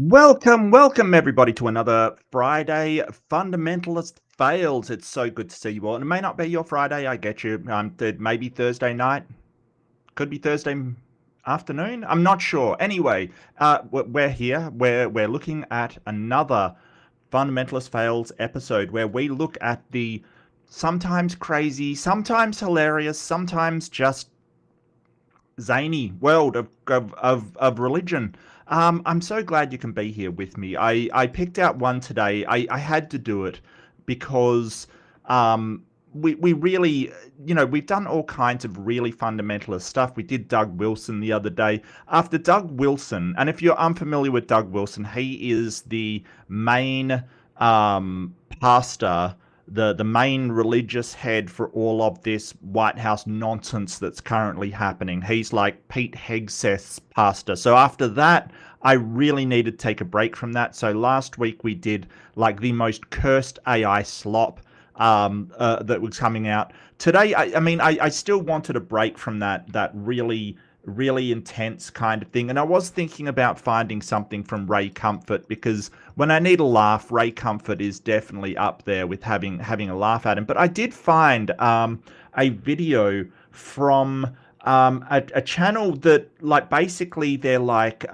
Welcome everybody to another Friday Fundamentalist Fails. It's so good to see you all. And it may not be your Friday, I get you. Maybe Thursday night, could be Thursday afternoon. I'm not sure. Anyway, we're here. We're looking at another Fundamentalist Fails episode where we look at the sometimes crazy, sometimes hilarious, sometimes just zany world of religion. I'm so glad you can be here with me. I picked out one today. I had to do it because we really, we've done all kinds of really fundamentalist stuff. We did Doug Wilson the other day. After Doug Wilson, and if you're unfamiliar with Doug Wilson, he is the main pastor, the main religious head for all of this White House nonsense that's currently happening. He's like Pete Hegseth's pastor. So after that, I really needed to take a break from that. So last week we did like the most cursed AI slop that was coming out. Today, I still wanted a break from that really intense kind of thing. And I was thinking about finding something from Ray Comfort, because when I need a laugh, Ray Comfort is definitely up there with having a laugh at him. But I did find a video from a channel that, like, basically they're like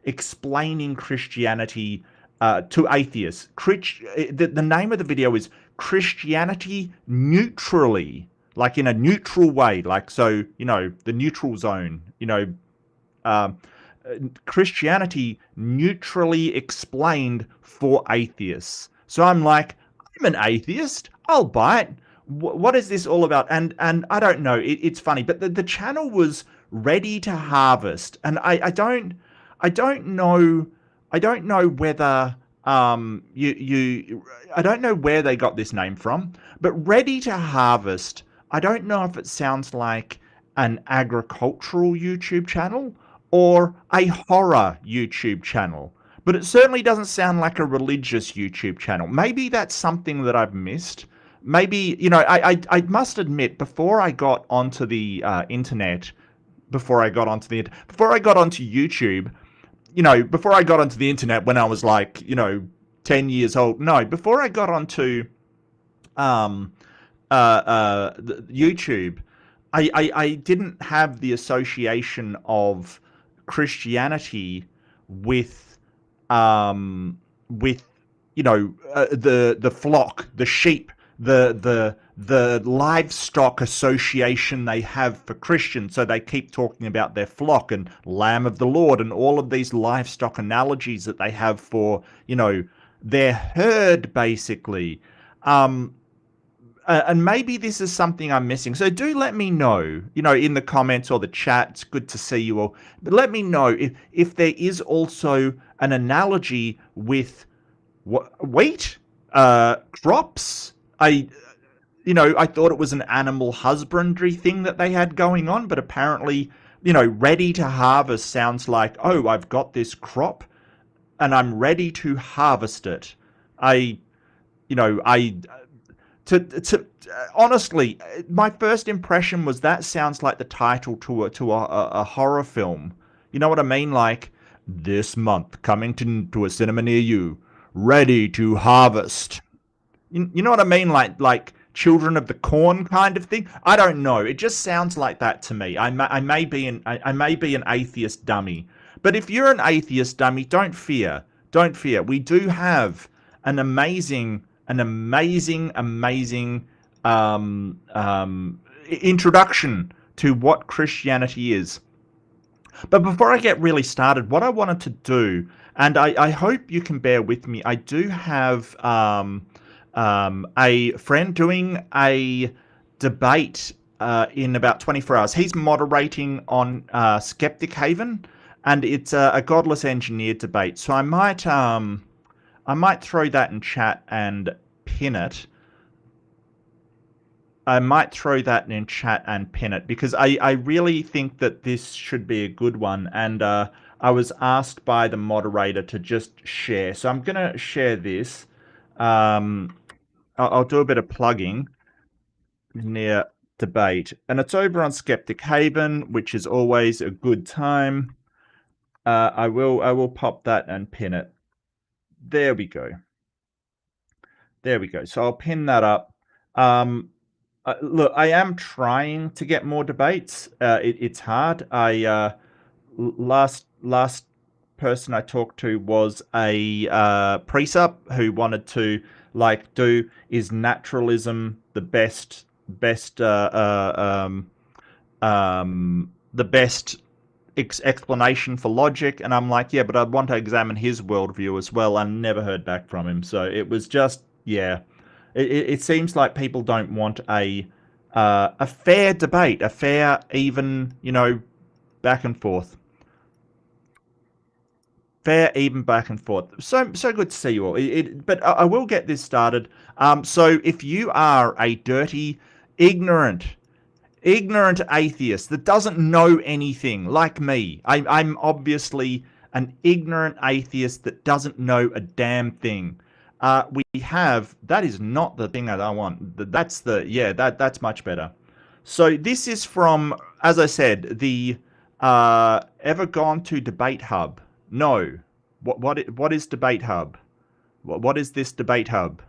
explaining Christianity to atheists. The name of the video is Christianity Neutrally, like in a neutral way, like, so, the neutral zone, um, Christianity neutrally explained for atheists. So I'm like, I'm an atheist, I'll buy it. What is this all about? And I don't know. It's funny, but the channel was Ready to Harvest, and I don't know. I don't know whether I don't know where they got this name from, but Ready to Harvest, I don't know if it sounds like an agricultural YouTube channel or a horror YouTube channel, but it certainly doesn't sound like a religious YouTube channel. Maybe that's something that I've missed. Maybe, I must admit, before I got onto the internet, before I got onto YouTube, before I got onto the internet when I was like, 10 years old. No, before I got onto YouTube, I didn't have the association of Christianity with with the flock, the sheep, the livestock association they have for Christians. So they keep talking about their flock and Lamb of the Lord and all of these livestock analogies that they have for, their herd, basically. And maybe this is something I'm missing. So do let me know, in the comments or the chat. It's good to see you all. But let me know if there is also an analogy with wheat, crops. I thought it was an animal husbandry thing that they had going on, but apparently, Ready to Harvest sounds like, oh, I've got this crop and I'm ready to harvest it. I, you know, I to honestly, my first impression was that sounds like the title to a horror film. You know what I mean? Like, this month coming to a cinema near you, Ready to Harvest. You know what I mean? Like Children of the Corn kind of thing. I don't know. It just sounds like that to me. I may be an atheist dummy, but if you're an atheist dummy, don't fear. Don't fear. We do have an amazing introduction to what Christianity is. But before I get really started, what I wanted to do, and I hope you can bear with me, I do have a friend doing a debate in about 24 hours. He's moderating on Skeptic Haven, and it's a godless engineer debate. So I might throw that in chat and pin it. Because I really think that this should be a good one. And I was asked by the moderator to just share. So I'm going to share this. I'll do a bit of plugging near debate. And it's over on Skeptic Haven, which is always a good time. I will pop that and pin it. There we go. There we go. So I'll pin that up. Look, I am trying to get more debates. It's hard. Last person I talked to was a pre-sup who wanted to like do is naturalism the the best explanation for logic, and I'm like, yeah, but I want to examine his worldview as well. I never heard back from him, so it was just, yeah. It seems like people don't want a fair debate, a fair, even, back and forth. Fair, even back and forth. So good to see you all. But I will get this started. So if you are a dirty, ignorant, ignorant atheist that doesn't know anything, like me, I'm obviously an ignorant atheist that doesn't know a damn thing. We have, that is not the thing that I want. That's the, yeah, that's much better. So this is from, as I said, the ever gone to Debate Hub? No. What is Debate Hub? What is this Debate Hub?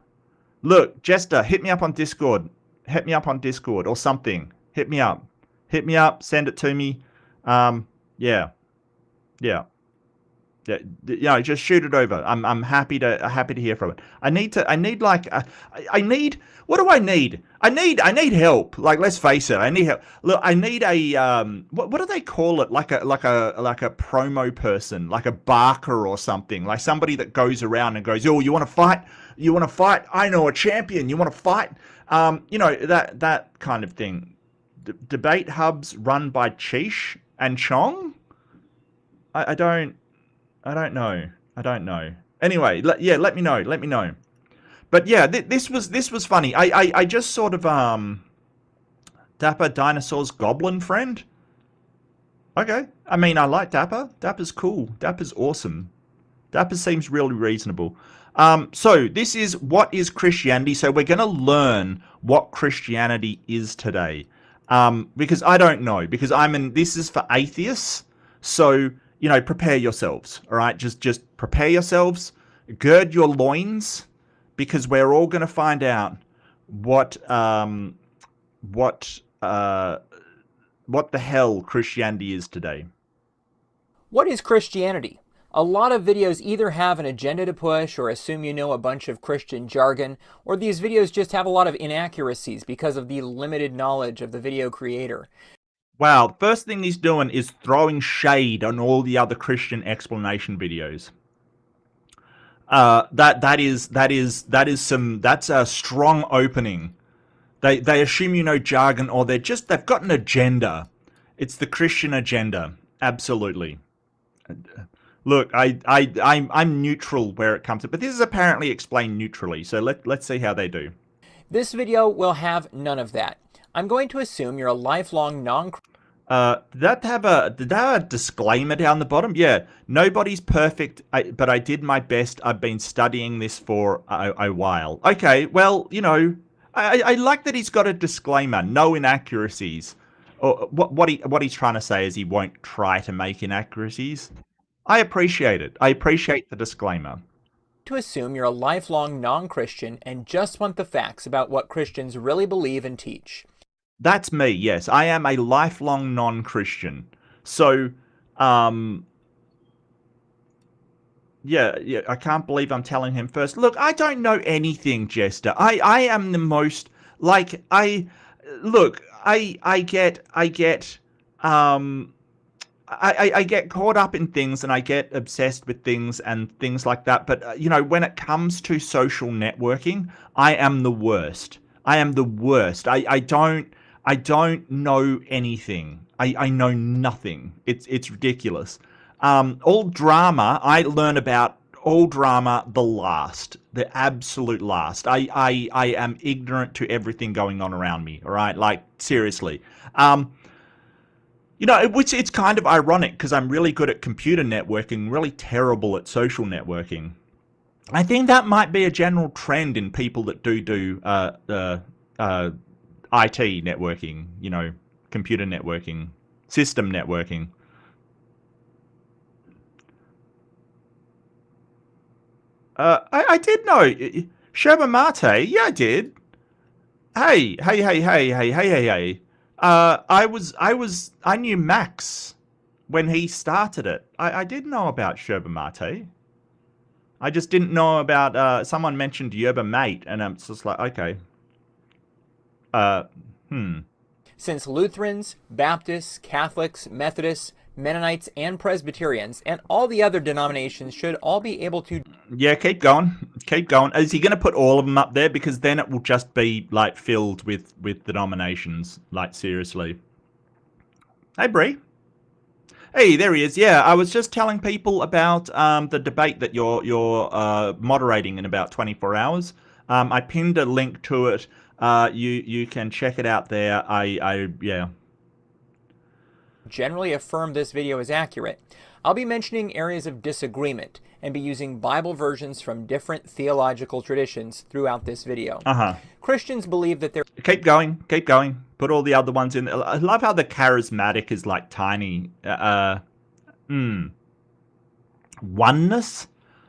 Look, Jester, hit me up on Discord. Hit me up on Discord or something. Hit me up. Hit me up. Send it to me. Yeah. Yeah. Yeah, just shoot it over. I'm happy to hear from it. I need like I need, what do I need? I need help. Like, let's face it, I need help. Look, I need a what do they call it? Like a promo person, like a barker or something. Like somebody that goes around and goes, "Oh, you want to fight? You want to fight? I know a champion. You want to fight?" That kind of thing. Debate hubs run by Cheesh and Chong. I don't know. I don't know. Anyway, let me know. Let me know. But yeah, this was funny. I just sort of Dapper Dinosaur's goblin friend. Okay. I mean, I like Dapper. Dapper's cool. Dapper's awesome. Dapper seems really reasonable. So this is what is Christianity. So we're going to learn what Christianity is today. Because I don't know. Because this is for atheists. So, prepare yourselves. All right. Just prepare yourselves. Gird your loins, because we're all going to find out what the hell Christianity is today. What is Christianity? A lot of videos either have an agenda to push or assume you know a bunch of Christian jargon, or these videos just have a lot of inaccuracies because of the limited knowledge of the video creator. Wow, first thing he's doing is throwing shade on all the other Christian explanation videos. That's a strong opening. They assume you know jargon, or they've got an agenda. It's the Christian agenda. Absolutely. Look, I'm neutral where it comes to, but this is apparently explained neutrally. So let's see how they do. This video will have none of that. I'm going to assume you're a lifelong did that have a disclaimer down the bottom? Yeah, nobody's perfect, but I did my best. I've been studying this for a while. Okay, well, I like that he's got a disclaimer, no inaccuracies. Or what he's trying to say is he won't try to make inaccuracies. I appreciate it. I appreciate the disclaimer. To assume you're a lifelong non-Christian and just want the facts about what Christians really believe and teach. That's me, yes. I am a lifelong non-Christian. So, yeah, I can't believe I'm telling him first. Look, I don't know anything, Jester. I am the most, like, I get caught up in things, and I get obsessed with things and things like that. But, when it comes to social networking, I am the worst. I am the worst. I don't know anything. I know nothing. It's ridiculous. All drama, I learn about all drama the absolute last. I am ignorant to everything going on around me. All right, like seriously. It's kind of ironic because I'm really good at computer networking, really terrible at social networking. I think that might be a general trend in people that do IT networking, computer networking, system networking. I did know. Sherba Mate, yeah, I did. Hey. I knew Max when he started it. I did know about Sherba Mate. I just didn't know about, someone mentioned Yerba Mate, and I'm just like, okay. Uh, hmm. Since Lutherans, Baptists, Catholics, Methodists, Mennonites, and Presbyterians, and all the other denominations should all be able to... Yeah, keep going. Keep going. Is he going to put all of them up there? Because then it will just be, like, filled with denominations. Like, seriously. Hey, Bree. Hey, there he is. Yeah, I was just telling people about the debate that you're moderating in about 24 hours. I pinned a link to it. You can check it out there. Yeah. Generally affirm this video is accurate. I'll be mentioning areas of disagreement and be using Bible versions from different theological traditions throughout this video. Christians believe that there... Keep going. Keep going. Put all the other ones in. I love how the charismatic is like tiny. Oneness?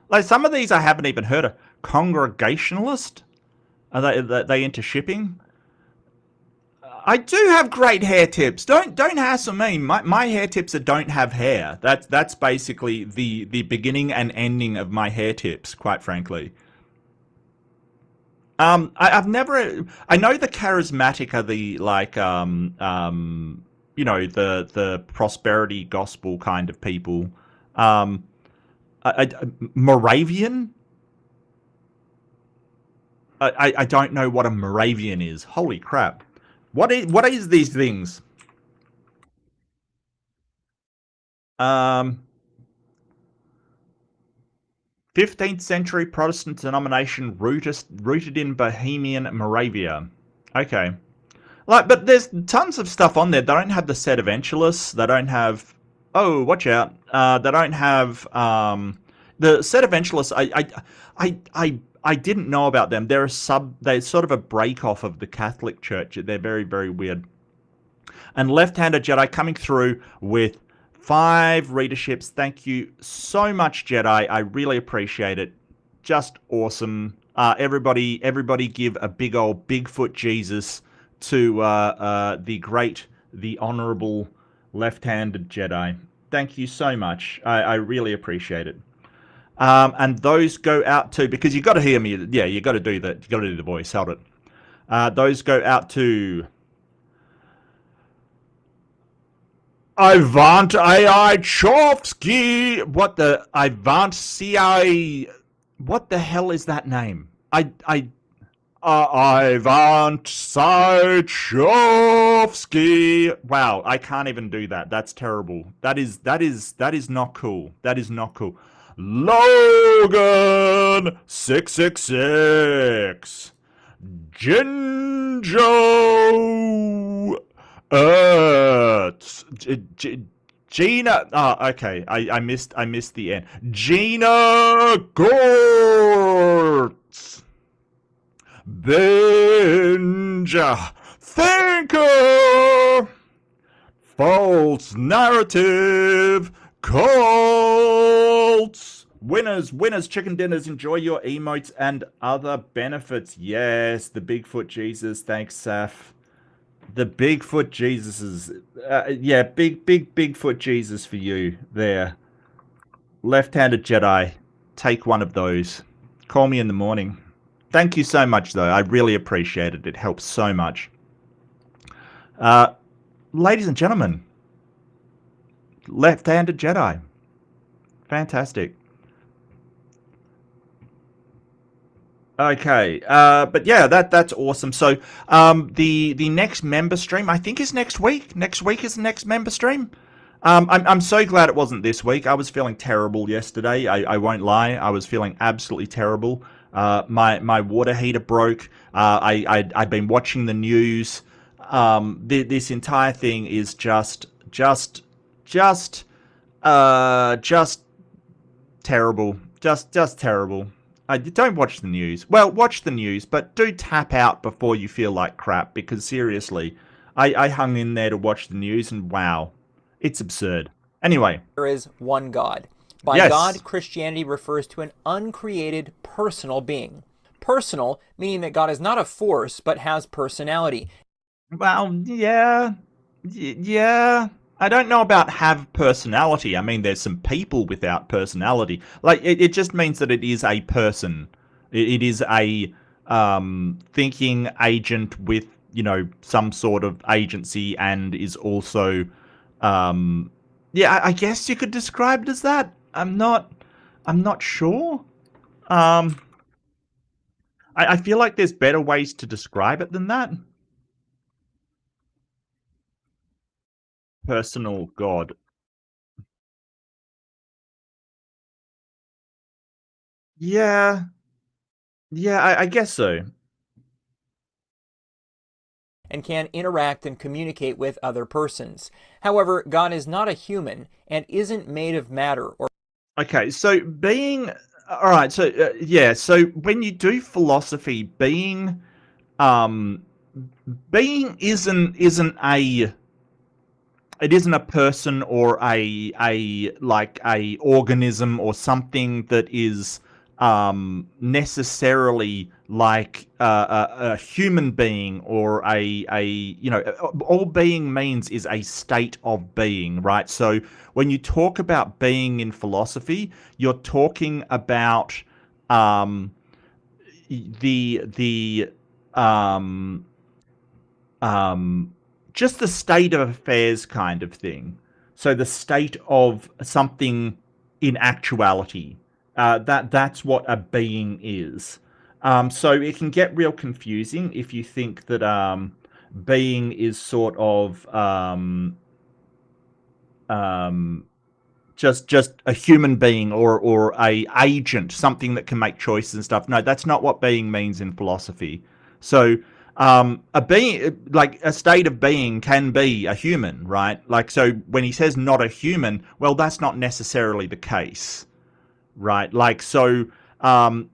Like some of these I haven't even heard of. Congregationalist? Are they into shipping? I do have great hair tips. Don't hassle me. My hair tips are don't have hair. That's basically the beginning and ending of my hair tips, quite frankly. I've never. I know the charismatic are the like you know, the prosperity gospel kind of people. Moravian. I don't know what a Moravian is. Holy crap. What is these things? 15th century Protestant denomination rooted in Bohemian Moravia. Okay. Like, but there's tons of stuff on there. They don't have the Sedeventialists. They don't have... Oh, watch out. They don't have... the Sedeventialists, I didn't know about them. They're sort of a break-off of the Catholic Church. They're very, very weird. And Left-Handed Jedi coming through with 5 readerships. Thank you so much, Jedi. I really appreciate it. Just awesome. Everybody give a big old Bigfoot Jesus to the honorable Left-Handed Jedi. Thank you so much. I really appreciate it. And those go out to, because you got to hear me. Yeah, you got to do that. You got to do the voice. Hold it. Those go out to Ivant AI Chovsky. What the Ivant CI? What the hell is that name? Ivant Sichovsky. Wow, I can't even do that. That's terrible. That is not cool. That is not cool. Logan 666. Jinjo. Gina. Oh, okay. I missed the end. Gina Gortz. Benja Thinker. False narrative. Colts. Winners, chicken dinners. Enjoy your emotes and other benefits. Yes, the Bigfoot Jesus. Thanks, Saf. The Bigfoot Jesus is, yeah, big Bigfoot Jesus for you there. Left-Handed Jedi, take one of those. Call me in the morning. Thank you so much, though. I really appreciate it. It helps so much. Ladies and gentlemen, Left-Handed Jedi. Fantastic. Okay, but yeah, that's awesome. So, the next member stream, I think, is next week. Next week is the next member stream. I'm so glad it wasn't this week. I was feeling terrible yesterday. I won't lie. I was feeling absolutely terrible. My water heater broke. I've been watching the news. This entire thing is just terrible. Just terrible. Don't watch the news. Well, watch the news, but do tap out before you feel like crap, because seriously, I hung in there to watch the news, and wow, it's absurd. Anyway. There is one God. By Yes. God, Christianity refers to an uncreated personal being. Personal, meaning that God is not a force, but has personality. Well, yeah. Yeah. I don't know about have personality. I mean, there's some people without personality. Like, it just means that it is a person. It is a thinking agent with, some sort of agency, and is also, yeah, I guess you could describe it as that. I'm not sure. Um, I feel like there's better ways to describe it than that. Personal God. Yeah, yeah, I guess so. And can interact and communicate with other persons. However, God is not a human and isn't made of matter or Okay, so being all right, so yeah, so when you do philosophy, um being isn't a it isn't a person or a like a organism or something that is necessarily like a human being or all being means is a state of being, right? So when you talk about being in philosophy, you're talking about um the um um, just the state of affairs kind of thing. So the state of something in actuality. That's what a being is. So it can get real confusing if you think that being is sort of um, just a human being or a agent, something that can make choices and stuff. No, that's not what being means in philosophy. So a being, like a state of being, can be a human, right? Like, so when he says not a human, well, that's not necessarily the case, right? Like, so the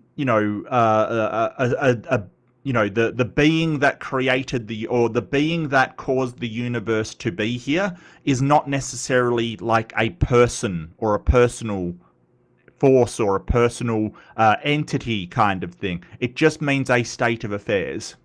being that created the being that caused the universe to be here is not necessarily like a person or a personal force or a personal entity kind of thing. It just means a state of affairs.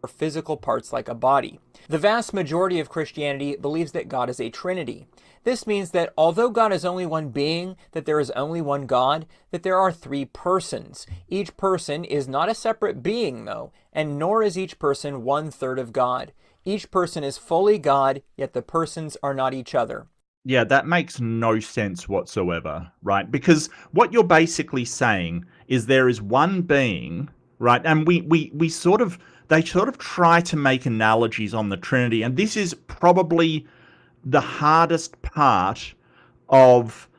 physical parts like a body. The vast majority of Christianity believes that God is a Trinity. This means that although God is only one being, that there is only one God, that there are three persons. Each person is not a separate being, though, and nor is each person 1/3 of God. Each person is fully God, yet the persons are not each other. Yeah, that makes no sense whatsoever, right? Because what you're basically saying is there is one being, right? And we sort of they sort of try to make analogies on the Trinity, and this is probably the hardest part of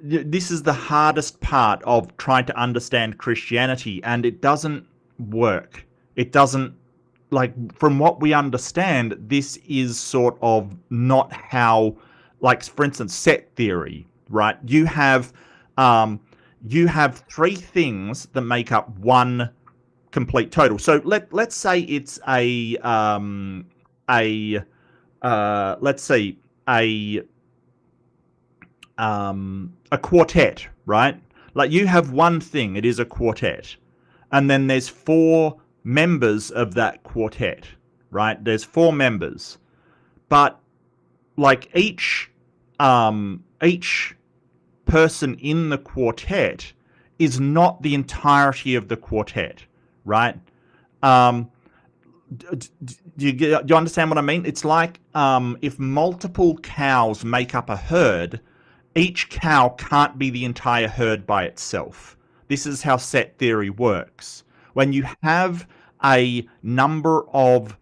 this is the hardest part of trying to understand Christianity, and it doesn't work. It doesn't, like, from what we understand, this is sort of not how, like, for instance, set theory, right? You have three things that make up one complete total. So let's say it's a let's see, a quartet, right? Like, you have one thing, it is a quartet, and then there's four members of that quartet, right? There's four members, but like each person in the quartet is not the entirety of the quartet, right? Um, do you understand what I mean? It's like if multiple cows make up a herd, each cow can't be the entire herd by itself. This is how set theory works. When you have a number of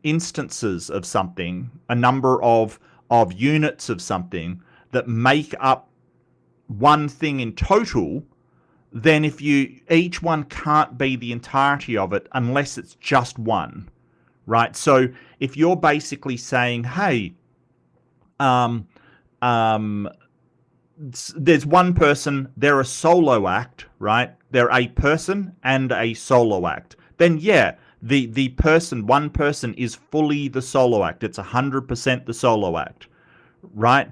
instances of something, a number of units of something that make up one thing in total, then if you each one can't be the entirety of it unless it's just one, right? So if you're basically saying, hey, um, um, there's one person, they're a solo act, right? They're a person and a solo act. Then yeah, one person is fully the solo act. It's 100% the solo act, right?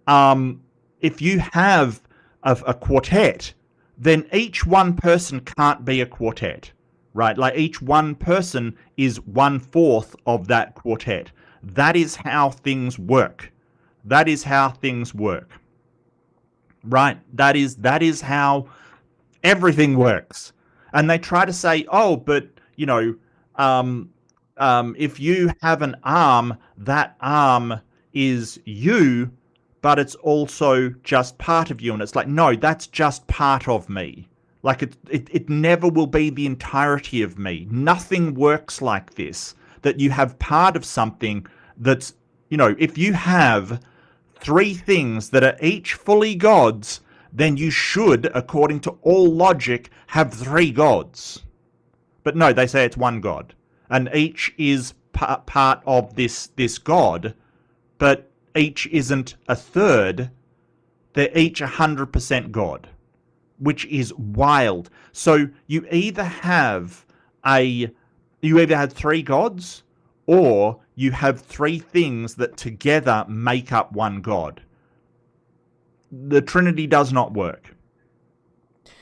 If you have a quartet, then each one person can't be a quartet, right? Like each one person is 1/4 of that quartet. That is how things work. That is how things work, right? That is how everything works. And they try to say, oh, but um, if you have an arm, that arm is you, but it's also just part of you. And it's like, no, that's just part of me. Like it never will be the entirety of me. Nothing works like this, that you have part of something that's, if you have three things that are each fully gods, then you should, according to all logic, have three gods. But no, they say it's one god. And each is part of this god, but each isn't a third. They're each 100% God, which is wild. So you either have three gods, or you have three things that together make up one god. The Trinity does not work.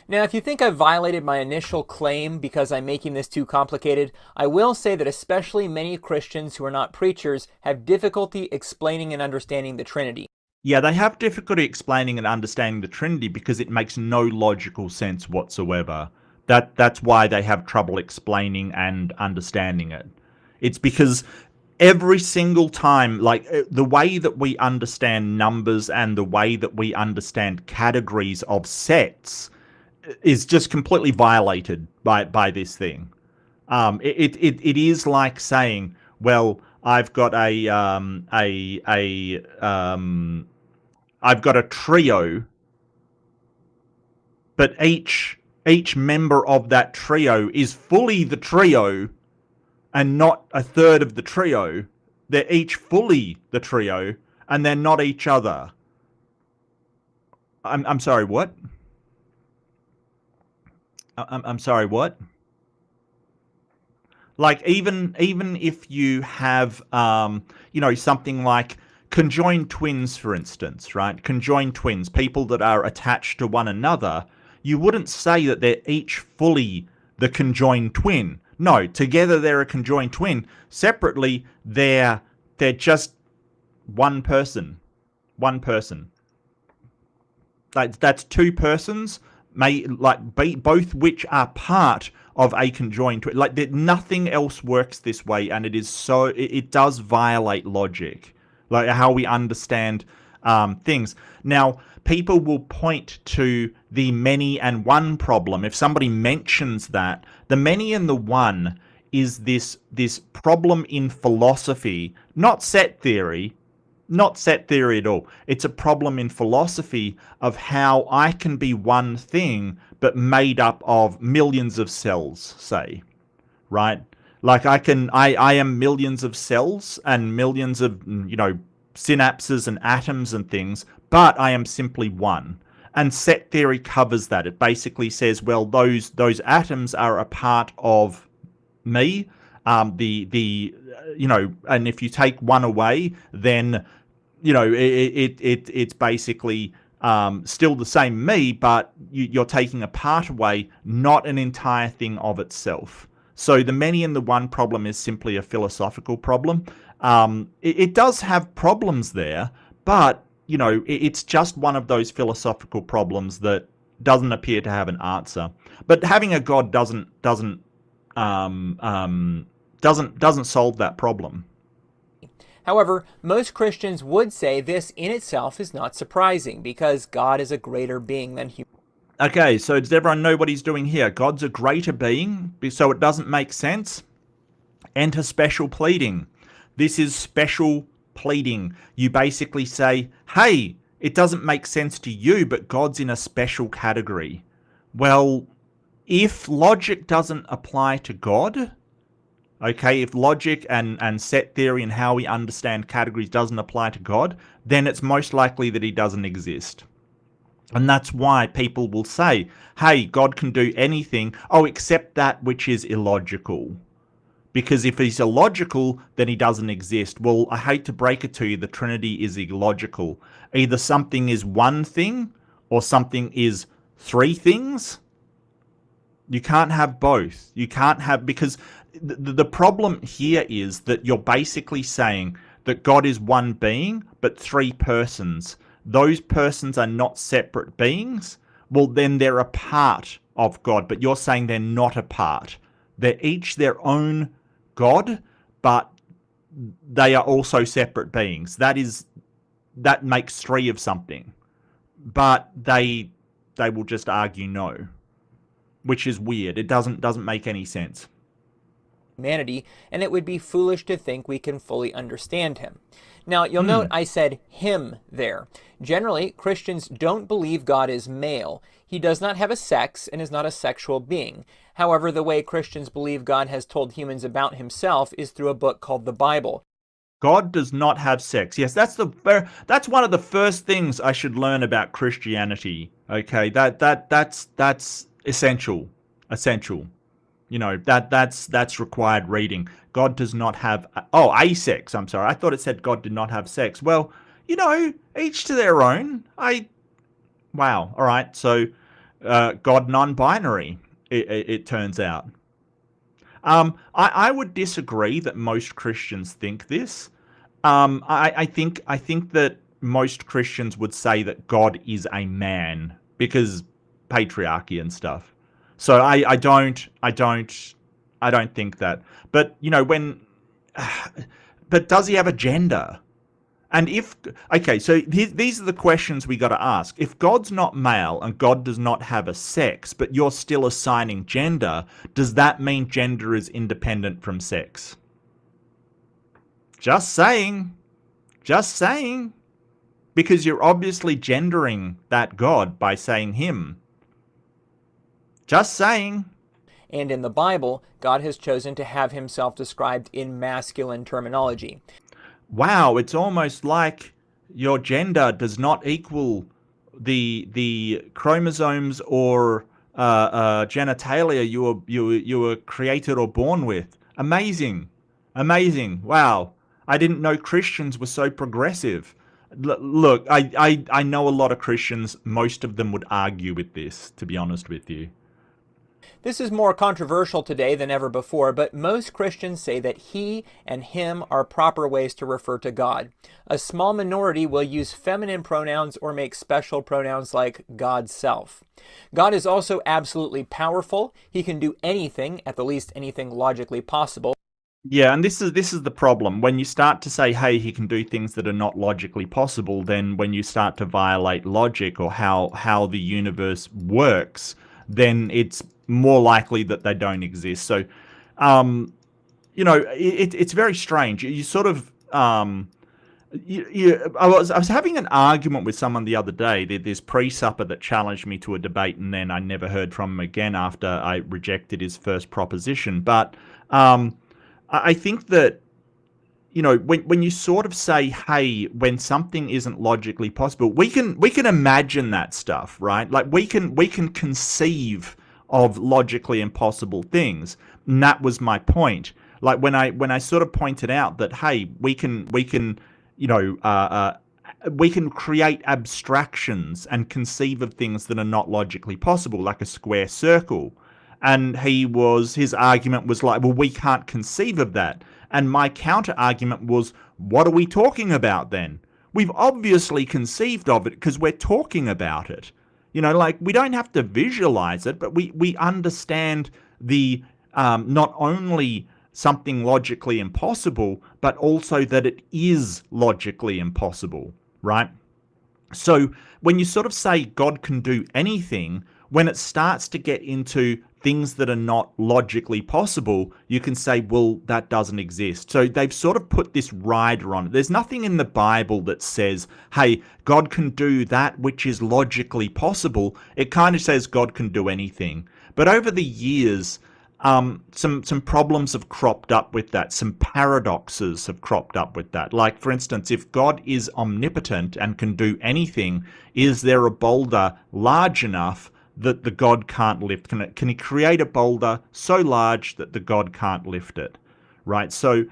Now, if you think I've violated my initial claim because I'm making this too complicated, I will say that especially many Christians who are not preachers have difficulty explaining and understanding the Trinity. Yeah, they have difficulty explaining and understanding the Trinity because it makes no logical sense whatsoever. That's why they have trouble explaining and understanding it. It's because every single time, like the way that we understand numbers and the way that we understand categories of sets is just completely violated by this thing. It is like saying, well, I've got I've got a trio, but each member of that trio is fully the trio and not a third of the trio. They're each fully the trio and they're not each other. I'm sorry, what? I'm sorry, what? Like even if you have something like conjoined twins, for instance, right? Conjoined twins, people that are attached to one another, you wouldn't say that they're each fully the conjoined twin. No, together they're a conjoined twin. Separately, they're just one person. One person. That's two persons, both which are part of a conjoined twin. Like nothing else works this way, and it does violate logic, like how we understand things. Now, people will point to the many and one problem. If somebody mentions that, the many and the one is this problem in philosophy, not set theory at all. It's a problem in philosophy of how I can be one thing but made up of millions of cells, say, right? Like I am millions of cells and millions of, synapses and atoms and things, but I am simply one. And set theory covers that. It basically says, well, those atoms are a part of me. And if you take one away, then it's basically still the same me, but you're taking a part away, not an entire thing of itself. So the many and the one problem is simply a philosophical problem. It does have problems there, but it's just one of those philosophical problems that doesn't appear to have an answer. But having a god doesn't solve that problem. However, most Christians would say this in itself is not surprising because God is a greater being than human. Okay, so does everyone know what he's doing here? God's a greater being, so it doesn't make sense. Enter special pleading. This is special pleading. You basically say, hey, it doesn't make sense to you, but God's in a special category. Well, if logic doesn't apply to God, okay, if logic and set theory and how we understand categories doesn't apply to God, then it's most likely that he doesn't exist. And that's why people will say, hey, God can do anything, except that which is illogical. Because if he's illogical, then he doesn't exist. Well, I hate to break it to you, the Trinity is illogical. Either something is one thing or something is three things. You can't have both. You can't have, because the problem here is that you're basically saying that God is one being, but three persons. Those persons are not separate beings. Well, then they're a part of God, but you're saying they're not a part. They're each their own God, but they are also separate beings. That makes three of something. But they will just argue no, which is weird. It doesn't make any sense. Humanity, and it would be foolish to think we can fully understand him. Now, you'll note I said him there. Generally, Christians don't believe God is male. He does not have a sex and is not a sexual being. However, the way Christians believe God has told humans about himself is through a book called the Bible. God does not have sex. Yes, that's one of the first things I should learn about Christianity. Okay, that's essential. Essential. You know, that's required reading. God does not have asex. I'm sorry. I thought it said God did not have sex. Well, you know, each to their own. Wow. All right. So, God non-binary. It turns out. I would disagree that most Christians think this. I think that most Christians would say that God is a man because patriarchy and stuff. So I don't think that. But you know, but does he have a gender? And so these are the questions we got to ask. If God's not male and God does not have a sex, but you're still assigning gender, does that mean gender is independent from sex? Just saying. Just saying. Because you're obviously gendering that God by saying him. Just saying. And in the Bible, God has chosen to have himself described in masculine terminology. Wow, it's almost like your gender does not equal the chromosomes or genitalia you were created or born with. Amazing. Wow, I didn't know Christians were so progressive. Look, I know a lot of Christians. Most of them would argue with this, to be honest with you. This is more controversial today than ever before, but most Christians say that he and him are proper ways to refer to God. A small minority will use feminine pronouns or make special pronouns like God's self. God is also absolutely powerful. He can do anything, at the least anything logically possible. Yeah, and this is the problem. When you start to say, hey, he can do things that are not logically possible, then when you start to violate logic or how the universe works, then it's more likely that they don't exist. So, you know, it's very strange. You sort of, I was having an argument with someone the other day. This pre-supper that challenged me to a debate, and then I never heard from him again after I rejected his first proposition. But I think that, you know, when you sort of say, hey, when something isn't logically possible, we can imagine that stuff, right? Like we can conceive of logically impossible things. And that was my point. Like when I sort of pointed out that, hey, we can you know, we can create abstractions and conceive of things that are not logically possible, like a square circle. And his argument was like, well, we can't conceive of that. And my counter argument was, what are we talking about then? We've obviously conceived of it because we're talking about it. You know, like we don't have to visualize it, but we understand the not only something logically impossible, but also that it is logically impossible, right? So when you sort of say God can do anything, when it starts to get into things that are not logically possible, you can say, well, that doesn't exist. So they've sort of put this rider on it. There's nothing in the Bible that says, hey, God can do that which is logically possible. It kind of says God can do anything. But over the years, some problems have cropped up with that. Some paradoxes have cropped up with that. Like, for instance, if God is omnipotent and can do anything, is there a boulder large enough that the God can't lift? Can he create a boulder so large that the God can't lift it? right? So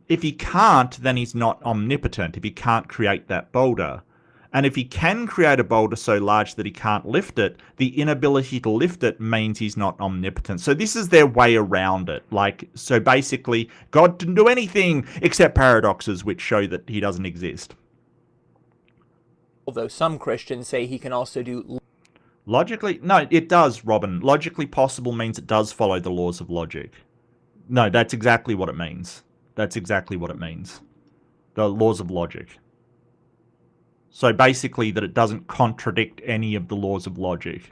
if he can't, then he's not omnipotent, if he can't create that boulder. And if he can create a boulder so large that he can't lift it, the inability to lift it means he's not omnipotent. So this is their way around it. Like, so basically, God didn't do anything except paradoxes which show that he doesn't exist. Although some Christians say he can also do... Logically? No, it does, Robin. Logically possible means it does follow the laws of logic. No, that's exactly what it means. That's exactly what it means. The laws of logic. So basically that it doesn't contradict any of the laws of logic.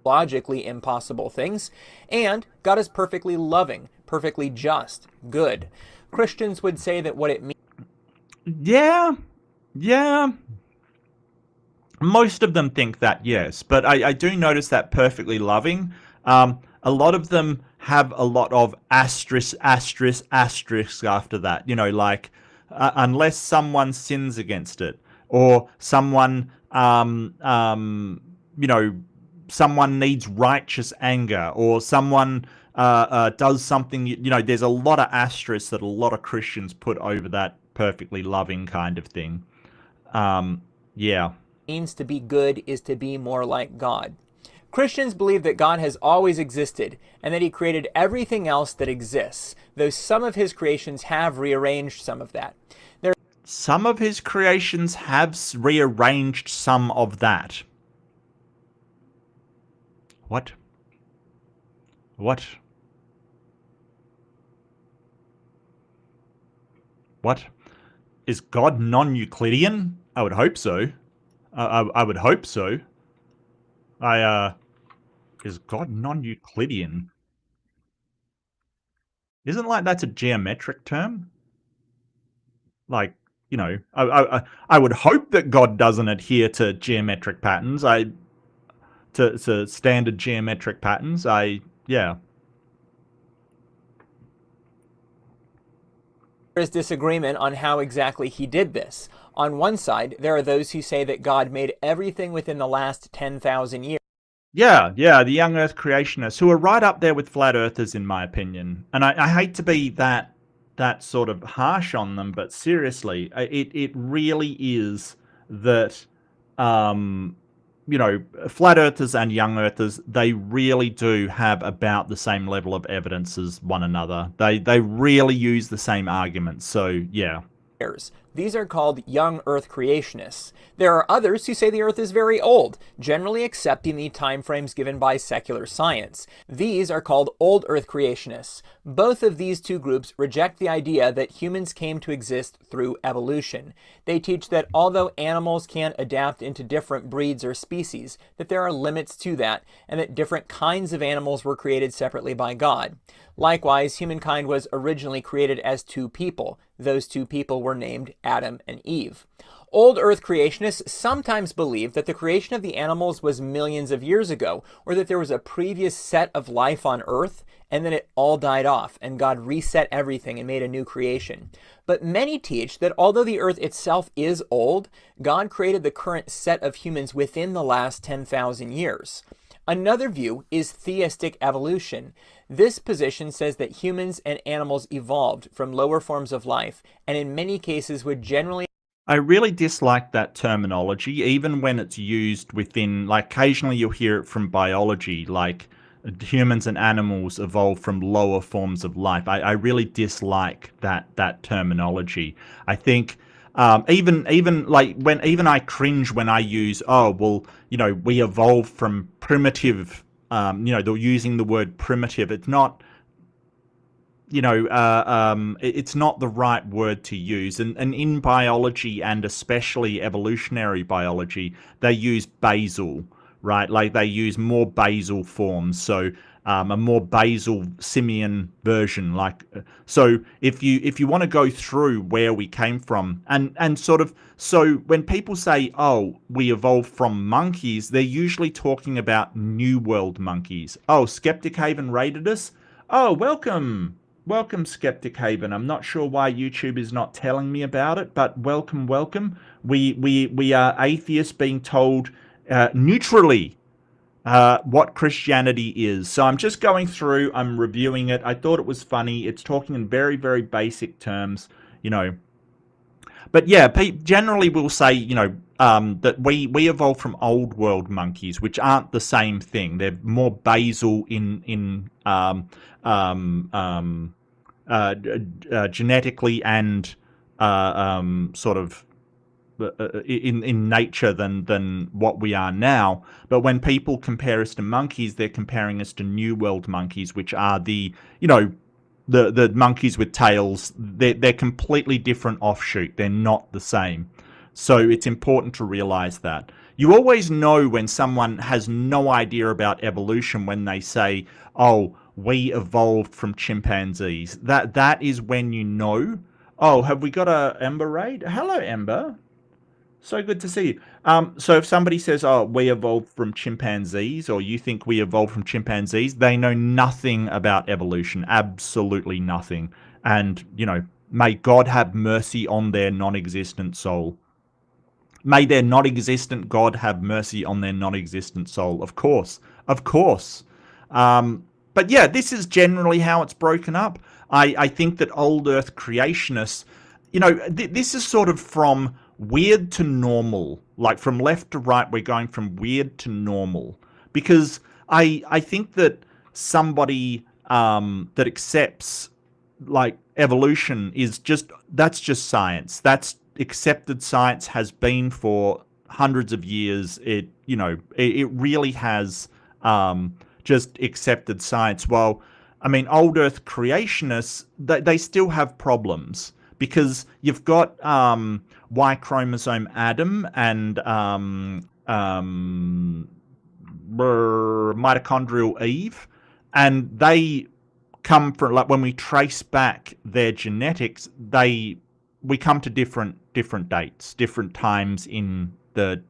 Logically impossible things, and God is perfectly loving, perfectly just, good. Christians would say that what it means... Yeah. Most of them think that, yes. But I do notice that perfectly loving. A lot of them have a lot of asterisk after that. You know, like, unless someone sins against it. Or someone, you know, someone needs righteous anger, or someone does something, you know, there's a lot of asterisks that a lot of Christians put over that perfectly loving kind of thing. Yeah. Means to be good is to be more like God. Christians believe that God has always existed and that he created everything else that exists, though some of his creations have rearranged some of that. Some of his creations have rearranged some of that. What? What? What? Is God non-Euclidean? I would hope so. I would hope so. Is God non-Euclidean? Isn't like that's a geometric term? Like, you know, I would hope that God doesn't adhere to geometric patterns. To standard geometric patterns. Yeah. There is disagreement on how exactly he did this. On one side, there are those who say that God made everything within the last 10,000 years. Yeah, the young Earth creationists, who are right up there with flat earthers, in my opinion. And I hate to be that sort of harsh on them, but seriously, it really is that, you know, flat earthers and young earthers, they really do have about the same level of evidence as one another. They really use the same arguments. So, yeah. These are called young Earth creationists. There are others who say the Earth is very old, generally accepting the timeframes given by secular science. These are called old Earth creationists. Both of these two groups reject the idea that humans came to exist through evolution. They teach that although animals can adapt into different breeds or species, that there are limits to that, and that different kinds of animals were created separately by God. Likewise, humankind was originally created as two people. Those two people were named Adam and Eve. Old Earth creationists sometimes believe that the creation of the animals was millions of years ago, or that there was a previous set of life on Earth, and then it all died off, and God reset everything and made a new creation. But many teach that although the Earth itself is old, God created the current set of humans within the last 10,000 years. Another view is theistic evolution. This position says that humans and animals evolved from lower forms of life, and in many cases would generally... I really dislike that terminology, even when it's used within, like, occasionally you'll hear it from biology, like humans and animals evolved from lower forms of life. I really dislike that terminology. I think even like when I cringe when I use, oh well, you know, we evolved from primitive. You know, they're using the word primitive. It's not, you know, it's not the right word to use. And in biology, and especially evolutionary biology, they use basal, right? Like they use more basal forms. So a more basal simian version. Like, so if you want to go through where we came from, and sort of, so when people say, oh, we evolved from monkeys, they're usually talking about New World monkeys. Oh, Skeptic Haven raided us. Oh, welcome Skeptic Haven. I'm not sure why YouTube is not telling me about it, but welcome. We are atheists being told neutrally What Christianity is. So I'm just going through, I'm reviewing it. I thought it was funny. It's talking in very, very basic terms, you know. But yeah, generally we'll say, that we evolved from old world monkeys, which aren't the same thing. They're more basal in genetically and sort of in nature than what we are now. But when people compare us to monkeys, they're comparing us to New World monkeys, which are the monkeys with tails. They're completely different offshoot. They're not the same. So it's important to realize that. You always know when someone has no idea about evolution when they say, "Oh, we evolved from chimpanzees." That is when you know. Oh, have we got a Ember raid? Hello, Ember. So good to see you. So if somebody says, "Oh, we evolved from chimpanzees," or you think we evolved from chimpanzees, they know nothing about evolution, absolutely nothing. And may God have mercy on their non-existent soul. May their non-existent God have mercy on their non-existent soul. Of course, of course. But yeah, this is generally how it's broken up. I think that old Earth creationists, this is sort of from weird to normal. Like from left to right, we're going from weird to normal. Because I think that somebody that accepts like evolution that's just science. That's accepted science, has been for hundreds of years. It really has just accepted science. Well, I mean, old Earth creationists, they still have problems because you've got Y chromosome Adam and mitochondrial Eve, and they come from, like, when we trace back their genetics, we come to different dates, different times in the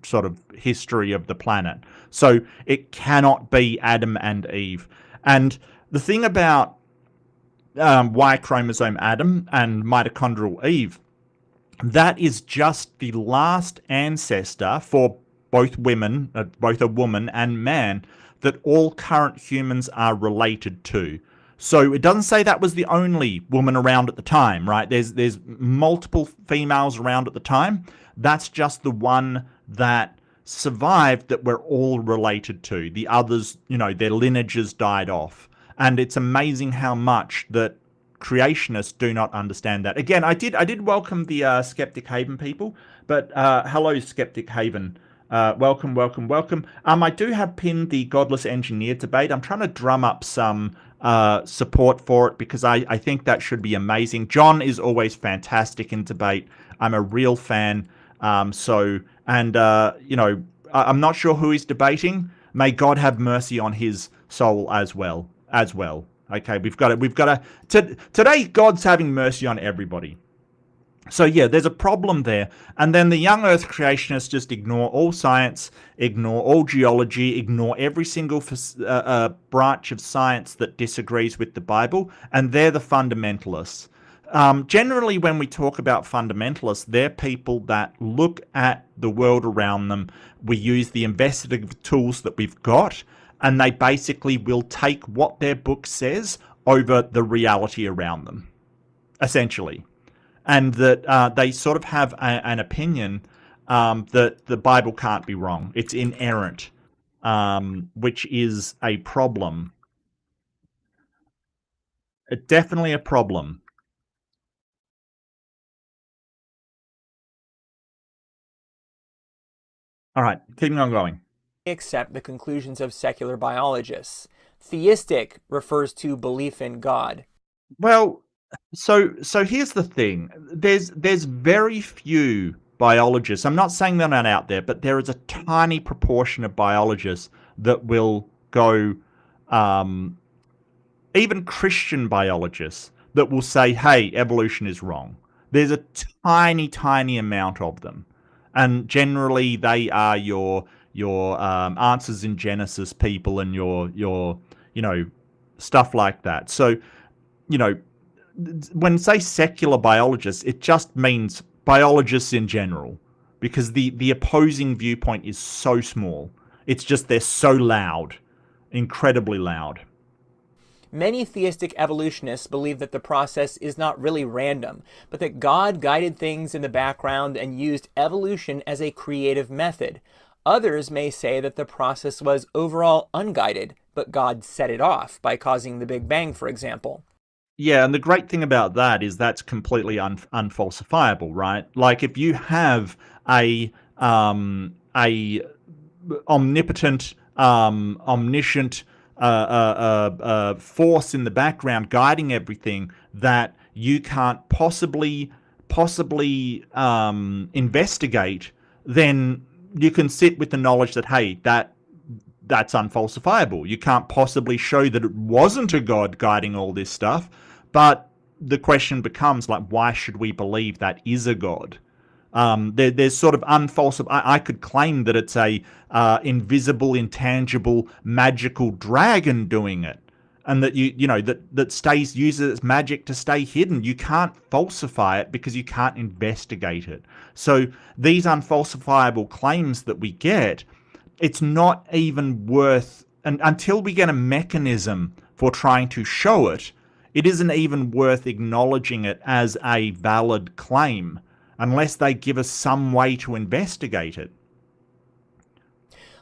sort of history of the planet. So it cannot be Adam and Eve. And the thing about Y chromosome Adam and mitochondrial Eve, that is just the last ancestor for both women, both a woman and man, that all current humans are related to. So it doesn't say that was the only woman around at the time, right? There's multiple females around at the time. That's just the one that survived that we're all related to. The others, their lineages died off. And it's amazing how much that creationists do not understand that. Again, I did welcome the Skeptic Haven people, but hello, Skeptic Haven. Welcome, welcome, welcome. I do have pinned the Godless Engineer debate. I'm trying to drum up some support for it because I think that should be amazing. John is always fantastic in debate. I'm a real fan. I'm not sure who he's debating. May God have mercy on his soul as well. Okay, we've got to today God's having mercy on everybody. So yeah, there's a problem there. And then the young Earth creationists just ignore all science, ignore all geology, ignore every single branch of science that disagrees with the Bible, and they're the fundamentalists. Generally, when we talk about fundamentalists, they're people that look at the world around them. We use the investigative tools that we've got, and they basically will take what their book says over the reality around them, essentially. And that they sort of have an opinion that the Bible can't be wrong. It's inerrant, which is a problem. Definitely a problem. All right, keeping on going. Accept the conclusions of secular biologists. Theistic refers to belief in God. Well, so here's the thing. There's very few biologists. I'm not saying they're not out there, but there is a tiny proportion of biologists that will go, even Christian biologists that will say, "Hey, evolution is wrong." There's a tiny amount of them, and generally they are your answers in Genesis people and your stuff like that. So when say secular biologists, it just means biologists in general, because the opposing viewpoint is so small. It's just they're so loud, incredibly loud. Many theistic evolutionists believe that the process is not really random, but that God guided things in the background and used evolution as a creative method. Others may say that the process was overall unguided, but God set it off by causing the Big Bang, for example. Yeah, and the great thing about that is that's completely unfalsifiable, right? Like if you have a omnipotent, omniscient force in the background guiding everything that you can't possibly investigate, then you can sit with the knowledge that, hey, that's unfalsifiable. You can't possibly show that it wasn't a god guiding all this stuff. But the question becomes, like, why should we believe that is a god? There's sort of unfalsifiable. I could claim that it's a invisible, intangible, magical dragon doing it, and that that uses its magic to stay hidden. You can't falsify it because you can't investigate it. So these unfalsifiable claims that we get, it's not even worth, and until we get a mechanism for trying to show it, it isn't even worth acknowledging it as a valid claim unless they give us some way to investigate it.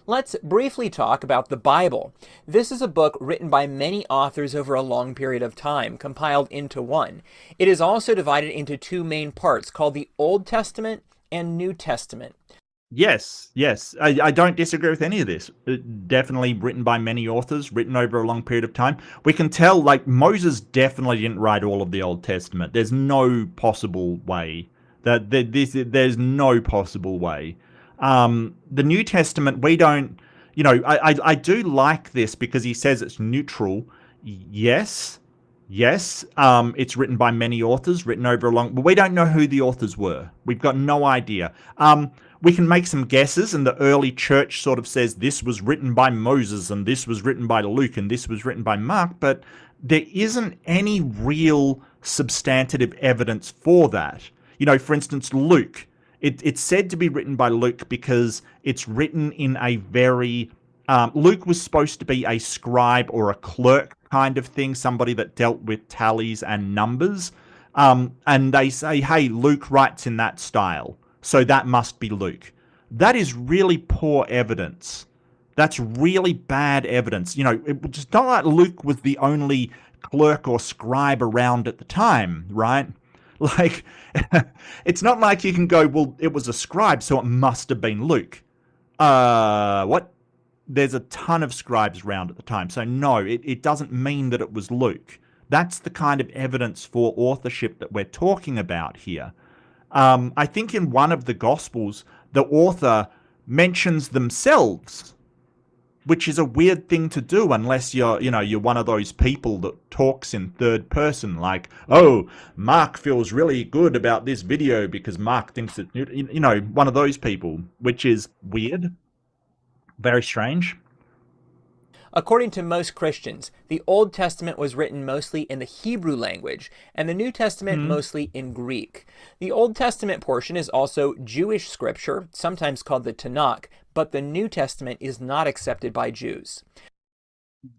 Let's briefly talk about the Bible. This is a book written by many authors over a long period of time, compiled into one. It is also divided into two main parts called the Old Testament and New Testament. Yes. I don't disagree with any of this. Definitely written by many authors, written over a long period of time. We can tell, like, Moses definitely didn't write all of the Old Testament. There's no possible way. There's no possible way. The New Testament, we don't, I do like this because he says it's neutral. Yes, it's written by many authors, written over a long, but we don't know who the authors were. We've got no idea. We can make some guesses, and the early church sort of says this was written by Moses, and this was written by Luke, and this was written by Mark, but there isn't any real substantive evidence for that. For instance, Luke. It's said to be written by Luke because it's written in a very... Luke was supposed to be a scribe or a clerk kind of thing, somebody that dealt with tallies and numbers. And they say, hey, Luke writes in that style, so that must be Luke. That is really poor evidence. That's really bad evidence. It's not like Luke was the only clerk or scribe around at the time, right? Like, it's not like you can go, well, it was a scribe, so it must have been Luke. What? There's a ton of scribes around at the time, so no, it doesn't mean that it was Luke. That's the kind of evidence for authorship that we're talking about here. I think in one of the Gospels, the author mentions themselves, which is a weird thing to do unless you're one of those people that talks in third person, like, oh, Mark feels really good about this video because Mark thinks that, one of those people, which is weird, very strange. According to most Christians, the Old Testament was written mostly in the Hebrew language, and the New Testament mostly in Greek. The Old Testament portion is also Jewish scripture, sometimes called the Tanakh, but the New Testament is not accepted by Jews.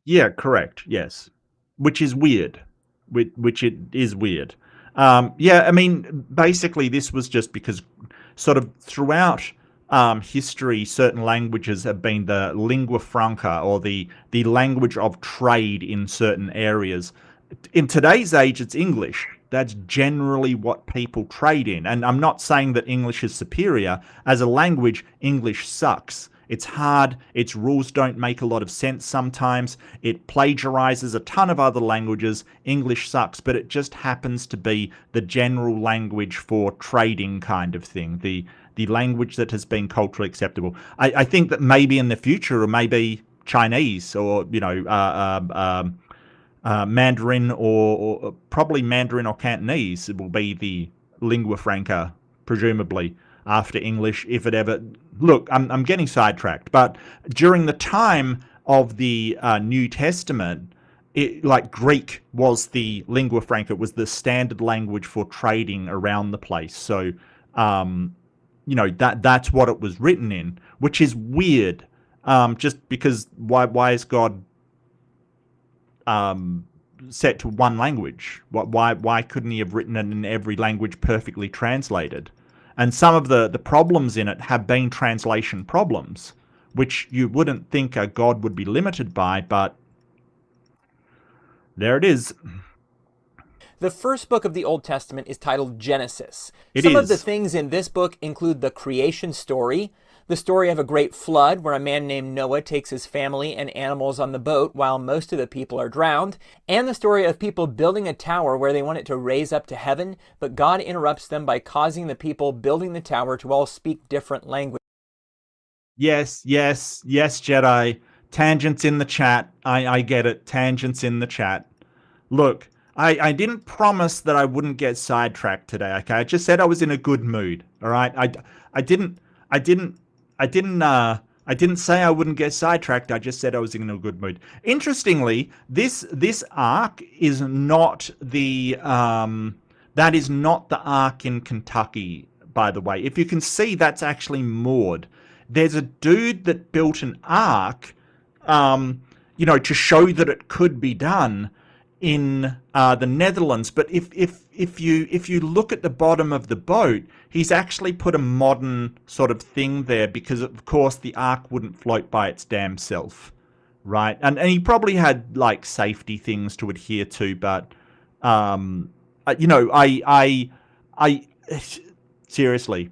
Yeah, correct, yes. Which is weird. Which it is weird. Yeah, I mean, basically this was just because sort of throughout history, certain languages have been the lingua franca, or the language of trade in certain areas. In today's age, it's English. That's generally what people trade in. And I'm not saying that English is superior. As a language, English sucks. It's hard. Its rules don't make a lot of sense sometimes. It plagiarizes a ton of other languages. English sucks, but it just happens to be the general language for trading kind of thing. The language that has been culturally acceptable. I think that maybe in the future, or maybe Chinese, or Mandarin, or probably Mandarin or Cantonese will be the lingua franca, presumably, after English, if it ever... Look, I'm getting sidetracked, but during the time of the New Testament, Greek was the lingua franca, was the standard language for trading around the place. So, that's what it was written in, which is weird. Just because why is God set to one language? Why couldn't he have written it in every language perfectly translated? And some of the problems in it have been translation problems, which you wouldn't think a God would be limited by, but there it is. The first book of the Old Testament is titled Genesis. It Some of the is. things in this book include the creation story, the story of a great flood where a man named Noah takes his family and animals on the boat while most of the people are drowned, and the story of people building a tower where they want it to raise up to heaven, but God interrupts them by causing the people building the tower to all speak different languages. Yes, Jedi. Tangents in the chat. I get it. Tangents in the chat. Look, I didn't promise that I wouldn't get sidetracked today, okay? I just said I was in a good mood, all right? I didn't say I wouldn't get sidetracked. I just said I was in a good mood. Interestingly, this arc is not the that is not the arc in Kentucky, by the way. If you can see, that's actually moored. There's a dude that built an arc, to show that it could be done in the Netherlands. But if you look at the bottom of the boat, he's actually put a modern sort of thing there because, of course, the ark wouldn't float by its damn self, right? And he probably had like safety things to adhere to, but I seriously.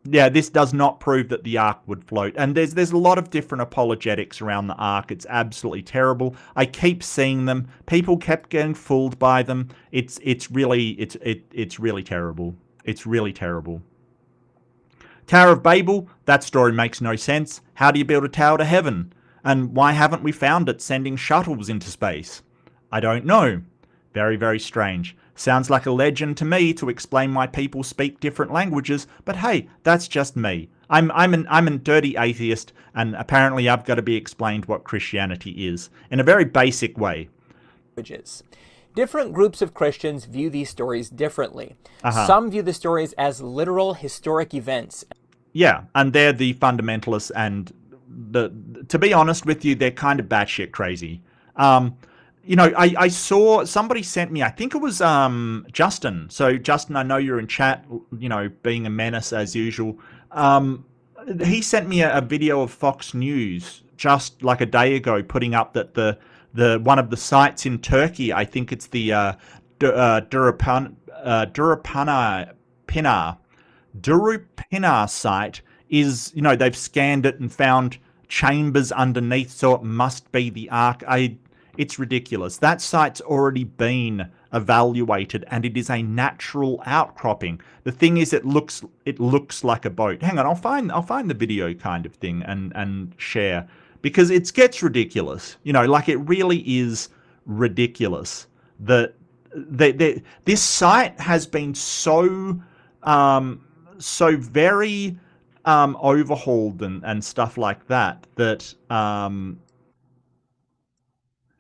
Yeah, this does not prove that the ark would float. And there's a lot of different apologetics around the ark. It's absolutely terrible. I keep seeing them. People kept getting fooled by them. It's really terrible. It's really terrible. Tower of Babel, that story makes no sense. How do you build a tower to heaven? And why haven't we found it sending shuttles into space? I don't know. Very, very strange. Sounds like a legend to me to explain why people speak different languages, but hey, that's just me. I'm a dirty atheist, and apparently I've got to be explained what Christianity is in a very basic way. Different groups of Christians view these stories differently. Some view the stories as literal historic events. Yeah, and they're the fundamentalists, and to be honest with you, they're kind of batshit crazy. I saw somebody sent me, I think it was Justin. So Justin, I know you're in chat, being a menace as usual. He sent me a video of Fox News just like a day ago, putting up that the one of the sites in Turkey, I think it's the Durupina site, is, they've scanned it and found chambers underneath, so it must be the Ark. It's ridiculous. That site's already been evaluated, and it is a natural outcropping. The thing is, it looks like a boat. Hang on, I'll find the video kind of thing and share, because it gets ridiculous. Like, it really is ridiculous. This site has been so very overhauled and stuff like that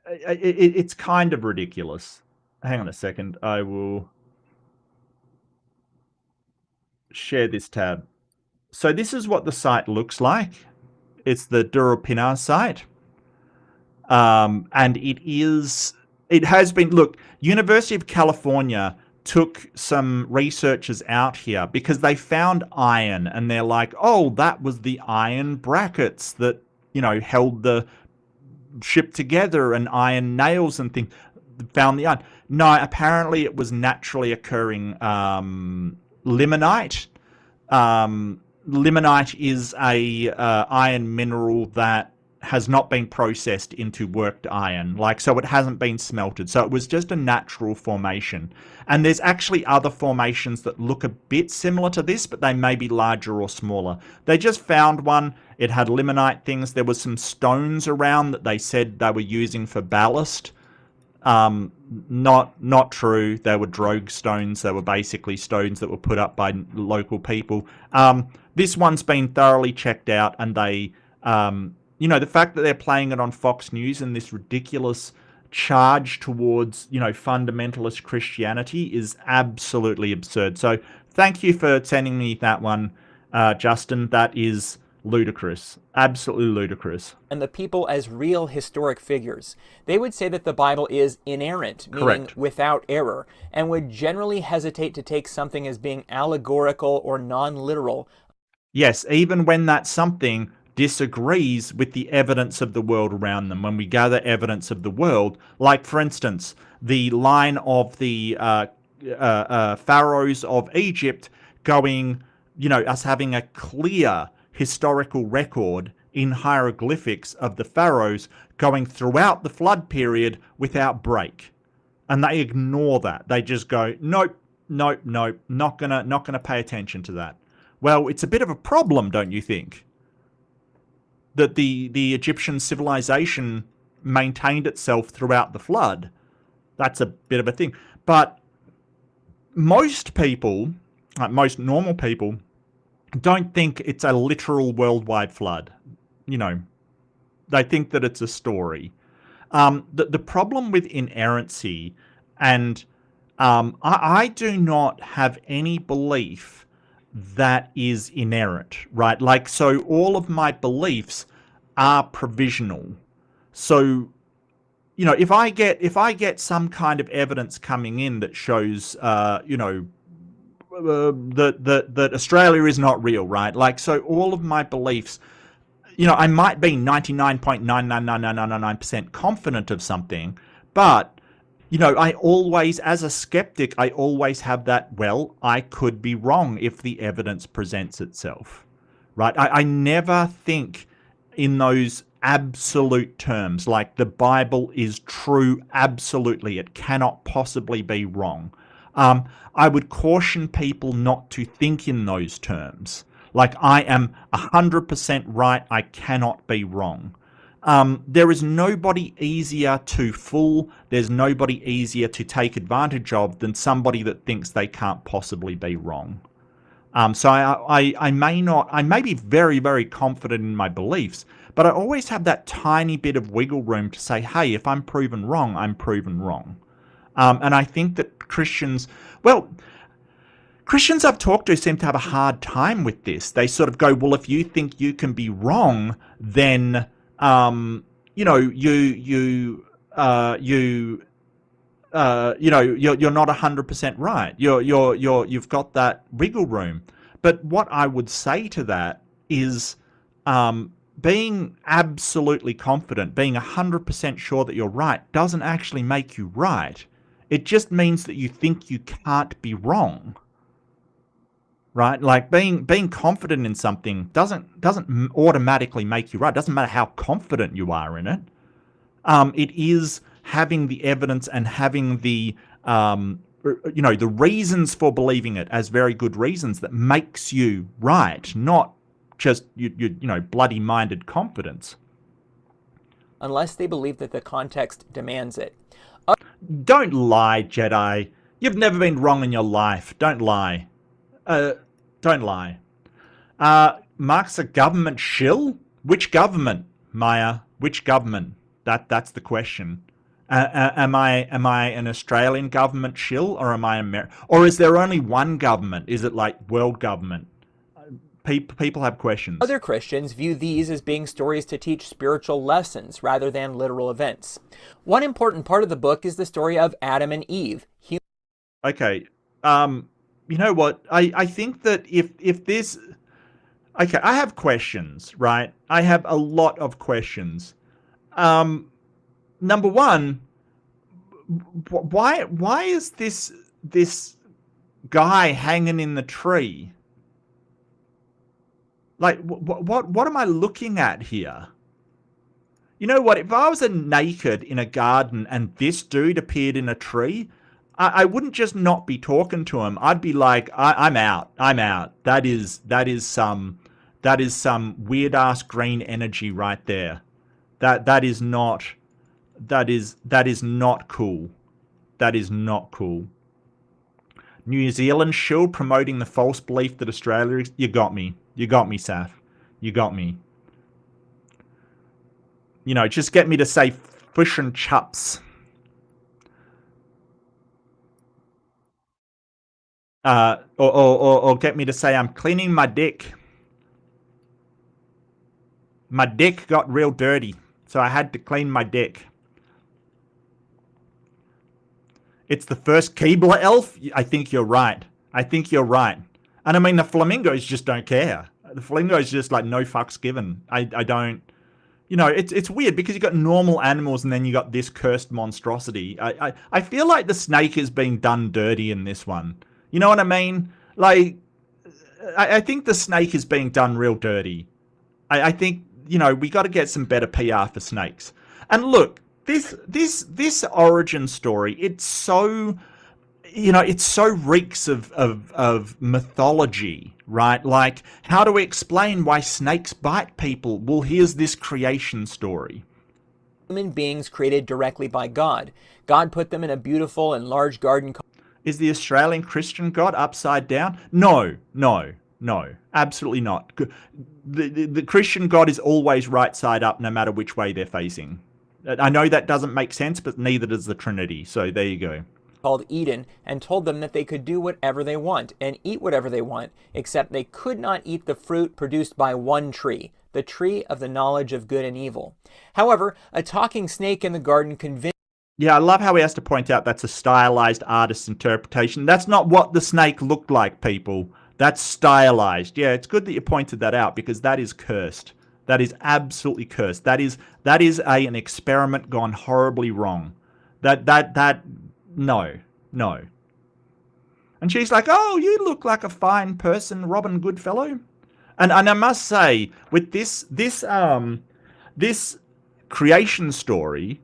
it's kind of ridiculous. Hang on a second. I will share this tab. So this is what the site looks like. It's the Durupina site. And it has been, look, University of California took some researchers out here because they found iron, and they're like, oh, that was the iron brackets that, held the ship together, and iron nails and things. Found the iron. No, apparently it was naturally occurring limonite. Limonite is a iron mineral that has not been processed into worked iron, so it hasn't been smelted. So it was just a natural formation. And there's actually other formations that look a bit similar to this, but they may be larger or smaller. They just found one. It had limonite things. There was some stones around that they said they were using for ballast. Not true. They were drogue stones. They were basically stones that were put up by local people. This one's been thoroughly checked out, and they, the fact that they're playing it on Fox News and this ridiculous charge towards, fundamentalist Christianity is absolutely absurd. So thank you for sending me that one. Justin, that is ludicrous. Absolutely ludicrous. And the people as real historic figures. They would say that the Bible is inerrant, meaning Correct. without error, and would generally hesitate to take something as being allegorical or non-literal. Yes, even when that something disagrees with the evidence of the world around them. When we gather evidence of the world, like for instance, the line of the pharaohs of Egypt going, us having a clear historical record in hieroglyphics of the pharaohs going throughout the flood period without break. And they ignore that. They just go, nope, nope, nope, not gonna pay attention to that. Well, it's a bit of a problem, don't you think? That the Egyptian civilization maintained itself throughout the flood. That's a bit of a thing. But most people, like most normal people, don't think it's a literal worldwide flood. They think that it's a story. The problem with inerrancy, and I do not have any belief that is inerrant, right? Like, so all of my beliefs are provisional. So, if I get some kind of evidence coming in that shows, that Australia is not real, right? Like, so all of my beliefs, I might be 99.99999% confident of something, but I always, as a skeptic, I always have that, well, I could be wrong if the evidence presents itself, right? I never think in those absolute terms, like the Bible is true, absolutely. It cannot possibly be wrong. I would caution people not to think in those terms. Like, I am 100% right, I cannot be wrong. There is nobody easier to fool, there's nobody easier to take advantage of than somebody that thinks they can't possibly be wrong. So I may be very, very confident in my beliefs, but I always have that tiny bit of wiggle room to say, hey, if I'm proven wrong, I'm proven wrong. And I think that Christians I've talked to seem to have a hard time with this. They sort of go, well, if you think you can be wrong, then you're not 100% right. You've got that wiggle room. But what I would say to that is, being absolutely confident, being 100% sure that you're right, doesn't actually make you right. It just means that you think you can't be wrong. Right? Like, being confident in something doesn't automatically make you right. It doesn't matter how confident you are in it. It is having the evidence and having the the reasons for believing it as very good reasons that makes you right, not just bloody minded confidence. Unless they believe that the context demands it. Don't lie, Jedi. You've never been wrong in your life. Don't lie. Don't lie. Mark's a government shill? Which government, Maya? Which government? That's the question. Am I an Australian government shill, or am I or is there only one government? Is it like world government? People have questions. Other Christians view these as being stories to teach spiritual lessons rather than literal events. One important part of the book is the story of Adam and Eve. Okay. You know what? I think that if this... Okay, I have questions, right? I have a lot of questions. Number one, why is this guy hanging in the tree? Like, what am I looking at here? You know what? If I was naked in a garden and this dude appeared in a tree, I wouldn't just not be talking to him. I'd be like, I'm out. I'm out. That is some weird ass green energy right there. That is not cool. That is not cool. New Zealand shield promoting the false belief that Australia is... You got me. You got me, Saf. You got me. Just get me to say fish and chups. Or get me to say I'm cleaning my dick. My dick got real dirty, so I had to clean my dick. It's the first Keebler elf? I think you're right. I think you're right. And I mean, the flamingos just don't care. The flamingos just like, no fucks given. I don't... You know, it's weird because you got normal animals and then you got this cursed monstrosity. I feel like the snake is being done dirty in this one. You know what I mean? Like, I think the snake is being done real dirty. I think, you know, we got to get some better PR for snakes. And look, this origin story, it's so, you know, it so reeks of mythology, right? Like, how do we explain why snakes bite people? Well, here's this creation story. Human beings created directly by God. God put them in a beautiful and large garden. Is the Australian Christian God upside down? No, absolutely not. The Christian God is always right side up, no matter which way they're facing. I know that doesn't make sense, but neither does the Trinity. So there you go. Called Eden, and told them that they could do whatever they want and eat whatever they want, except they could not eat the fruit produced by one tree, the tree of the knowledge of good and evil. However, a talking snake in the garden convinced... Yeah, I love how he has to point out that's a stylized artist's interpretation. That's not what the snake looked like, people. That's stylized. Yeah, it's good that you pointed that out because that is cursed. That is absolutely cursed. That is an experiment gone horribly wrong. No. And she's like, oh, you look like a fine person, Robin Goodfellow. And I must say, with this creation story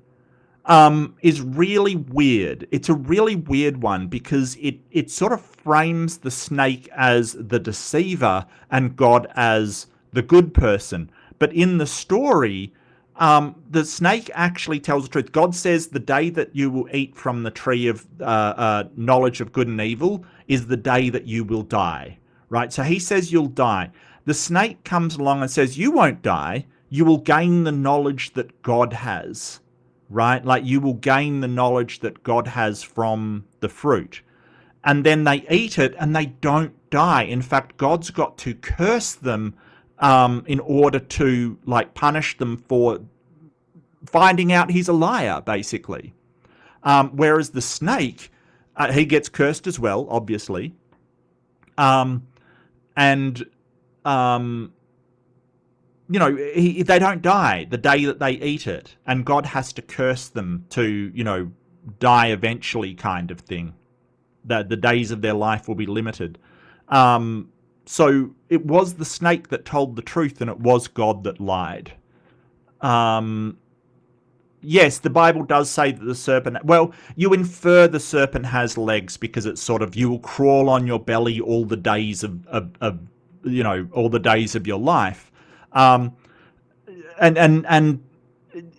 is really weird. It's a really weird one because it sort of frames the snake as the deceiver and God as the good person. But in the story, the snake actually tells the truth. God says the day that you will eat from the tree of knowledge of good and evil is the day that you will die, right? So he says you'll die. The snake comes along and says you won't die. You will gain the knowledge that God has, right? Like you will gain the knowledge that God has from the fruit. And then they eat it and they don't die. In fact, God's got to curse them in order to like punish them for finding out he's a liar, basically. Whereas the snake, he gets cursed as well, obviously. You know, they don't die the day that they eat it, and God has to curse them to, you know, die eventually, kind of thing. That the days of their life will be limited. So it was the snake that told the truth, and it was God that lied. Yes, the Bible does say that the serpent... Well, you infer the serpent has legs because it's sort of, you will crawl on your belly all the days of you know, all the days of your life. And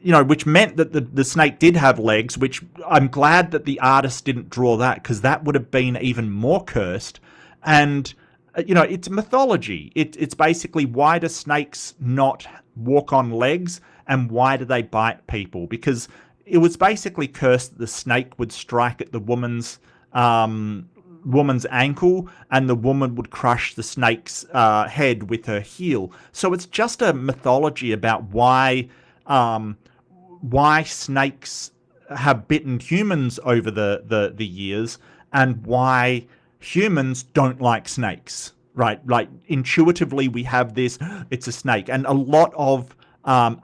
you know, which meant that the snake did have legs, which I'm glad that the artist didn't draw that, because that would have been even more cursed. And, you know, it's mythology. It's basically, why do snakes not walk on legs, and why do they bite people? Because it was basically cursed that the snake would strike at the woman's ankle, and the woman would crush the snake's head with her heel. So it's just a mythology about why snakes have bitten humans over the years, and why humans don't like snakes, right? Like intuitively we have this, it's a snake. And a lot of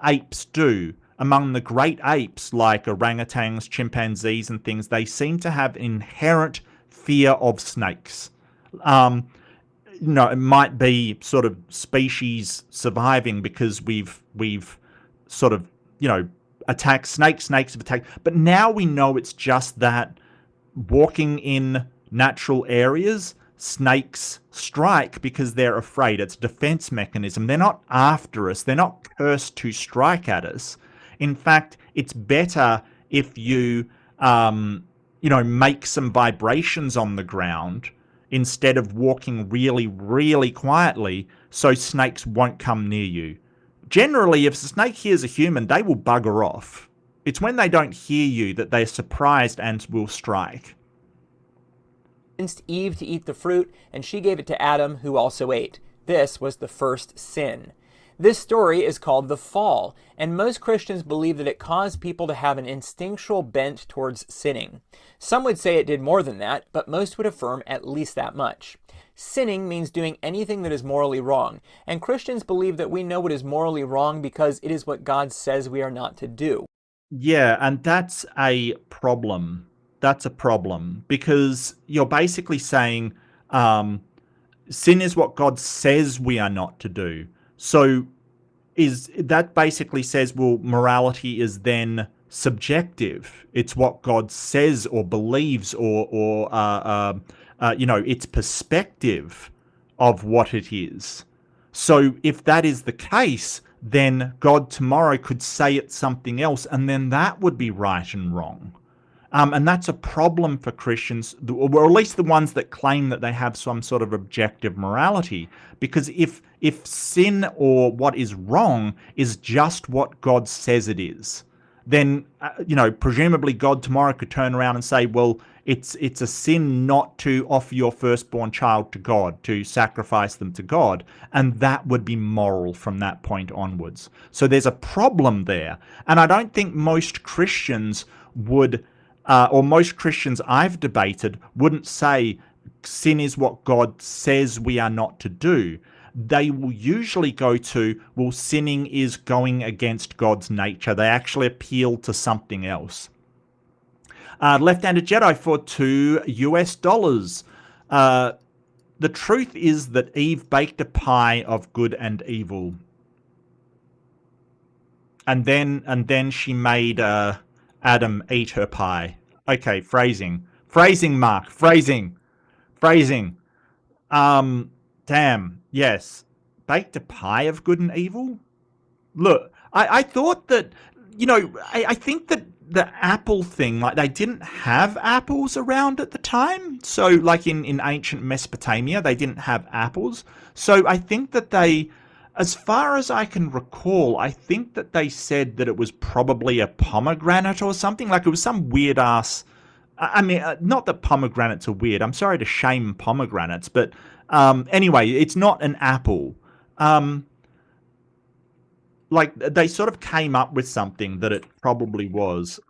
apes do. Among the great apes like orangutans, chimpanzees and things, they seem to have inherent fear of snakes. You know, it might be sort of species surviving because we've sort of, you know, attacked snakes have attacked. But now we know it's just that walking in natural areas, snakes strike because they're afraid. It's a defense mechanism. They're not after us. They're not cursed to strike at us. In fact, it's better if you, you know, make some vibrations on the ground instead of walking really, really quietly, so snakes won't come near you. Generally, if a snake hears a human, they will bugger off. It's when they don't hear you that they're surprised and will strike. Eve to eat the fruit, and she gave it to Adam, who also ate. This was the first sin. This story is called The Fall, and most Christians believe that it caused people to have an instinctual bent towards sinning. Some would say it did more than that, but most would affirm at least that much. Sinning means doing anything that is morally wrong, and Christians believe that we know what is morally wrong because it is what God says we are not to do. Yeah, and that's a problem. That's a problem because you're basically saying sin is what God says we are not to do. So is that basically says, well, morality is then subjective. It's what God says or believes or its perspective of what it is. So if that is the case, then God tomorrow could say it's something else, and then that would be right and wrong. And that's a problem for Christians, or at least the ones that claim that they have some sort of objective morality. Because if sin or what is wrong is just what God says it is, then presumably God tomorrow could turn around and say, well, it's a sin not to offer your firstborn child to God, to sacrifice them to God, and that would be moral from that point onwards. So there's a problem there, and I don't think most Christians would. Or most Christians I've debated wouldn't say sin is what God says we are not to do. They will usually go to, well, sinning is going against God's nature. They actually appeal to something else. Left-handed Jedi for $2. The truth is that Eve baked a pie of good and evil. And then she made Adam eat her pie. Okay, phrasing. Phrasing, Mark. Phrasing. Damn. Yes. Baked a pie of good and evil? Look, I thought that, I think that the apple thing, like they didn't have apples around at the time. So like in ancient Mesopotamia, they didn't have apples. So I think that they, as far as I can recall, I think that they said that it was probably a pomegranate or something. Like it was some weird ass. I mean, not that pomegranates are weird. I'm sorry to shame pomegranates, but anyway, it's not an apple. Like they sort of came up with something that it probably was.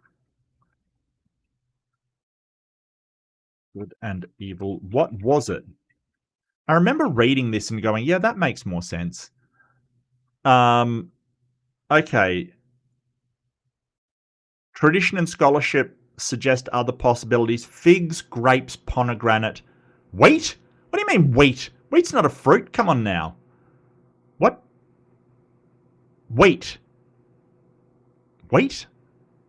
Good and evil. What was it? I remember reading this and going, yeah, that makes more sense. Okay. Tradition and scholarship suggest other possibilities. Figs, grapes, pomegranate. Wheat? What do you mean wheat? Wheat's not a fruit. Come on now. What? Wheat. Wheat?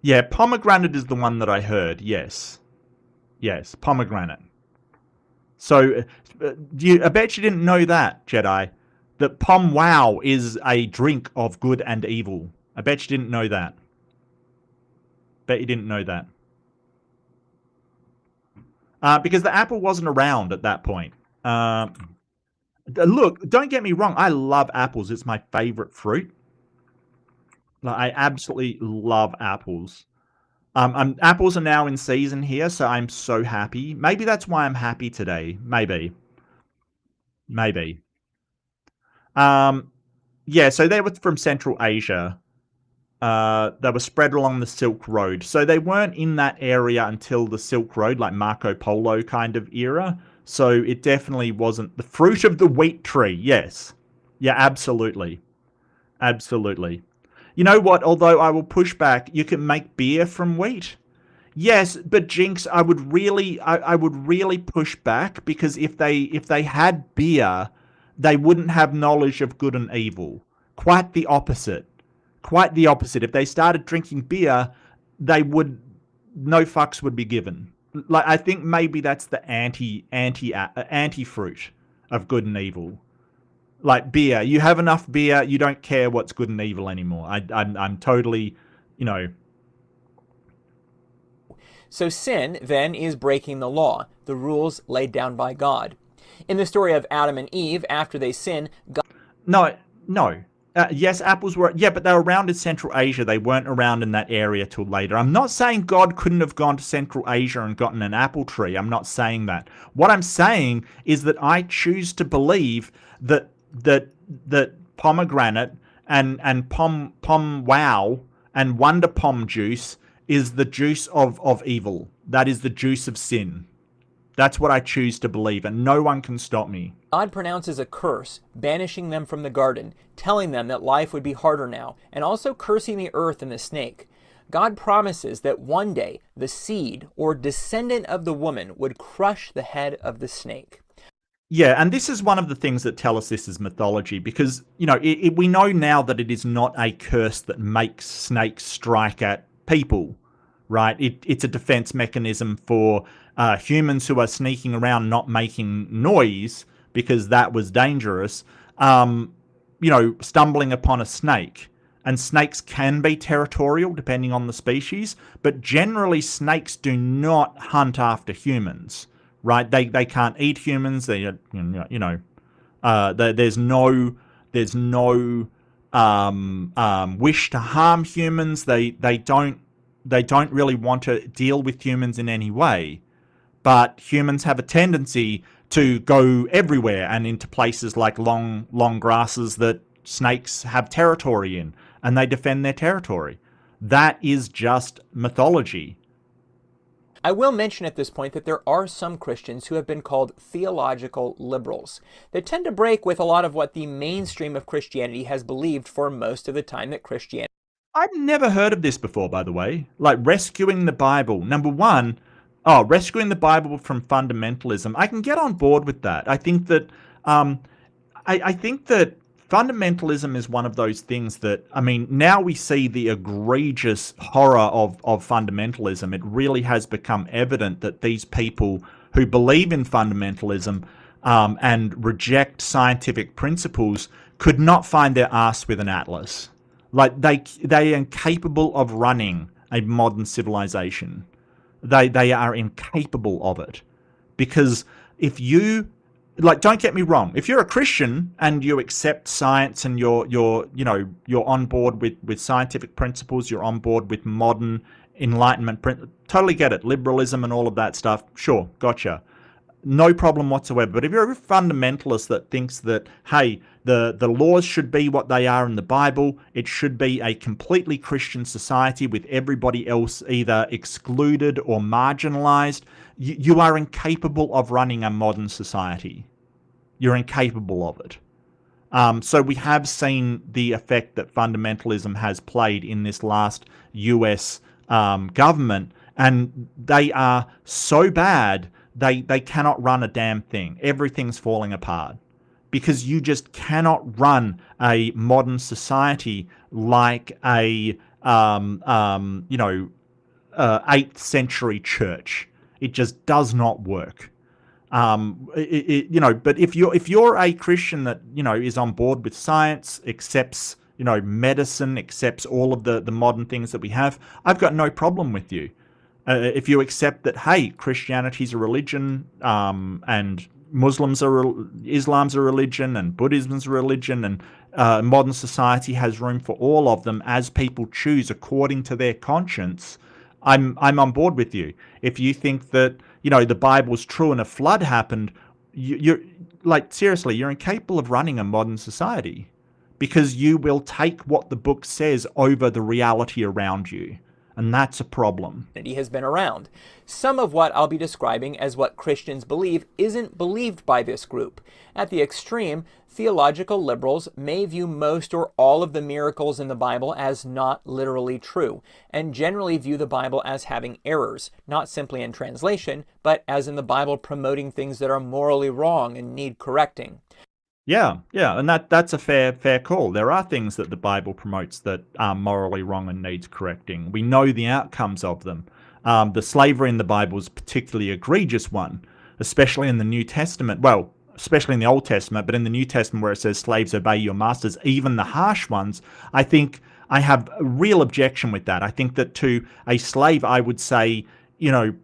Yeah, pomegranate is the one that I heard. Yes. Yes, pomegranate. So, I bet you didn't know that, Jedi. That Pom Wow is a drink of good and evil. I bet you didn't know that. Bet you didn't know that. Because the apple wasn't around at that point. Look, don't get me wrong. I love apples. It's my favorite fruit. Like, I absolutely love apples. Apples are now in season here, so I'm so happy. Maybe that's why I'm happy today. Maybe. Yeah, so they were from Central Asia. They were spread along the Silk Road. So they weren't in that area until the Silk Road, like Marco Polo kind of era. So it definitely wasn't the fruit of the wheat tree. Yes. Yeah, absolutely. Absolutely. You know what? Although I will push back, you can make beer from wheat. Yes, but Jinx, I would really push back because if they had beer, they wouldn't have knowledge of good and evil. Quite the opposite. Quite the opposite. If they started drinking beer, no fucks would be given. Like I think maybe that's the anti fruit of good and evil. Like beer, you have enough beer, you don't care what's good and evil anymore. I'm totally, So sin, then, is breaking the law, the rules laid down by God. In the story of Adam and Eve, after they sin, God... No. Yes, apples were... Yeah, but they were around in Central Asia. They weren't around in that area till later. I'm not saying God couldn't have gone to Central Asia and gotten an apple tree. I'm not saying that. What I'm saying is that I choose to believe that pomegranate and pom wow and wonder pom juice is the juice of evil. That is the juice of sin. That's what I choose to believe, and no one can stop me. God pronounces a curse, banishing them from the garden, telling them that life would be harder now, and also cursing the earth and the snake. God promises that one day the seed or descendant of the woman would crush the head of the snake. Yeah, and this is one of the things that tell us this is mythology, because, you know, we know now that it is not a curse that makes snakes strike at people, right? It's a defense mechanism for humans who are sneaking around not making noise, because that was dangerous, stumbling upon a snake. And snakes can be territorial depending on the species, but generally snakes do not hunt after humans, right? They can't eat humans. There's no wish to harm humans. They don't really want to deal with humans in any way. But humans have a tendency to go everywhere and into places like long grasses that snakes have territory in, and they defend their territory. That is just mythology. I will mention at this point that there are some Christians who have been called theological liberals. They tend to break with a lot of what the mainstream of Christianity has believed for most of the time that Christianity. I've never heard of this before, by the way. Like rescuing the Bible. Number one, rescuing the Bible from fundamentalism. I can get on board with that. I think that fundamentalism is one of those things that, I mean, now we see the egregious horror of fundamentalism. It really has become evident that these people who believe in fundamentalism and reject scientific principles could not find their ass with an atlas. Like, they are incapable of running a modern civilization. They are incapable of it. Because if you, like, don't get me wrong, if you're a Christian and you accept science and you're on board with scientific principles, you're on board with modern enlightenment, totally get it, liberalism and all of that stuff, sure, gotcha. No problem whatsoever. But if you're a fundamentalist that thinks that, hey, the laws should be what they are in the Bible, it should be a completely Christian society with everybody else either excluded or marginalized, you are incapable of running a modern society. You're incapable of it. So we have seen the effect that fundamentalism has played in this last US government, and they are so bad they cannot run a damn thing. Everything's falling apart because you just cannot run a modern society like a 8th century church. It just does not work. But if you're a Christian that is on board with science, accepts medicine, accepts all of the modern things that we have, I've got no problem with you. If you accept that, hey, Christianity's a religion, and Islam's a religion, and Buddhism's a religion, and modern society has room for all of them as people choose according to their conscience, I'm on board with you. If you think that the Bible's true and a flood happened, you're like, seriously, you're incapable of running a modern society, because you will take what the book says over the reality around you. And that's a problem. He has been around. Some of what I'll be describing as what Christians believe isn't believed by this group. At the extreme, theological liberals may view most or all of the miracles in the Bible as not literally true, and generally view the Bible as having errors, not simply in translation, but as in the Bible promoting things that are morally wrong and need correcting. Yeah, and that's a fair call. There are things that the Bible promotes that are morally wrong and needs correcting. We know the outcomes of them. The slavery in the Bible is a particularly egregious one, especially in the New Testament. Well, especially in the Old Testament, but in the New Testament where it says slaves obey your masters, even the harsh ones, I think I have a real objection with that. I think that to a slave, I would say,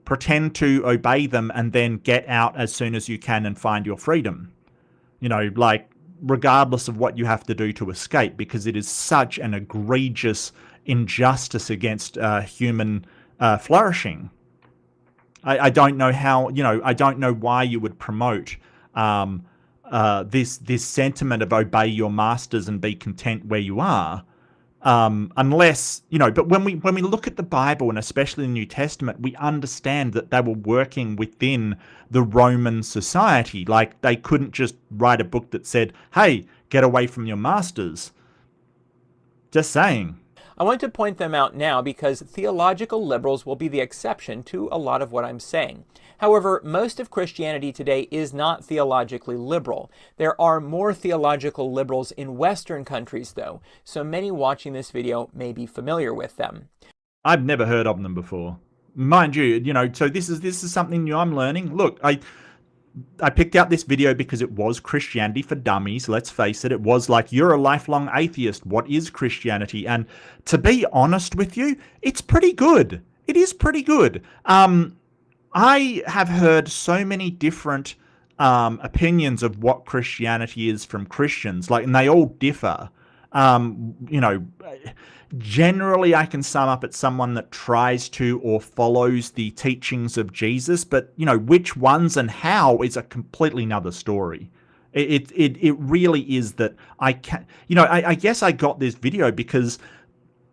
pretend to obey them and then get out as soon as you can and find your freedom. Like, regardless of what you have to do to escape, because it is such an egregious injustice against human flourishing. I don't know how, I don't know why you would promote this sentiment of obey your masters and be content where you are. Unless, but when we look at the Bible, and especially the New Testament, we understand that they were working within the Roman society. Like, they couldn't just write a book that said, hey, get away from your masters. Just saying. I want to point them out now because theological liberals will be the exception to a lot of what I'm saying. However, most of Christianity today is not theologically liberal. There are more theological liberals in Western countries, though, so many watching this video may be familiar with them. I've never heard of them before. Mind you, so this is something new I'm learning. Look, I picked out this video because it was Christianity for Dummies. Let's face it. It was like, you're a lifelong atheist. What is Christianity? And to be honest with you, it's pretty good. It is pretty good. I have heard so many different opinions of what Christianity is from Christians, and they all differ. Generally, I can sum up as someone that tries to or follows the teachings of Jesus, but which ones and how is a completely another story. It really is that I can. I guess I got this video because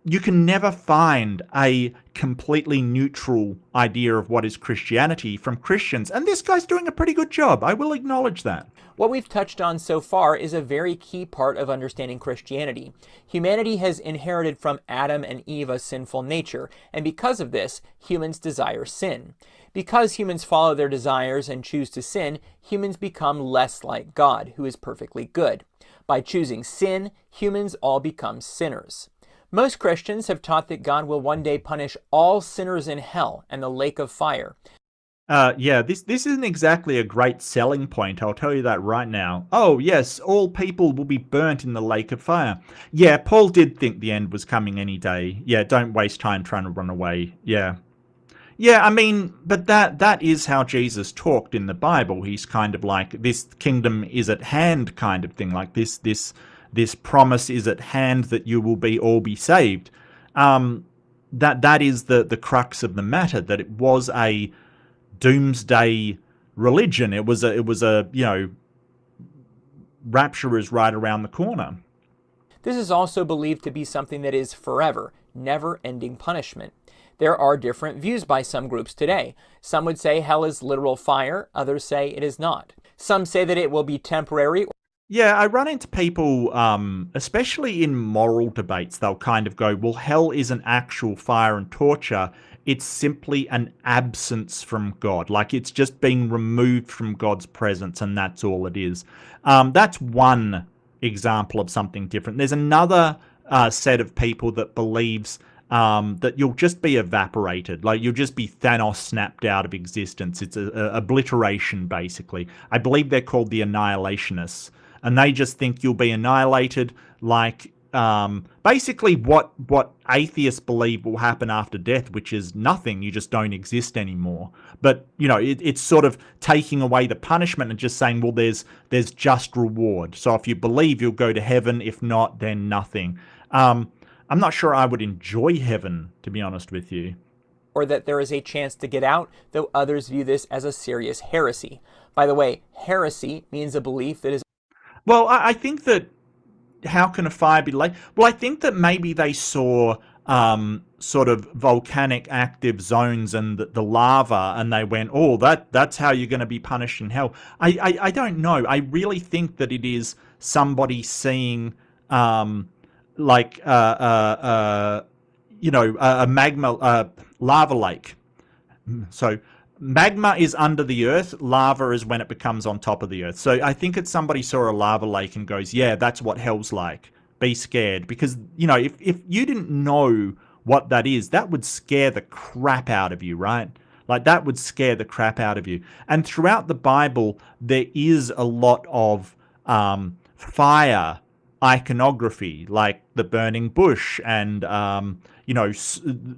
you can never find a completely neutral idea of what is Christianity from Christians, and this guy's doing a pretty good job. I will acknowledge that. What we've touched on so far is a very key part of understanding Christianity. Humanity has inherited from Adam and Eve a sinful nature, and because of this, humans desire sin. Because humans follow their desires and choose to sin, humans become less like God, who is perfectly good. By choosing sin, humans all become sinners. Most Christians have taught that God will one day punish all sinners in hell and the lake of fire. This isn't exactly a great selling point, I'll tell you that right now. Oh, yes, all people will be burnt in the lake of fire. Yeah, Paul did think the end was coming any day. Yeah, don't waste time trying to run away. Yeah. Yeah, I mean, but that is how Jesus talked in the Bible. He's kind of like, this kingdom is at hand kind of thing, like this promise is at hand that you will all be saved. That is the crux of the matter, that it was a doomsday religion. It was a rapture is right around the corner. This is also believed to be something that is forever, never-ending punishment. There are different views by some groups today. Some would say hell is literal fire, others say it is not. Some say that it will be temporary. Yeah, I run into people, especially in moral debates, they'll kind of go, well, hell isn't actual fire and torture. It's simply an absence from God. Like, it's just being removed from God's presence, and that's all it is. That's one example of something different. There's another set of people that believes that you'll just be evaporated. Like, you'll just be Thanos snapped out of existence. It's a obliteration, basically. I believe they're called the annihilationists. And they just think you'll be annihilated, like basically what atheists believe will happen after death, which is nothing. You just don't exist anymore. But it's sort of taking away the punishment and just saying, well, there's just reward. So if you believe, you'll go to heaven. If not, then nothing. I'm not sure I would enjoy heaven, to be honest with you. Or that there is a chance to get out, though others view this as a serious heresy. By the way, heresy means a belief that is... Well, I think that, how can a fire be like? Well, I think that maybe they saw sort of volcanic active zones and the lava, and they went, oh, that's how you're going to be punished in hell. I don't know. I really think that it is somebody seeing a magma lava lake. So magma is under the earth, lava is when it becomes on top of the earth. So I think it's somebody saw a lava lake and goes, yeah, that's what hell's like. Be scared. Because, if you didn't know what that is, that would scare the crap out of you, right? Like, that would scare the crap out of you. And throughout the Bible, there is a lot of fire iconography, like the burning bush, and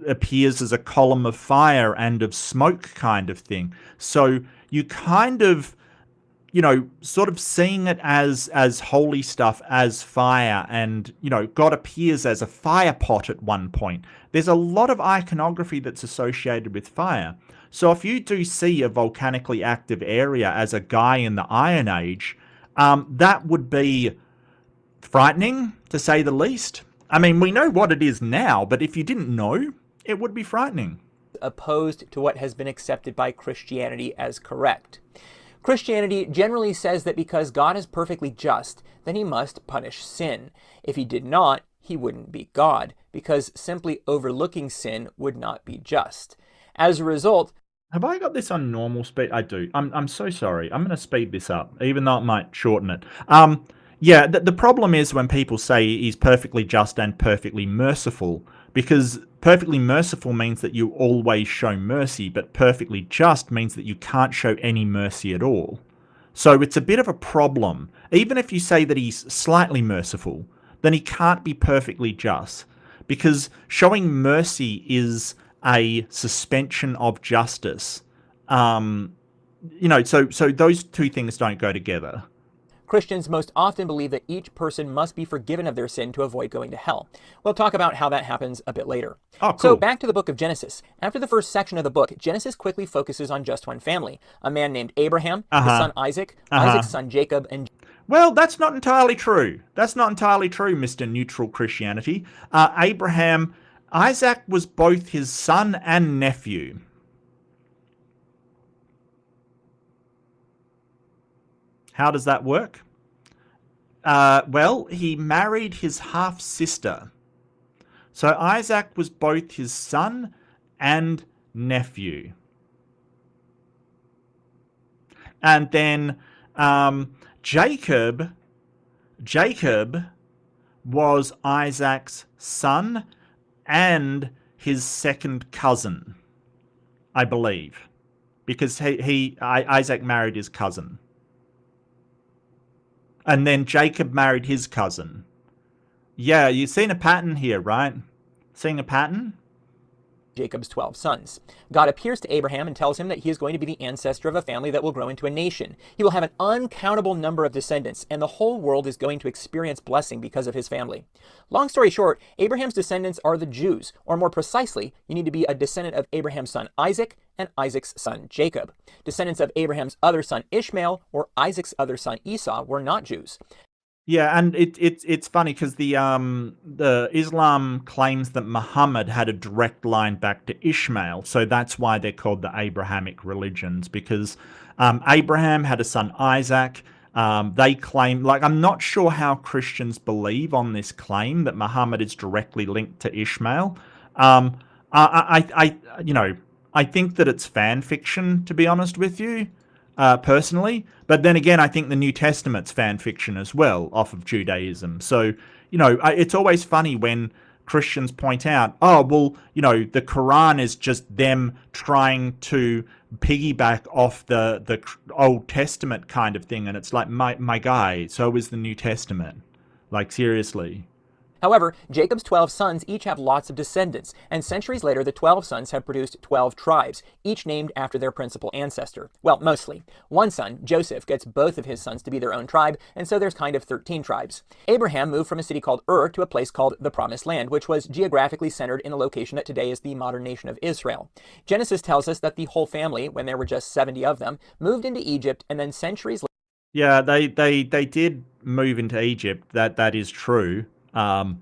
appears as a column of fire and of smoke kind of thing. So you kind of, sort of seeing it as holy stuff, as fire, and, God appears as a fire pot at one point. There's a lot of iconography that's associated with fire. So if you do see a volcanically active area as a guy in the Iron Age, that would be frightening, to say the least. I mean, we know what it is now, but if you didn't know, it would be frightening. Opposed to what has been accepted by Christianity as correct. Christianity generally says that because God is perfectly just, then he must punish sin. If he did not, he wouldn't be God, because simply overlooking sin would not be just. As a result, have I got this on normal speed? I do. I'm so sorry. I'm going to speed this up, even though it might shorten it. Yeah, the problem is when people say he's perfectly just and perfectly merciful, because perfectly merciful means that you always show mercy, but perfectly just means that you can't show any mercy at all. So it's a bit of a problem. Even if you say that he's slightly merciful, then he can't be perfectly just, because showing mercy is a suspension of justice. So those two things don't go together. Christians most often believe that each person must be forgiven of their sin to avoid going to hell. We'll talk about how that happens a bit later. Oh, cool. So back to the book of Genesis. After the first section of the book, Genesis quickly focuses on just one family, a man named Abraham, his son Isaac, Isaac's son Jacob, and... Well, that's not entirely true. That's not entirely true, Mr. Neutral Christianity. Isaac was both his son and nephew. How does that work? Well, he married his half-sister. So Isaac was both his son and nephew. And then Jacob was Isaac's son and his second cousin, I believe, because Isaac married his cousin. And then Jacob married his cousin. Yeah, you've seen a pattern here, right? Seeing a pattern? Jacob's 12 sons. God appears to Abraham and tells him that he is going to be the ancestor of a family that will grow into a nation. He will have an uncountable number of descendants, and the whole world is going to experience blessing because of his family. Long story short, Abraham's descendants are the Jews, or more precisely, you need to be a descendant of Abraham's son Isaac and Isaac's son Jacob. Descendants of Abraham's other son Ishmael or Isaac's other son Esau were not Jews. Yeah, and it's funny because the Islam claims that Muhammad had a direct line back to Ishmael, so that's why they're called the Abrahamic religions, because Abraham had a son Isaac. They claim, I'm not sure how Christians believe on this claim that Muhammad is directly linked to Ishmael. I think that it's fan fiction, to be honest with you. Personally, but then again, I think the New Testament's fan fiction as well, off of Judaism. So, it's always funny when Christians point out, the Quran is just them trying to piggyback off the Old Testament kind of thing, and it's like, my guy, so is the New Testament. Like, seriously. However, Jacob's 12 sons each have lots of descendants, and centuries later the 12 sons have produced 12 tribes, each named after their principal ancestor. Well, mostly. One son, Joseph, gets both of his sons to be their own tribe, and so there's kind of 13 tribes. Abraham moved from a city called Ur to a place called the Promised Land, which was geographically centered in a location that today is the modern nation of Israel. Genesis tells us that the whole family, when there were just 70 of them, moved into Egypt, and then centuries later... Yeah, they did move into Egypt. That is true. But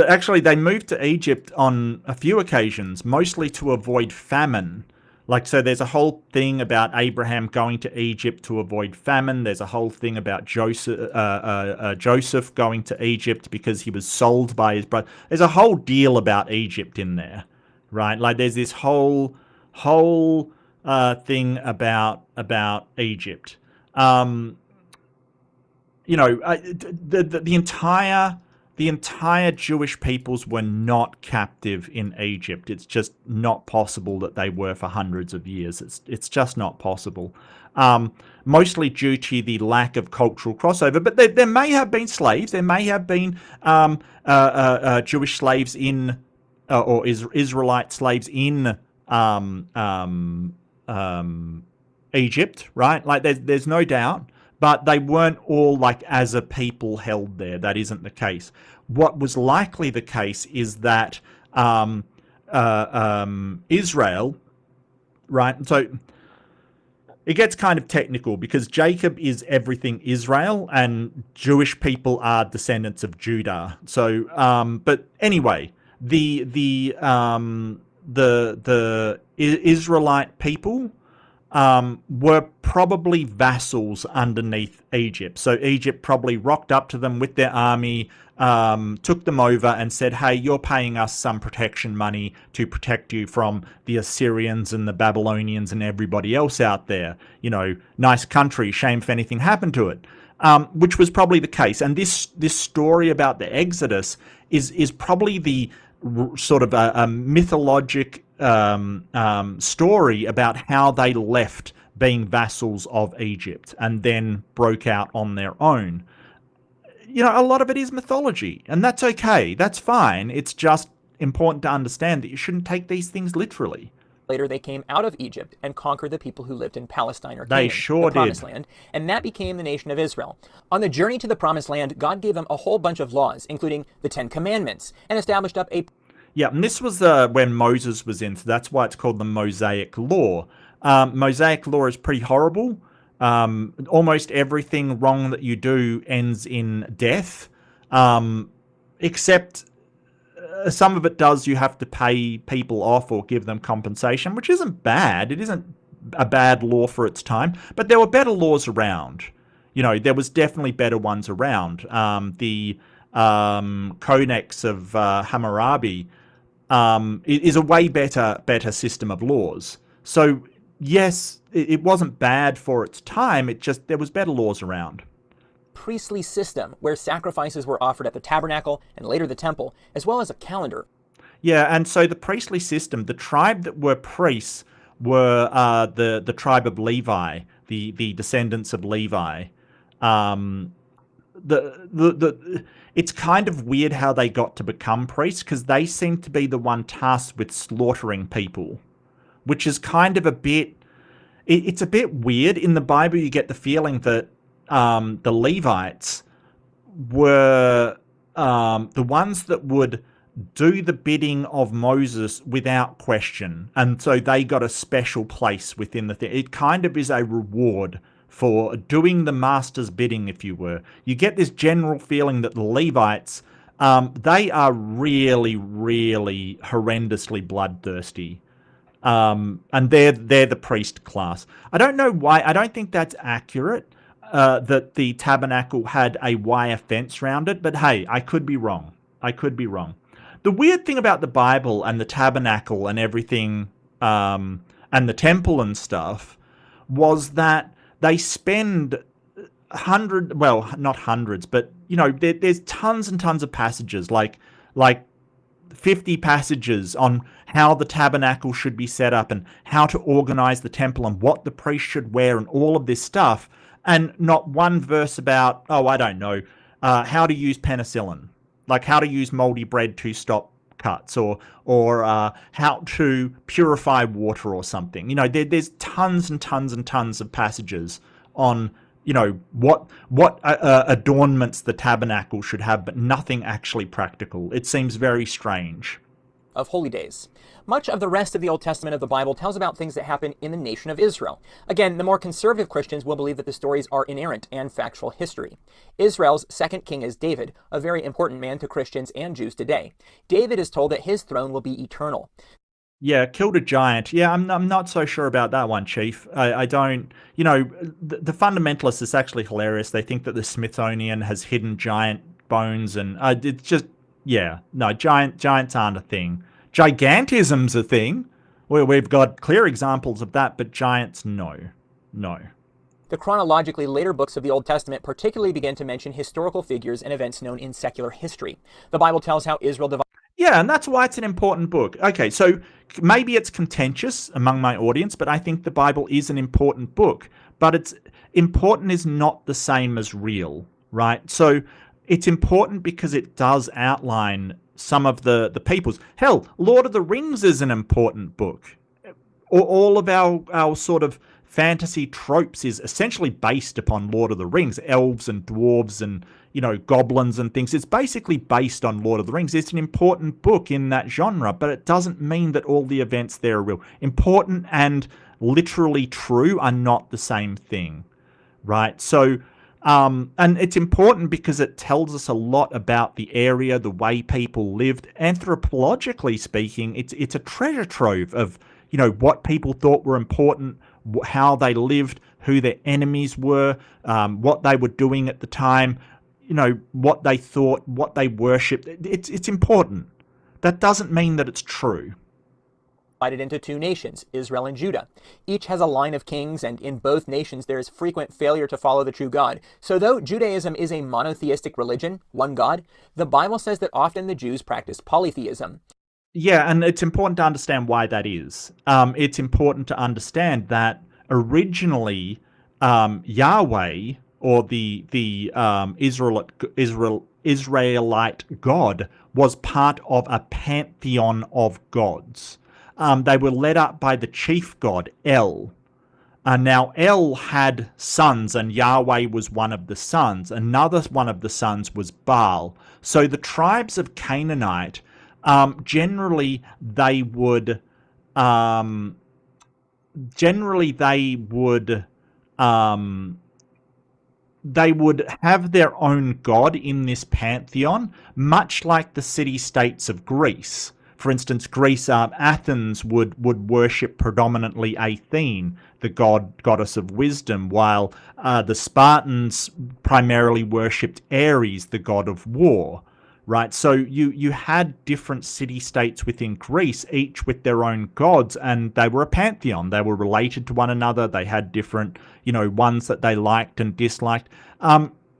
actually they moved to Egypt on a few occasions, mostly to avoid famine. So there's a whole thing about Abraham going to Egypt to avoid famine. There's a whole thing about Joseph going to Egypt because he was sold by his brother. There's a whole deal about Egypt in there, right? There's this whole thing about Egypt. The entire Jewish peoples were not captive in Egypt. It's just not possible that they were for hundreds of years. It's just not possible. Mostly due to the lack of cultural crossover. But there may have been slaves. There may have been Jewish slaves in, or Israelite slaves in Egypt, right? There's no doubt. But they weren't all as a people held there. That isn't the case. What was likely the case is that Israel, right? So it gets kind of technical because Jacob is everything Israel and Jewish people are descendants of Judah. So, but anyway, the Israelite people were probably vassals underneath Egypt. So Egypt probably rocked up to them with their army, took them over and said, hey, you're paying us some protection money to protect you from the Assyrians and the Babylonians and everybody else out there. You know, nice country, shame if anything happened to it. Which was probably the case. And this story about the Exodus is probably the sort of a mythologic story about how they left being vassals of Egypt and then broke out on their own. You know, a lot of it is mythology, and that's okay. That's fine. It's just important to understand that you shouldn't take these things literally. Later, they came out of Egypt and conquered the people who lived in Palestine or They Canaan, sure the Promised did. Land, and that became the nation of Israel. On the journey to the Promised Land, God gave them a whole bunch of laws, including the Ten Commandments, and established up a... Yeah, and this was when Moses was in, so that's why it's called the Mosaic Law. Mosaic Law is pretty horrible. Almost everything wrong that you do ends in death, except some of it does. You have to pay people off or give them compensation, which isn't bad. It isn't a bad law for its time, but there were better laws around. You know, there was definitely better ones around. The Codex of Hammurabi is a way better system of laws. So yes, it wasn't bad for its time. It just, there was better laws around. priestly system where sacrifices were offered at the tabernacle and later the temple, as well as a calendar. Yeah, and so the priestly system, the tribe that were priests were the tribe of Levi, the descendants of Levi. It's kind of weird how they got to become priests, because they seem to be the one tasked with slaughtering people, which is kind of a bit... It's a bit weird. In the Bible, you get the feeling that the Levites were the ones that would do the bidding of Moses without question. And so they got a special place within the thing. It kind of is a reward for doing the master's bidding, if you were. You get this general feeling that the Levites, they are really, really horrendously bloodthirsty. And they're the priest class. I don't know why. I don't think that's accurate, that the tabernacle had a wire fence around it. But hey, I could be wrong. I could be wrong. The weird thing about the Bible and the tabernacle and everything, and the temple and stuff, was that they spend not hundreds, but, you know, there's tons and tons of passages, like 50 passages on how the tabernacle should be set up and how to organize the temple and what the priest should wear and all of this stuff. And not one verse about, I don't know, how to use penicillin, like how to use moldy bread to stop cuts, or how to purify water or something. You know, there's tons and tons and tons of passages on, you know, what adornments the tabernacle should have, but nothing actually practical. It seems very strange. Of holy days. Much of the rest of the Old Testament of the Bible tells about things that happen in the nation of Israel. Again, the more conservative Christians will believe that the stories are inerrant and factual history. Israel's second king is David, a very important man to Christians and Jews today. David is told that his throne will be eternal. Yeah, killed a giant. Yeah, I'm not so sure about that one, Chief. I don't... You know, the Fundamentalists is actually hilarious. They think that the Smithsonian has hidden giant bones, and it's just... Yeah, no, giants aren't a thing. Gigantism's a thing. We've got clear examples of that, but giants, no. The chronologically later books of the Old Testament particularly begin to mention historical figures and events known in secular history. The Bible tells how Israel divided... Yeah, and that's why it's an important book. Okay, so maybe it's contentious among my audience, but I think the Bible is an important book. But it's important is not the same as real, right? So it's important because it does outline some of the peoples. Hell, Lord of the Rings is an important book. All of our sort of fantasy tropes is essentially based upon Lord of the Rings. Elves and dwarves and, you know, goblins and things. It's basically based on Lord of the Rings. It's an important book in that genre, but it doesn't mean that all the events there are real. Important and literally true are not the same thing, right? So, and it's important because it tells us a lot about the area, the way people lived. Anthropologically speaking, it's a treasure trove of, what people thought were important, how they lived, who their enemies were, what they were doing at the time, what they thought, what they worshipped. It's important. That doesn't mean that it's true. Divided into two nations, Israel and Judah. Each has a line of kings, and in both nations there is frequent failure to follow the true God. So though Judaism is a monotheistic religion, one God, the Bible says that often the Jews practice polytheism. Yeah, and it's important to understand why that is. It's important to understand that originally Yahweh, or the Israelite God, was part of a pantheon of gods. They were led up by the chief god, El. Now, El had sons, and Yahweh was one of the sons. Another one of the sons was Baal. So the tribes of Canaanite, generally they would have their own god in this pantheon, much like the city-states of Greece. For instance, Greece, Athens would worship predominantly Athene, the goddess of wisdom, while the Spartans primarily worshipped Ares, the god of war. Right, so you had different city-states within Greece, each with their own gods, and they were a pantheon. They were related to one another. They had different, ones that they liked and disliked.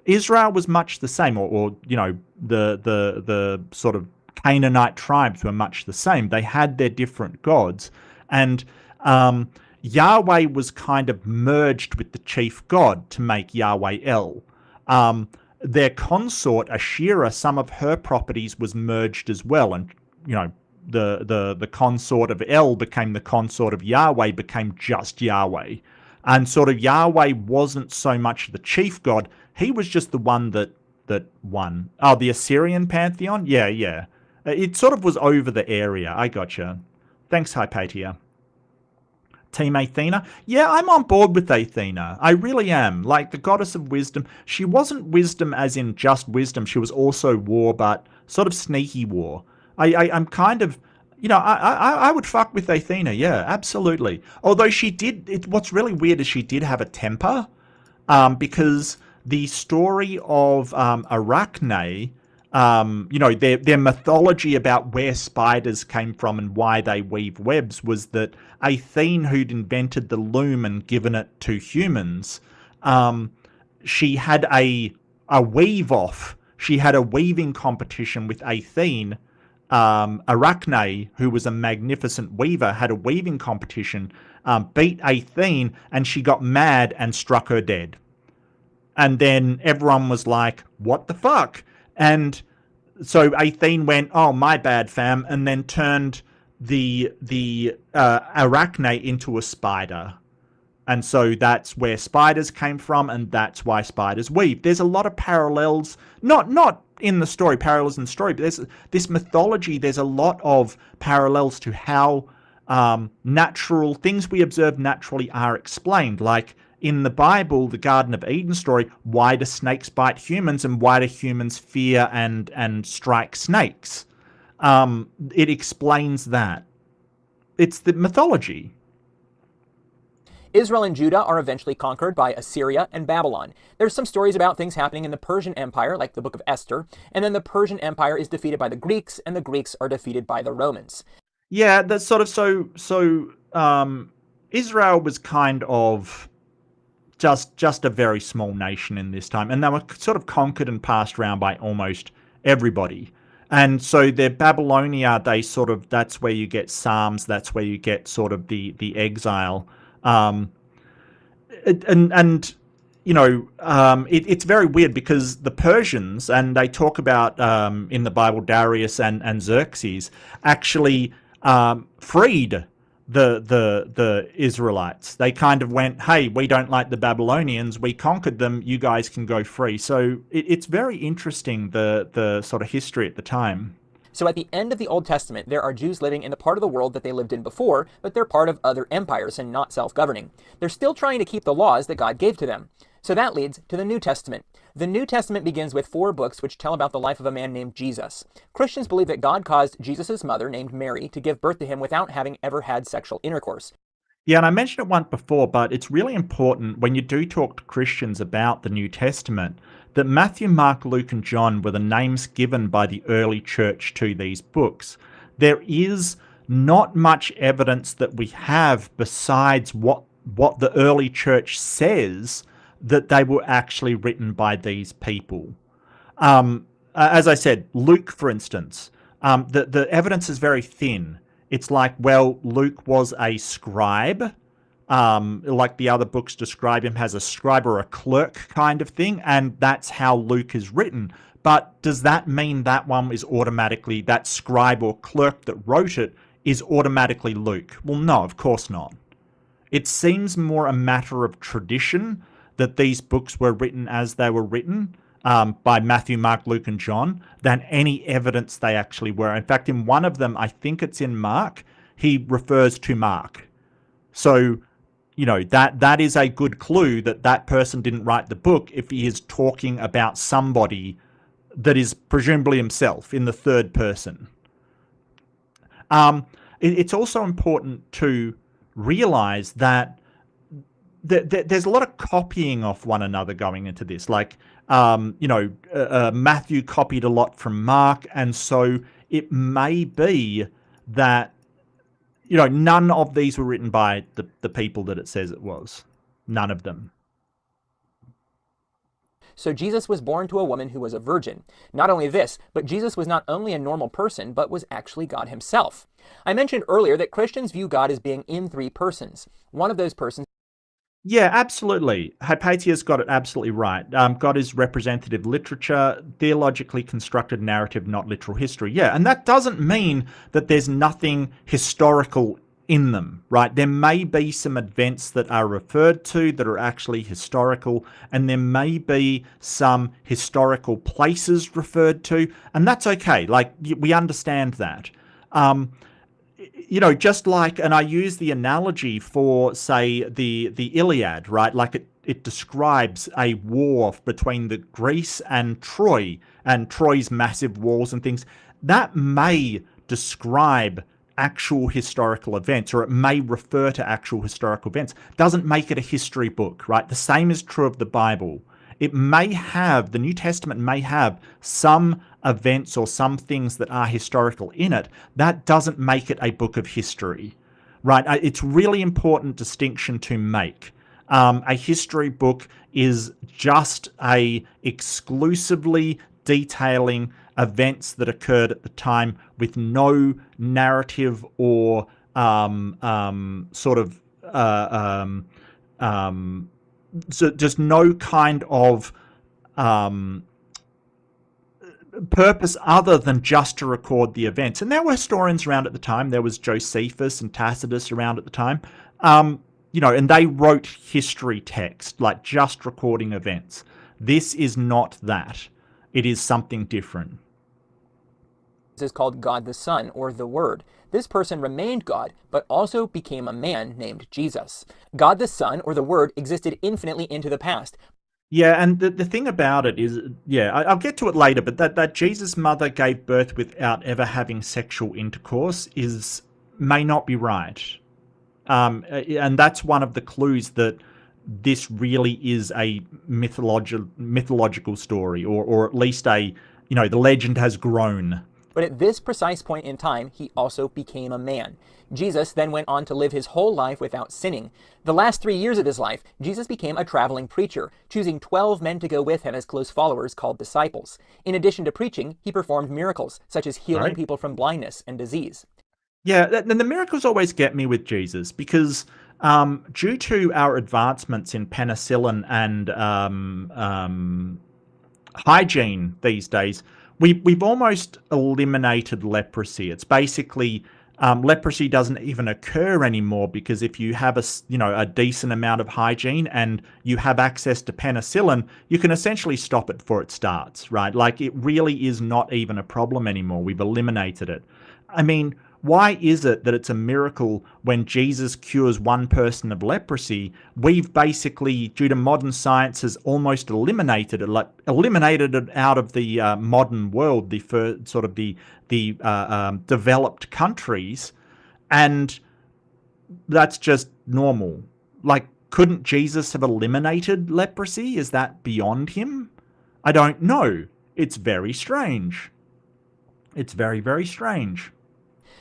Israel was much the same, or the sort of Canaanite tribes were much the same. They had their different gods, and Yahweh was kind of merged with the chief god to make Yahweh El. Their consort, Asherah, some of her properties was merged as well, and the consort of El became the consort of Yahweh, became just Yahweh. And sort of Yahweh wasn't so much the chief god, he was just the one that won. Oh, the Assyrian pantheon? Yeah. It sort of was over the area. I gotcha. Thanks, Hypatia. Team Athena? Yeah, I'm on board with Athena. I really am. Like, the goddess of wisdom. She wasn't wisdom as in just wisdom. She was also war, but sort of sneaky war. I'm kind of... I would fuck with Athena. Yeah, absolutely. Although she did... what's really weird is she did have a temper. Because the story of Arachne... their mythology about where spiders came from and why they weave webs was that Athene, who'd invented the loom and given it to humans, she had a weave off. She had a weaving competition with Athene. Arachne, who was a magnificent weaver, had a weaving competition, beat Athene, and she got mad and struck her dead. And then everyone was like, what the fuck? And so Athene went, oh, my bad, fam, and then turned the Arachne into a spider. And so that's where spiders came from, and that's why spiders weave. There's a lot of parallels, not in the story, parallels in the story, but there's this mythology, there's a lot of parallels to how natural things we observe naturally are explained. Like, in the Bible, the Garden of Eden story, why do snakes bite humans and why do humans fear and strike snakes? It explains that. It's the mythology. Israel and Judah are eventually conquered by Assyria and Babylon. There's some stories about things happening in the Persian Empire, like the Book of Esther, and then the Persian Empire is defeated by the Greeks, and the Greeks are defeated by the Romans. Yeah, that's sort of so Israel was kind of just a very small nation in this time, and they were sort of conquered and passed around by almost everybody. And so their Babylonia, that's where you get Psalms, that's where you get sort of the exile. It's very weird because the Persians, and they talk about in the Bible, Darius and Xerxes, actually freed the Israelites. They kind of went, hey, we don't like the Babylonians, we conquered them, you guys can go free. So it's very interesting, the sort of history at the time. So at the end of the Old Testament, there are Jews living in the part of the world that they lived in before, but they're part of other empires and not self-governing. They're still trying to keep the laws that God gave to them. So that leads to the New Testament. The New Testament begins with 4 books which tell about the life of a man named Jesus. Christians believe that God caused Jesus' mother, named Mary, to give birth to him without having ever had sexual intercourse. Yeah, and I mentioned it once before, but it's really important when you do talk to Christians about the New Testament that Matthew, Mark, Luke, and John were the names given by the early church to these books. There is not much evidence that we have besides what the early church says that they were actually written by these people. As I said, Luke, for instance, the evidence is very thin. It's like, well, Luke was a scribe, like the other books describe him as a scribe or a clerk kind of thing, and that's how Luke is written. But does that mean that one is automatically, that scribe or clerk that wrote it is automatically Luke? Well, no, of course not. It seems more a matter of tradition that these books were written as they were written by Matthew, Mark, Luke, and John than any evidence they actually were. In fact, in one of them, I think it's in Mark, he refers to Mark. So, you know, that is a good clue that that person didn't write the book if he is talking about somebody that is presumably himself in the third person. It's also important to realize that there's a lot of copying off one another going into this. Like, Matthew copied a lot from Mark, and so it may be that, none of these were written by the people that it says it was. None of them. So Jesus was born to a woman who was a virgin. Not only this, but Jesus was not only a normal person, but was actually God himself. I mentioned earlier that Christians view God as being in 3 persons. One of those persons... Yeah, absolutely. Hypatia's got it absolutely right. God is representative literature, theologically constructed narrative, not literal history. Yeah, and that doesn't mean that there's nothing historical in them, right? There may be some events that are referred to that are actually historical, and there may be some historical places referred to, and that's okay. Like, we understand that. Just like, and I use the analogy for, say, the Iliad, right? Like it describes a war between the Greece and Troy's massive walls and things. That may describe actual historical events, or it may refer to actual historical events. Doesn't make it a history book, right? The same is true of the Bible. It may have, the New Testament may have some events or some things that are historical in it. That doesn't make it a book of history, right? It's really important distinction to make. A history book is just a exclusively detailing events that occurred at the time with no narrative or so just no kind of purpose other than just to record the events. And there were historians around at the time. There was Josephus and Tacitus around at the time. And they wrote history text, like just recording events. This is not that. It is something different. Is called God the Son, or the Word. This person remained God, but also became a man named Jesus. God the Son, or the Word, existed infinitely into the past. Yeah, and the thing about it is, I'll get to it later, but that Jesus' mother gave birth without ever having sexual intercourse may not be right. And that's one of the clues that this really is a mythological story, or at least the legend has grown. But at this precise point in time, he also became a man. Jesus then went on to live his whole life without sinning. The last 3 years of his life, Jesus became a traveling preacher, choosing 12 men to go with him as close followers called disciples. In addition to preaching, he performed miracles, such as healing people from blindness and disease. Yeah, and the miracles always get me with Jesus, because due to our advancements in penicillin and hygiene these days, we've almost eliminated leprosy. It's basically Leprosy doesn't even occur anymore because if you have a decent amount of hygiene and you have access to penicillin, you can essentially stop it before it starts, right? Like, it really is not even a problem anymore. We've eliminated it. I mean, why is it that it's a miracle when Jesus cures one person of leprosy? We've basically, due to modern science, has almost eliminated it, out of the modern world, the developed countries, and that's just normal. Like, couldn't Jesus have eliminated leprosy? Is that beyond him? I don't know. It's very strange. It's very, very strange.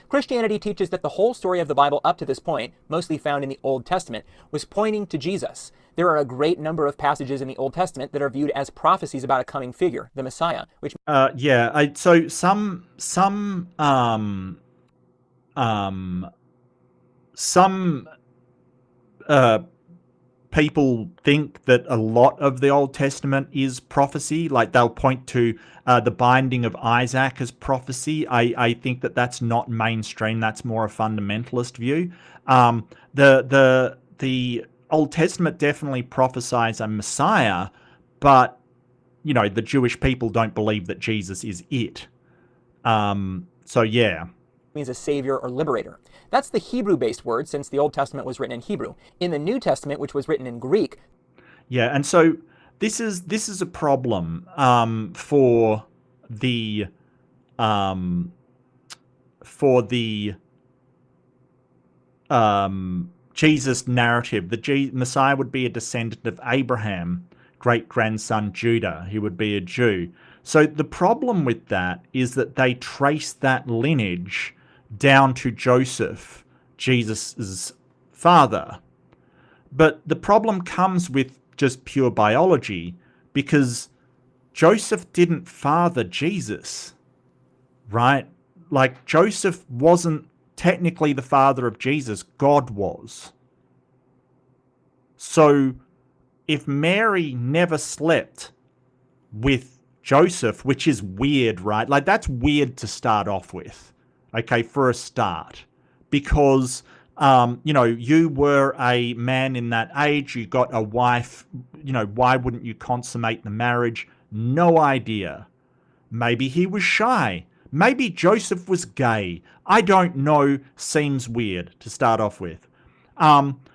Christianity teaches that the whole story of the Bible up to this point, mostly found in the Old Testament, was pointing to Jesus. There are a great number of passages in the Old Testament that are viewed as prophecies about a coming figure, the Messiah, which so some people think that a lot of the Old Testament is prophecy. Like, they'll point to the binding of Isaac as prophecy. I think that that's not mainstream. That's more a fundamentalist view. The Old Testament definitely prophesies a Messiah, but the Jewish people don't believe that Jesus is it. So yeah. Means a savior or liberator. That's the Hebrew-based word, since the Old Testament was written in Hebrew. In the New Testament, which was written in Greek. Yeah, and so this is a problem for the Jesus narrative. The Messiah would be a descendant of Abraham, great-grandson Judah. He would be a Jew. So the problem with that is that they trace that lineage down to Joseph, Jesus' father. But the problem comes with just pure biology, because Joseph didn't father Jesus, right? Like, Joseph wasn't technically the father of Jesus. God was. So if Mary never slept with Joseph, which is weird, right? Like, that's weird to start off with. Okay, for a start, because, you were a man in that age, you got a wife, why wouldn't you consummate the marriage? No idea. Maybe he was shy. Maybe Joseph was gay. I don't know. Seems weird to start off with.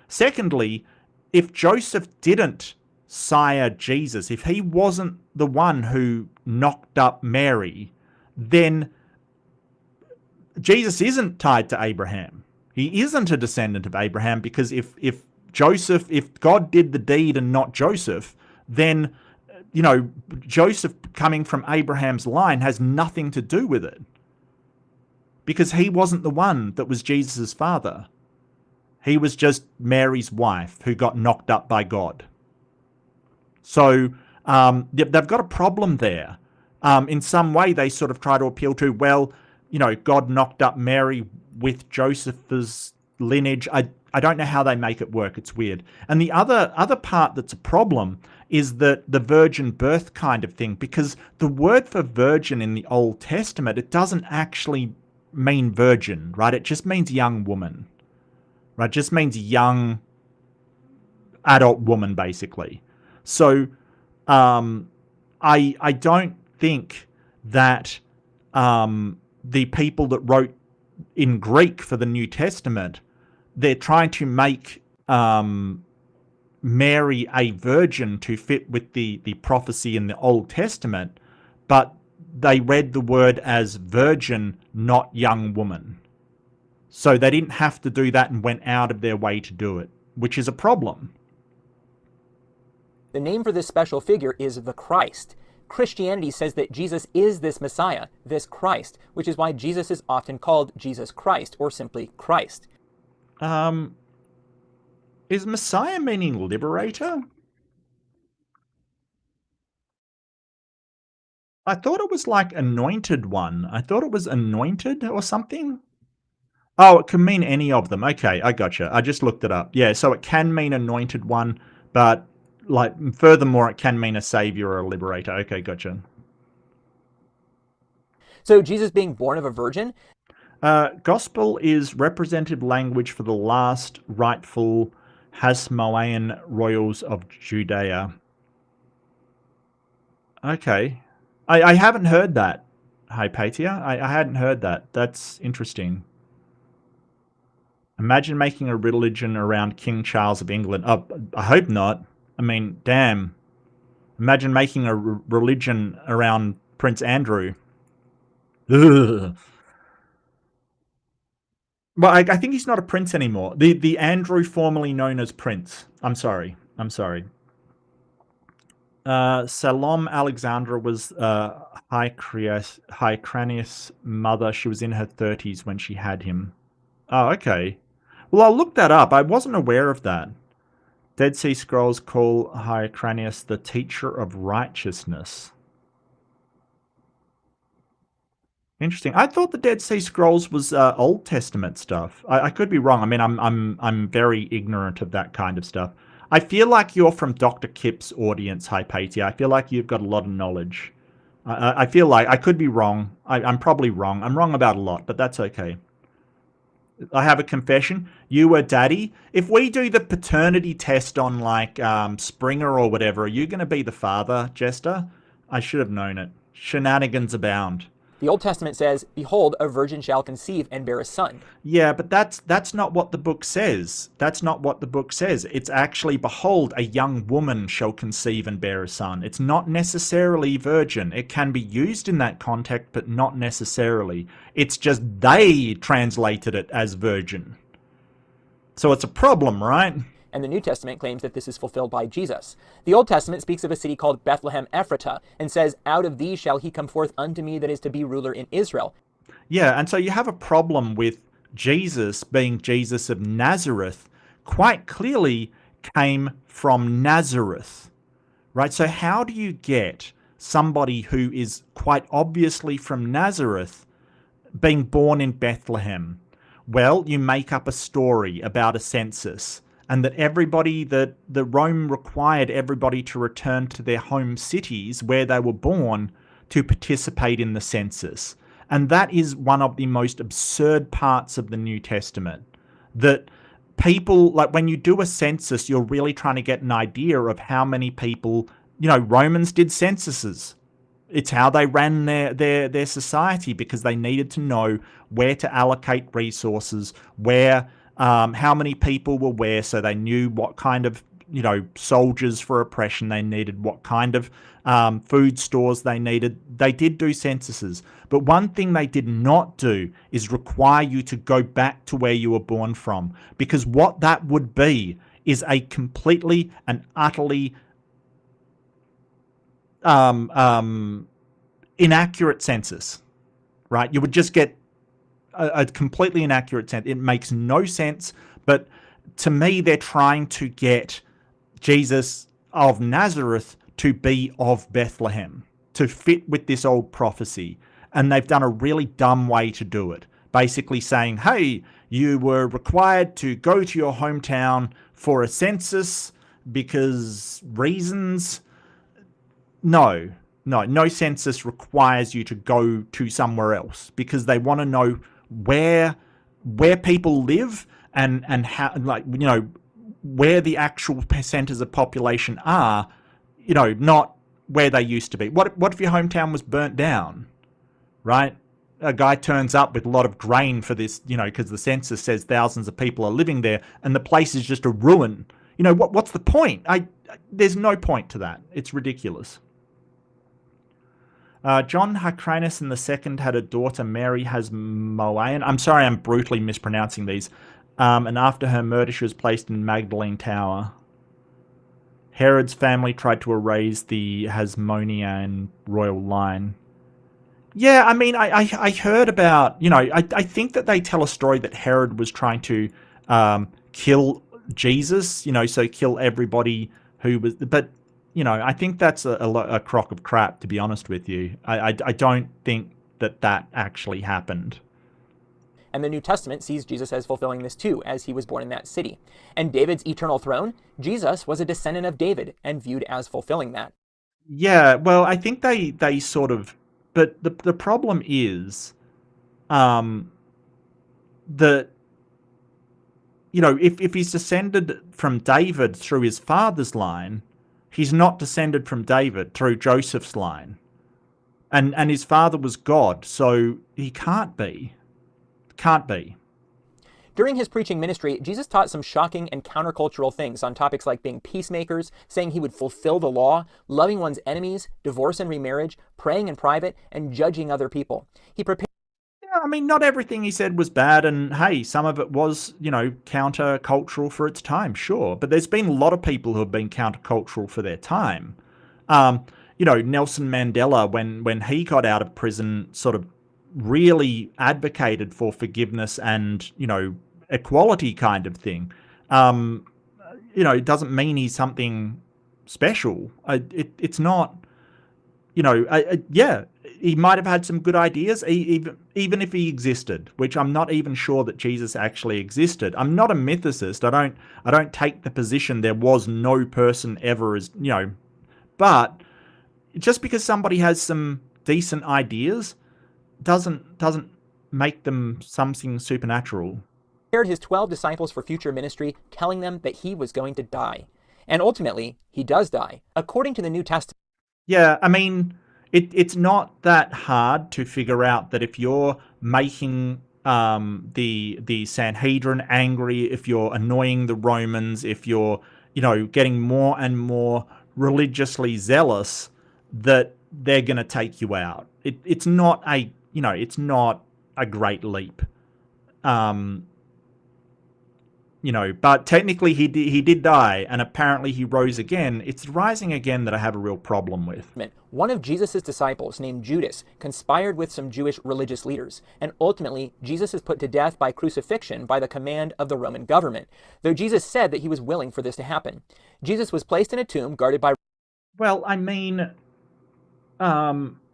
Secondly, if Joseph didn't sire Jesus, if he wasn't the one who knocked up Mary, then Jesus isn't tied to Abraham. He isn't a descendant of Abraham, because if God did the deed and not Joseph, then, Joseph coming from Abraham's line has nothing to do with it, because he wasn't the one that was Jesus' father. He was just Mary's wife who got knocked up by God. So they've got a problem there. In some way, they sort of try to appeal to, well, God knocked up Mary with Joseph's lineage. I don't know how they make it work. It's weird. And the other part that's a problem is the virgin birth kind of thing, because the word for virgin in the Old Testament, it doesn't actually mean virgin, right? It just means young woman, right? It just means young adult woman, basically. So I don't think that the people that wrote in Greek for the New Testament, they're trying to make Mary a virgin to fit with the prophecy in the Old Testament, but they read the word as virgin, not young woman. So they didn't have to do that and went out of their way to do it, which is a problem. The name for this special figure is the Christ. Christianity says that Jesus is this Messiah, this Christ, which is why Jesus is often called Jesus Christ, or simply Christ. Is Messiah meaning liberator? I thought it was like anointed one. I thought it was anointed or something. Oh, it can mean any of them. Okay, I gotcha. I just looked it up. Yeah, so it can mean anointed one, but like, furthermore, it can mean a savior or a liberator. Okay, gotcha. So Jesus being born of a virgin? Gospel is representative language for the last rightful Hasmonean royals of Judea. Okay. I haven't heard that, Hypatia. I hadn't heard that. That's interesting. Imagine making a religion around King Charles of England. Oh, I hope not. I mean, damn. Imagine making a religion around Prince Andrew. Ugh. Well, I think he's not a prince anymore. The Andrew formerly known as Prince. I'm sorry. I'm sorry. Salome Alexandra was Hyrcanus' mother. She was in her 30s when she had him. Oh, okay. Well, I'll look that up. I wasn't aware of that. Dead Sea Scrolls call Hyrcanus the teacher of righteousness. Interesting. I thought the Dead Sea Scrolls was Old Testament stuff. I could be wrong. I mean, I'm very ignorant of that kind of stuff. I feel like you're from Dr. Kip's audience, Hypatia. I feel like you've got a lot of knowledge. I feel like I could be wrong. I'm probably wrong. I'm wrong about a lot, but that's okay. I have a confession. You were daddy. If we do the paternity test on like Springer or whatever, are you going to be the father, Jester? I should have known it. Shenanigans abound. The Old Testament says, "Behold, a virgin shall conceive and bear a son." Yeah, but that's not what the book says. That's not what the book says. It's actually, "Behold, a young woman shall conceive and bear a son." It's not necessarily virgin. It can be used in that context, but not necessarily. It's just they translated it as virgin. So it's a problem, right? And the New Testament claims that this is fulfilled by Jesus. The Old Testament speaks of a city called Bethlehem Ephratah and says, "Out of thee shall he come forth unto me that is to be ruler in Israel." Yeah, and so you have a problem with Jesus being Jesus of Nazareth, quite clearly came from Nazareth, right? So how do you get somebody who is quite obviously from Nazareth being born in Bethlehem? Well, you make up a story about a census, and that everybody, that the Rome required everybody to return to their home cities where they were born to participate in the census. And that is one of the most absurd parts of the New Testament. That people, like when you do a census, you're really trying to get an idea of how many people, Romans did censuses. It's how they ran their society, because they needed to know where to allocate resources, where how many people were where, so they knew what kind of soldiers for oppression they needed, what kind of food stores they needed. They did do censuses, but one thing they did not do is require you to go back to where you were born from, because what that would be is a completely and utterly inaccurate census, right? You would just get a completely inaccurate sense. It makes no sense, but to me, they're trying to get Jesus of Nazareth to be of Bethlehem, to fit with this old prophecy. And they've done a really dumb way to do it. Basically saying, hey, you were required to go to your hometown for a census because reasons. No census requires you to go to somewhere else, because they want to know where people live and how, where the actual centers of population are, not where they used to be. What if your hometown was burnt down, right? A guy turns up with a lot of grain for this, because the census says thousands of people are living there, and the place is just a ruin. What's the point? There's no point to that. It's ridiculous. John Hyrcanus II had a daughter, Mary Hasmonean. I'm sorry, I'm brutally mispronouncing these. And after her murder, she was placed in Magdalene Tower. Herod's family tried to erase the Hasmonean royal line. Yeah, I mean, I heard about, I think that they tell a story that Herod was trying to kill Jesus, so kill everybody who was, but I think that's a crock of crap, to be honest with you. I don't think that actually happened. And the New Testament sees Jesus as fulfilling this too, as he was born in that city. And David's eternal throne, Jesus was a descendant of David and viewed as fulfilling that. Yeah, well, I think they sort of, but the problem is, that, if he's descended from David through his father's line, he's not descended from David through Joseph's line. And his father was God, so he can't be. Can't be. During his preaching ministry, Jesus taught some shocking and countercultural things on topics like being peacemakers, saying he would fulfill the law, loving one's enemies, divorce and remarriage, praying in private, and judging other people. He prepared. Yeah, I mean, not everything he said was bad, and hey, some of it was, countercultural for its time, sure. But there's been a lot of people who have been countercultural for their time. Nelson Mandela, when he got out of prison, sort of really advocated for forgiveness and, equality kind of thing. It doesn't mean he's something special. It's not, yeah, he might have had some good ideas, even if he existed, which I'm not even sure that Jesus actually existed. I'm not a mythicist. I don't take the position there was no person ever as, but just because somebody has some decent ideas doesn't make them something supernatural. Prepared his 12 disciples for future ministry, telling them that he was going to die. And ultimately, he does die, according to the New Testament. Yeah, I mean, it's not that hard to figure out that if you're making the Sanhedrin angry, if you're annoying the Romans, if you're, getting more and more religiously zealous, that they're going to take you out. It's not a great leap. But technically he did die, and apparently he rose again. It's rising again that I have a real problem with. One of Jesus' disciples, named Judas, conspired with some Jewish religious leaders, and ultimately Jesus is put to death by crucifixion by the command of the Roman government, though Jesus said that he was willing for this to happen. Jesus was placed in a tomb guarded by... Well, I mean,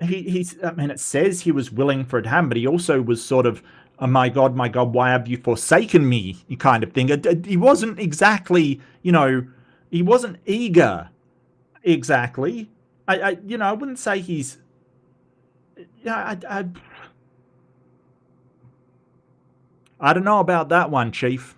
it says he was willing for it to happen, but he also was sort of, oh, my God, why have you forsaken me? Kind of thing. He wasn't exactly, he wasn't eager exactly. I wouldn't say he's, I don't know about that one, Chief.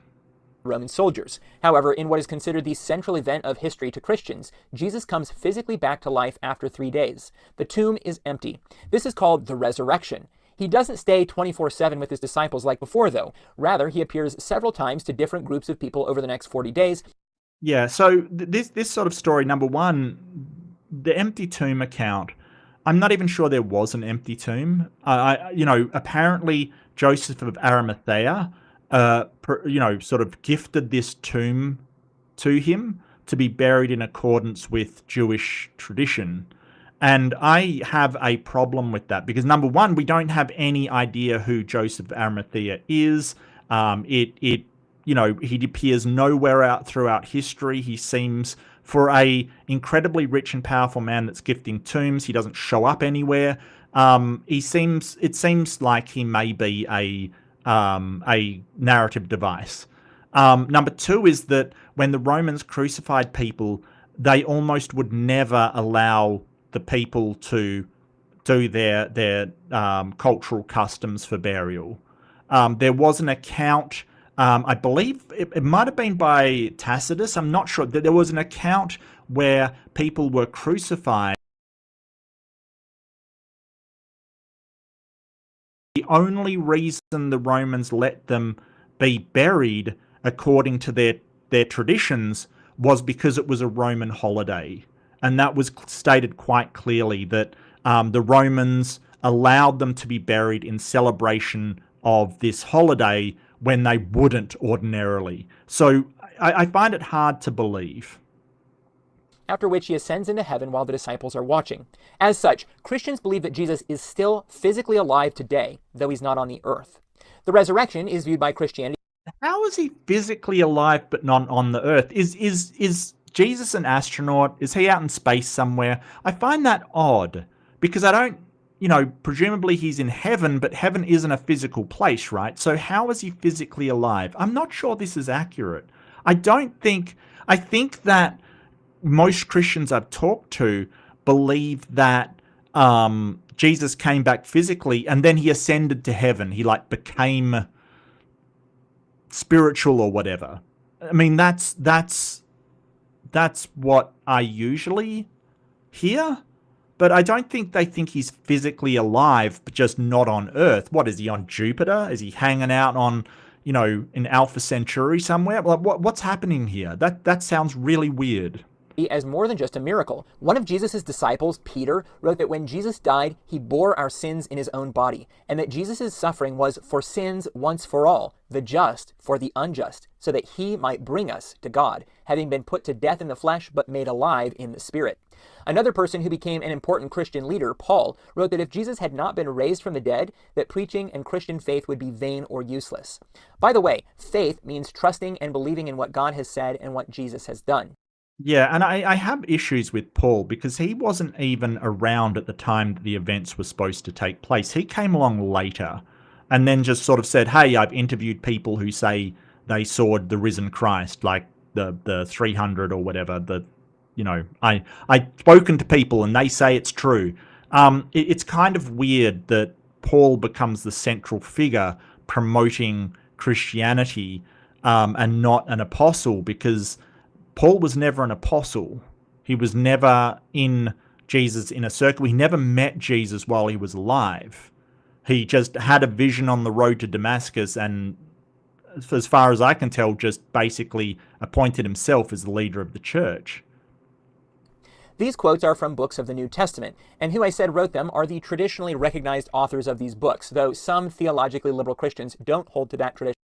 Roman soldiers. However, in what is considered the central event of history to Christians, Jesus comes physically back to life after 3 days. The tomb is empty. This is called the resurrection. He doesn't stay 24/7 with his disciples like before, though. Rather, he appears several times to different groups of people over the next 40 days. Yeah, so this sort of story, number one, the empty tomb account, I'm not even sure there was an empty tomb. Apparently Joseph of Arimathea, sort of gifted this tomb to him to be buried in accordance with Jewish tradition. And I have a problem with that because, number one, we don't have any idea who Joseph of Arimathea is. He appears nowhere out throughout history. He seems, for a incredibly rich and powerful man that's gifting tombs, he doesn't show up anywhere. It seems like he may be a narrative device. Number two is that when the Romans crucified people, they almost would never allow the people to do their cultural customs for burial. There was an account, I believe it might have been by Tacitus, I'm not sure, that there was an account where people were crucified. The only reason the Romans let them be buried according to their traditions was because it was a Roman holiday. And that was stated quite clearly that the Romans allowed them to be buried in celebration of this holiday when they wouldn't ordinarily. So I find it hard to believe. After which he ascends into heaven while the disciples are watching. As such, Christians believe that Jesus is still physically alive today, though he's not on the earth. The resurrection is viewed by Christianity. How is he physically alive but not on the earth? Is Jesus an astronaut? Is he out in space somewhere? I find that odd because I don't, presumably he's in heaven, but heaven isn't a physical place, right? So how is he physically alive? I'm not sure this is accurate. I think that most Christians I've talked to believe that Jesus came back physically and then he ascended to heaven. He became spiritual or whatever. I mean, that's what I usually hear. But I don't think they think he's physically alive, but just not on Earth. What, is he on Jupiter? Is he hanging out on, in Alpha Centauri somewhere? Like, what's happening here? That sounds really weird. As more than just a miracle. One of Jesus' disciples, Peter, wrote that when Jesus died, he bore our sins in his own body, and that Jesus' suffering was for sins once for all, the just for the unjust, so that he might bring us to God, having been put to death in the flesh, but made alive in the spirit. Another person who became an important Christian leader, Paul, wrote that if Jesus had not been raised from the dead, that preaching and Christian faith would be vain or useless. By the way, faith means trusting and believing in what God has said and what Jesus has done. Yeah, and I have issues with Paul because he wasn't even around at the time that the events were supposed to take place. He came along later and then just sort of said, hey, I've interviewed people who say they saw the risen Christ, like the 300 or whatever. I've spoken to people and they say it's true. It's kind of weird that Paul becomes the central figure promoting Christianity and not an apostle, because Paul was never an apostle. He was never in Jesus' inner circle. He never met Jesus while he was alive. He just had a vision on the road to Damascus and, as far as I can tell, just basically appointed himself as the leader of the church. These quotes are from books of the New Testament, and who I said wrote them are the traditionally recognized authors of these books, though some theologically liberal Christians don't hold to that tradition.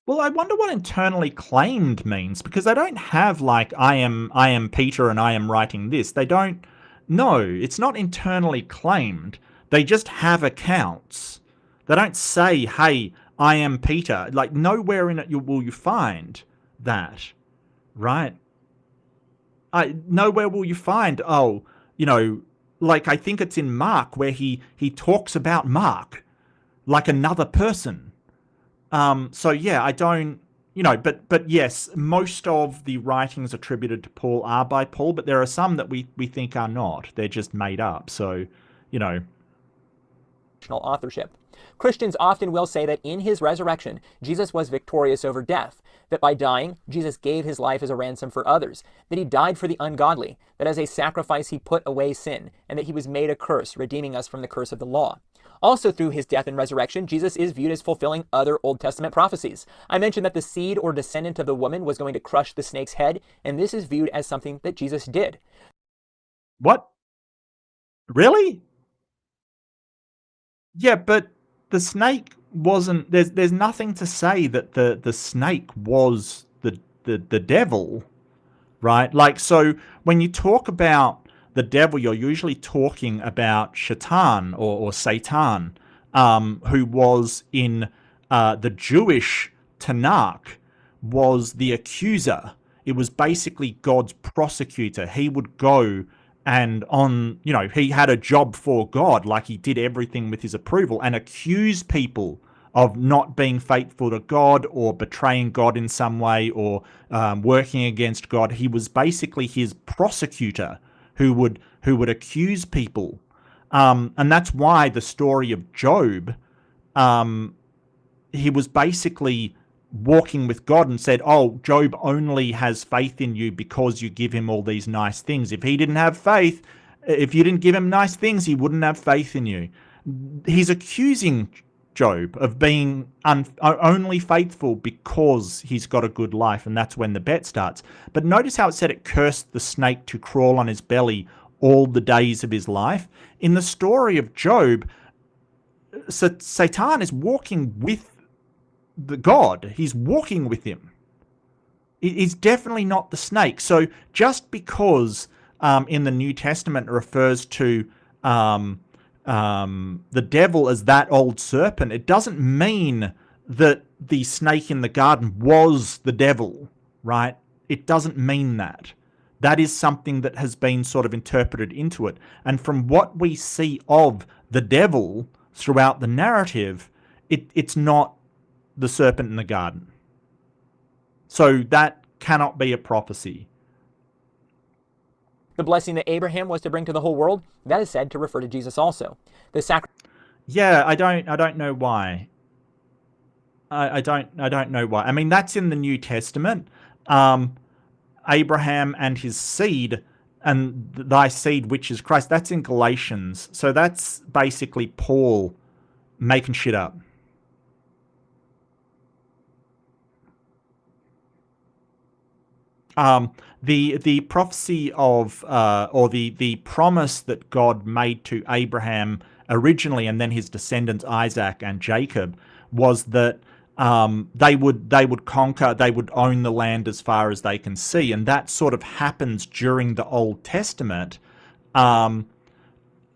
Well, I wonder what internally claimed means, because they don't have like, I am Peter and I am writing this. They don't. No, it's not internally claimed. They just have accounts. They don't say, hey, I am Peter. Like, nowhere in it will you find that, right? Nowhere will you find, like I think it's in Mark where he talks about Mark like another person. So yeah, I don't, but yes, most of the writings attributed to Paul are by Paul, but there are some that we think are not. They're just made up. So, authorship. Christians often will say that in his resurrection, Jesus was victorious over death, that by dying, Jesus gave his life as a ransom for others, that he died for the ungodly, that as a sacrifice he put away sin, and that he was made a curse, redeeming us from the curse of the law. Also, through his death and resurrection, Jesus is viewed as fulfilling other Old Testament prophecies. I mentioned that the seed or descendant of the woman was going to crush the snake's head, and this is viewed as something that Jesus did. What? Really? Yeah, but the snake wasn't. There's nothing to say that the snake was the devil, right? Like, so when you talk about the devil, you're usually talking about Shaitan or Satan, who was in the Jewish Tanakh, was the accuser. It was basically God's prosecutor. He would go and he had a job for God, like he did everything with his approval, and accuse people of not being faithful to God or betraying God in some way or working against God. He was basically his prosecutor who would accuse people. And that's why the story of Job, he was basically walking with God and said, oh, Job only has faith in you because you give him all these nice things. If he didn't have faith, if you didn't give him nice things, he wouldn't have faith in you. He's accusing Job of being only faithful because he's got a good life, and that's when the bet starts. But notice how it said it cursed the snake to crawl on his belly all the days of his life. In the story of Job, Satan is walking with the God. He's walking with him. He's definitely not the snake. So just because in the New Testament it refers to the devil as that old serpent, it doesn't mean that the snake in the garden was the devil, right? It doesn't mean that. That is something that has been sort of interpreted into it. And from what we see of the devil throughout the narrative, it's not the serpent in the garden. So that cannot be a prophecy. The blessing that Abraham was to bring to the whole world, that is said to refer to Jesus also. The Yeah, I don't know why. I don't know why. I mean, that's in the New Testament. Um, Abraham and his seed, and thy seed, which is Christ. That's in Galatians. So that's basically Paul making shit up. The prophecy of or the promise that God made to Abraham originally, and then his descendants Isaac and Jacob, was that they would conquer, they would own the land as far as they can see, and that sort of happens during the Old Testament, um,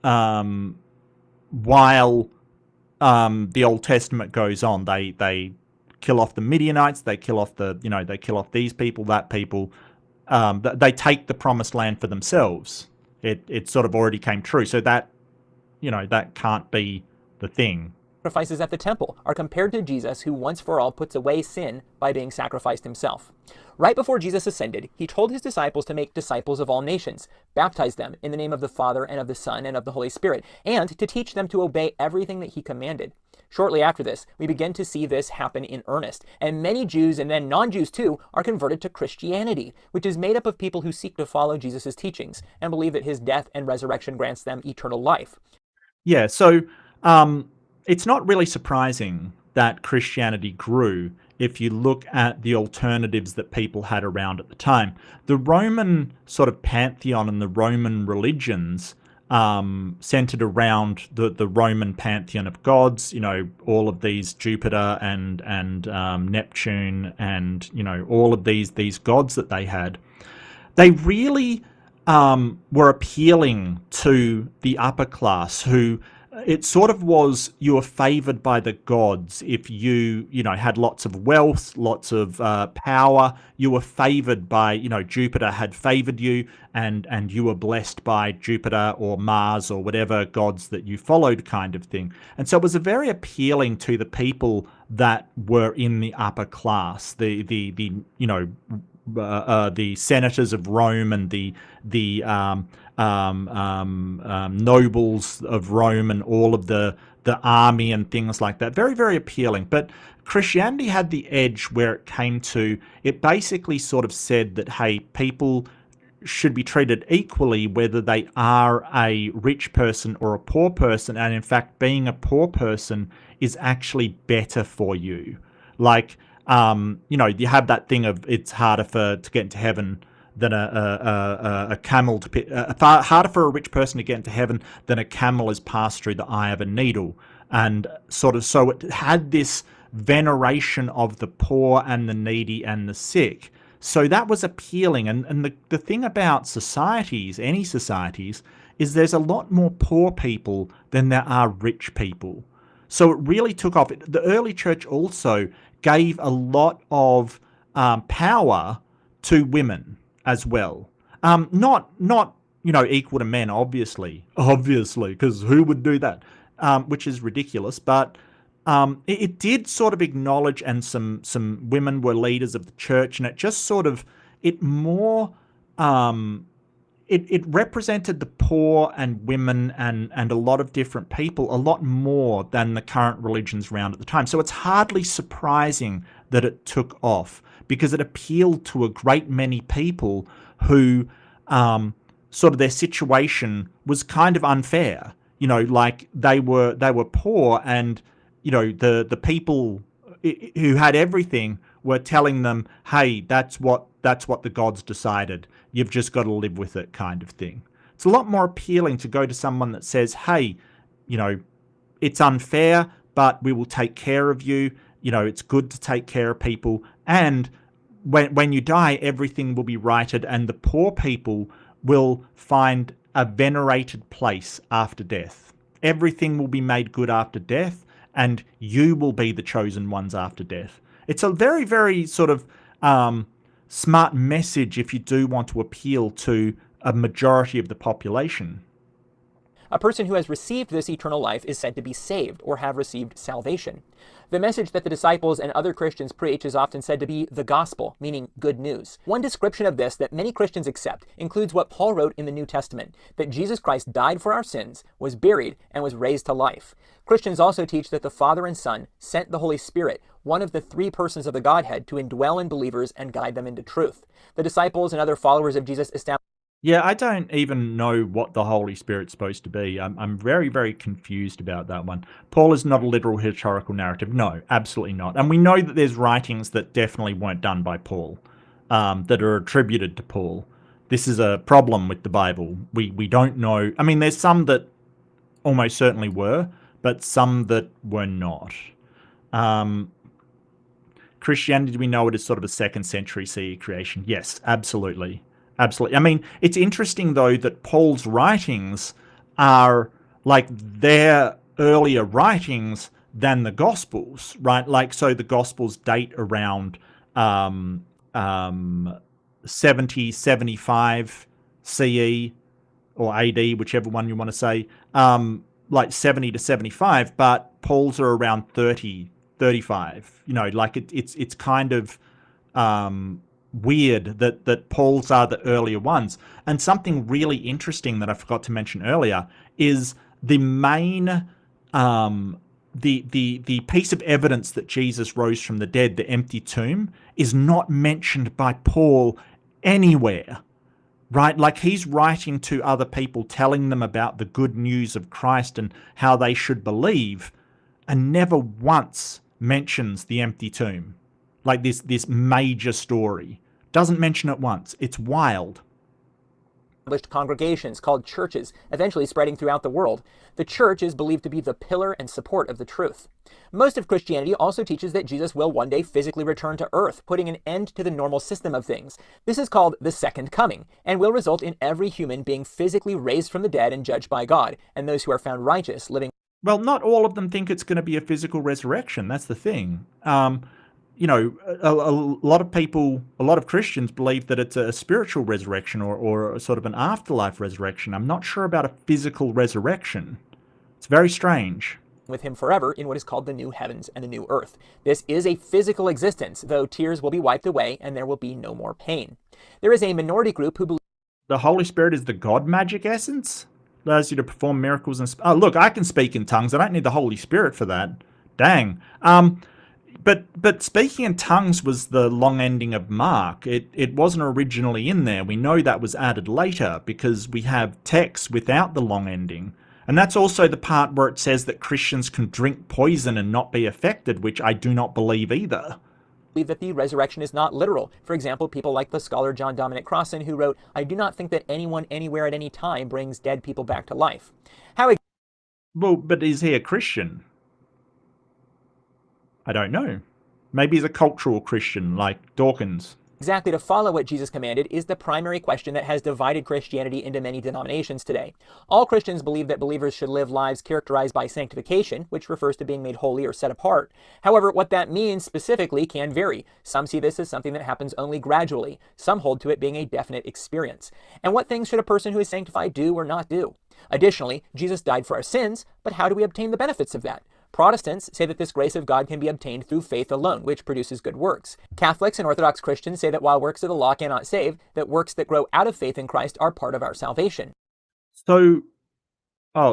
um, while the Old Testament goes on. They kill off the Midianites, they kill off they kill off these people, that people. They take the promised land for themselves. It sort of already came true, so that can't be the thing. Sacrifices at the temple are compared to Jesus, who once for all puts away sin by being sacrificed himself. Right before Jesus ascended, he told his disciples to make disciples of all nations, baptize them in the name of the Father and of the Son and of the Holy Spirit, and to teach them to obey everything that he commanded. Shortly after this, we begin to see this happen in earnest, and many Jews, and then non-Jews too, are converted to Christianity, which is made up of people who seek to follow Jesus' teachings and believe that his death and resurrection grants them eternal life. Yeah, so it's not really surprising that Christianity grew if you look at the alternatives that people had around at the time. The Roman sort of pantheon and the Roman religions centered around the Roman pantheon of gods, all of these Jupiter and Neptune, and all of these gods that they had. They really were appealing to the upper class, who it sort of was, you were favored by the gods if you had lots of wealth, lots of power. You were favored by, Jupiter had favored you, and you were blessed by Jupiter or Mars or whatever gods that you followed, kind of thing. And so it was a very appealing to the people that were in the upper class, the senators of Rome and the nobles of Rome and all of the army and things like that. Very, very appealing. But Christianity had the edge where it came to, it basically sort of said that, hey, people should be treated equally whether they are a rich person or a poor person. And in fact, being a poor person is actually better for you. Like, you have that thing of it's harder to get into heaven than a camel harder for a rich person to get into heaven than a camel is passed through the eye of a needle. And so it had this veneration of the poor and the needy and the sick. So that was appealing. And the thing about societies, any societies, is there's a lot more poor people than there are rich people. So it really took off. The early church also gave a lot of power to women as well. Not equal to men, obviously, because who would do that? Which is ridiculous. But it did sort of acknowledge, and some women were leaders of the church, and it just sort of, it represented the poor and women and a lot of different people a lot more than the current religions around at the time. So it's hardly surprising that it took off, because it appealed to a great many people who sort of their situation was kind of unfair. Like they were poor, and the people who had everything were telling them, hey, that's what the gods decided. You've just got to live with it, kind of thing. It's a lot more appealing to go to someone that says, hey, it's unfair, but we will take care of you. It's good to take care of people. And when you die, everything will be righted, and the poor people will find a venerated place after death. Everything will be made good after death, and you will be the chosen ones after death. It's a very, very sort of smart message if you do want to appeal to a majority of the population. A person who has received this eternal life is said to be saved or have received salvation. The message that the disciples and other Christians preach is often said to be the gospel, meaning good news. One description of this that many Christians accept includes what Paul wrote in the New Testament, that Jesus Christ died for our sins, was buried, and was raised to life. Christians also teach that the Father and Son sent the Holy Spirit, one of the three persons of the Godhead, to indwell in believers and guide them into truth. The disciples and other followers of Jesus established. Yeah, I don't even know what the Holy Spirit's supposed to be. I'm very, very confused about that one. Paul is not a literal historical narrative. No, absolutely not. And we know that there's writings that definitely weren't done by Paul, that are attributed to Paul. This is a problem with the Bible. We don't know. I mean, there's some that almost certainly were, but some that were not. Christianity, do we know it as sort of a 2nd century CE creation? Yes, absolutely. Absolutely. I mean, it's interesting, though, that Paul's writings are like their earlier writings than the Gospels, right? Like, so the Gospels date around 70, 75 CE or AD, whichever one you want to say, like 70 to 75, but Paul's are around 30, 35. You know, like it's kind of weird that Paul's are the earlier ones. And something really interesting that I forgot to mention earlier is the main the piece of evidence that Jesus rose from the dead, the empty tomb, is not mentioned by Paul anywhere. Right? Like, he's writing to other people, telling them about the good news of Christ and how they should believe, and never once mentions the empty tomb. Like this major story. Doesn't mention it once. It's wild. Congregations called churches, eventually spreading throughout the world. The church is believed to be the pillar and support of the truth. Most of Christianity also teaches that Jesus will one day physically return to earth, putting an end to the normal system of things. This is called the second coming, and will result in every human being physically raised from the dead and judged by God, and those who are found righteous living. Well, not all of them think it's going to be a physical resurrection. That's the thing. You know, a lot of people, a lot of Christians believe that it's a spiritual resurrection or a sort of an afterlife resurrection. I'm not sure about a physical resurrection. It's very strange. With him forever in what is called the new heavens and the new earth. This is a physical existence, though tears will be wiped away and there will be no more pain. There is a minority group who believe the Holy Spirit is the God magic essence? Allows you to perform miracles and... Oh, look, I can speak in tongues. I don't need the Holy Spirit for that. Dang. But speaking in tongues was the long ending of Mark. It wasn't originally in there. We know that was added later because we have texts without the long ending. And that's also the part where it says that Christians can drink poison and not be affected, which I do not believe either. That the resurrection is not literal. For example, people like the scholar John Dominic Crossan, who wrote, "I do not think that anyone anywhere at any time brings dead people back to life." Well, but is he a Christian? I don't know. Maybe he's a cultural Christian, like Dawkins. Exactly to follow what Jesus commanded is the primary question that has divided Christianity into many denominations today. All Christians believe that believers should live lives characterized by sanctification, which refers to being made holy or set apart. However, what that means specifically can vary. Some see this as something that happens only gradually. Some hold to it being a definite experience. And what things should a person who is sanctified do or not do? Additionally, Jesus died for our sins, but how do we obtain the benefits of that? Protestants say that this grace of God can be obtained through faith alone, which produces good works. Catholics and Orthodox Christians say that while works of the law cannot save, that works that grow out of faith in Christ are part of our salvation. So,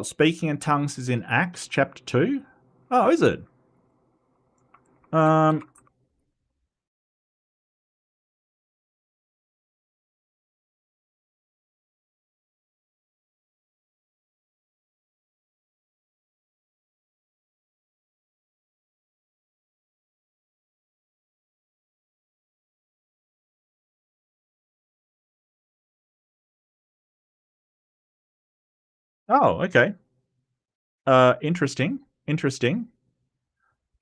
speaking in tongues is in Acts chapter 2? Oh, is it? Oh, okay. Interesting.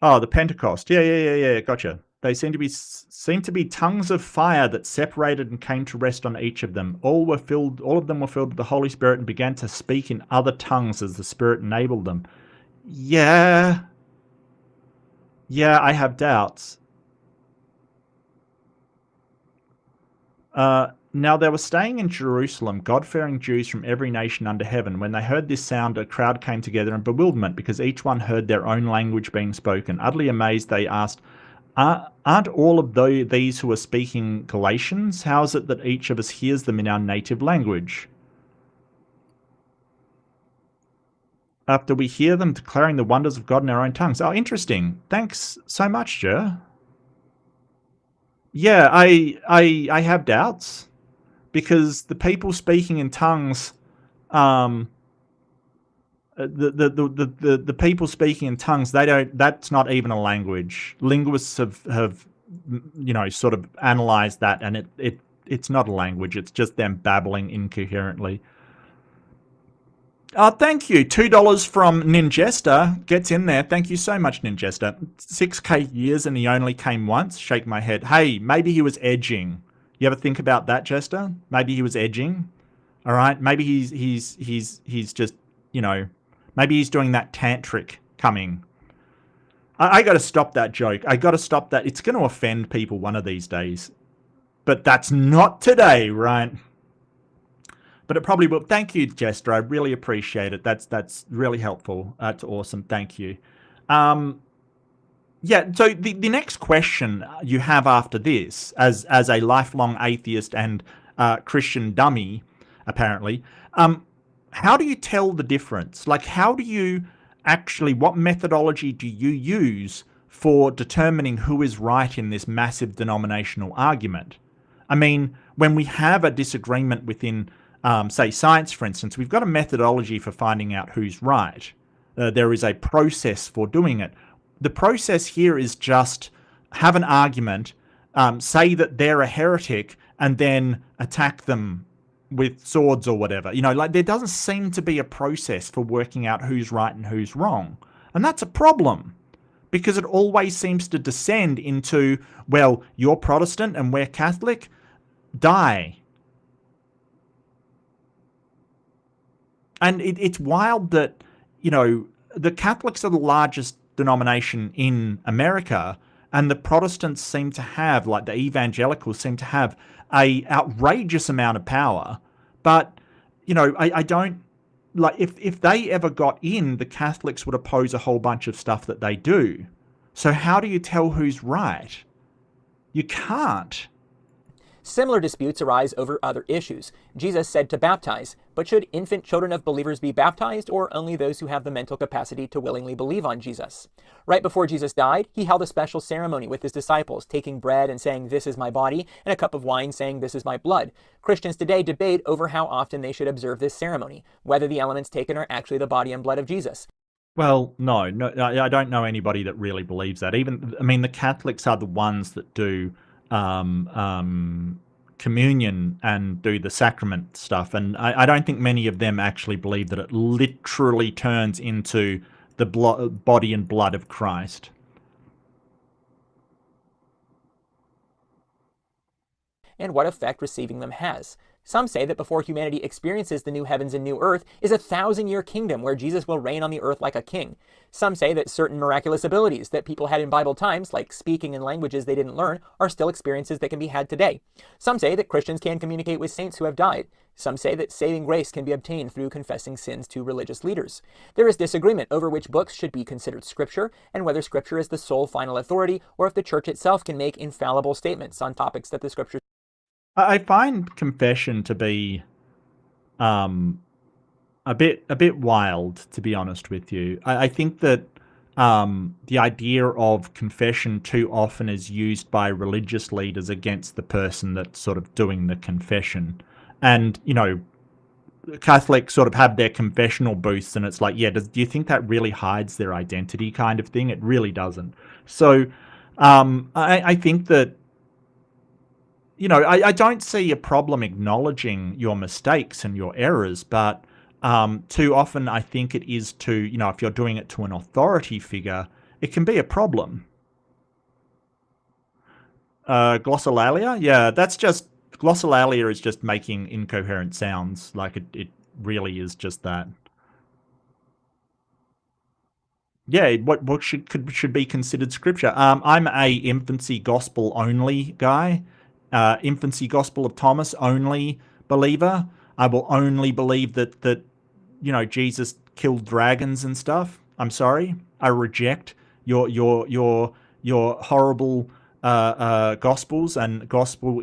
Oh, the Pentecost. Yeah. Gotcha. They seem to be tongues of fire that separated and came to rest on each of them. All of them were filled with the Holy Spirit and began to speak in other tongues as the Spirit enabled them. Yeah, I have doubts. Now they were staying in Jerusalem, God-fearing Jews from every nation under heaven. When they heard this sound, a crowd came together in bewilderment, because each one heard their own language being spoken. Utterly amazed, they asked, aren't all of these who are speaking Galatians? How is it that each of us hears them in our native language? After we hear them declaring the wonders of God in our own tongues. Oh, interesting. Thanks so much, Jer. Yeah, I have doubts, because the people speaking in tongues, the people speaking in tongues, they don't. That's not even a language. Linguists have sort of analyzed that, and it's not a language. It's just them babbling incoherently. Thank you. $2 from Ninjester gets in there. Thank you so much, Ninjester. 6K years and he only came once. Shake my head. Hey, maybe he was edging. You ever think about that, Jester? Maybe he was edging. All right. Maybe he's just, maybe he's doing that tantric coming. I got to stop that joke. I got to stop that. It's going to offend people one of these days. But that's not today, right? But it probably will. Thank you, Jester. I really appreciate it. That's really helpful. That's awesome. Thank you. Yeah, so the next question you have after this, as a lifelong atheist and Christian dummy, apparently, how do you tell the difference? Like, how do you actually, what methodology do you use for determining who is right in this massive denominational argument? I mean, when we have a disagreement within say science, for instance, we've got a methodology for finding out who's right. There is a process for doing it. The process here is just have an argument, say that they're a heretic, and then attack them with swords or whatever. Like, there doesn't seem to be a process for working out who's right and who's wrong. And that's a problem, because it always seems to descend into, well, you're Protestant and we're Catholic, die. And it's wild that, the Catholics are the largest denomination in America, and the Protestants seem to have, like the evangelicals seem to have, a outrageous amount of power. But, I don't, like, if they ever got in, the Catholics would oppose a whole bunch of stuff that they do. So how do you tell who's right? You can't. Similar disputes arise over other issues. Jesus said to baptize, but should infant children of believers be baptized, or only those who have the mental capacity to willingly believe on Jesus? Right before Jesus died, he held a special ceremony with his disciples, taking bread and saying, "This is my body," and a cup of wine saying, "This is my blood." Christians today debate over how often they should observe this ceremony, whether the elements taken are actually the body and blood of Jesus. Well, no, I don't know anybody that really believes that. The Catholics are the ones that do communion and do the sacrament stuff, and I don't think many of them actually believe that it literally turns into the body and blood of Christ. And what effect receiving them has. Some say that before humanity experiences the new heavens and new earth is a 1,000-year kingdom where Jesus will reign on the earth like a king. Some say that certain miraculous abilities that people had in Bible times, like speaking in languages they didn't learn, are still experiences that can be had today. Some say that Christians can communicate with saints who have died. Some say that saving grace can be obtained through confessing sins to religious leaders. There is disagreement over which books should be considered scripture, and whether scripture is the sole final authority, or if the church itself can make infallible statements on topics that the scriptures. I find confession to be a bit wild, to be honest with you. I think that the idea of confession too often is used by religious leaders against the person that's sort of doing the confession. And, Catholics sort of have their confessional booths, and it's like, yeah, do you think that really hides their identity, kind of thing? It really doesn't. So I think that, I don't see a problem acknowledging your mistakes and your errors, but too often I think it is to, if you're doing it to an authority figure, it can be a problem. Glossolalia? Yeah, glossolalia is just making incoherent sounds. Like, it really is just that. Yeah, what should be considered scripture? I'm a infancy gospel only guy. infancy gospel of Thomas only believer. I will only believe that Jesus killed dragons and stuff. I'm sorry. I reject your horrible gospels and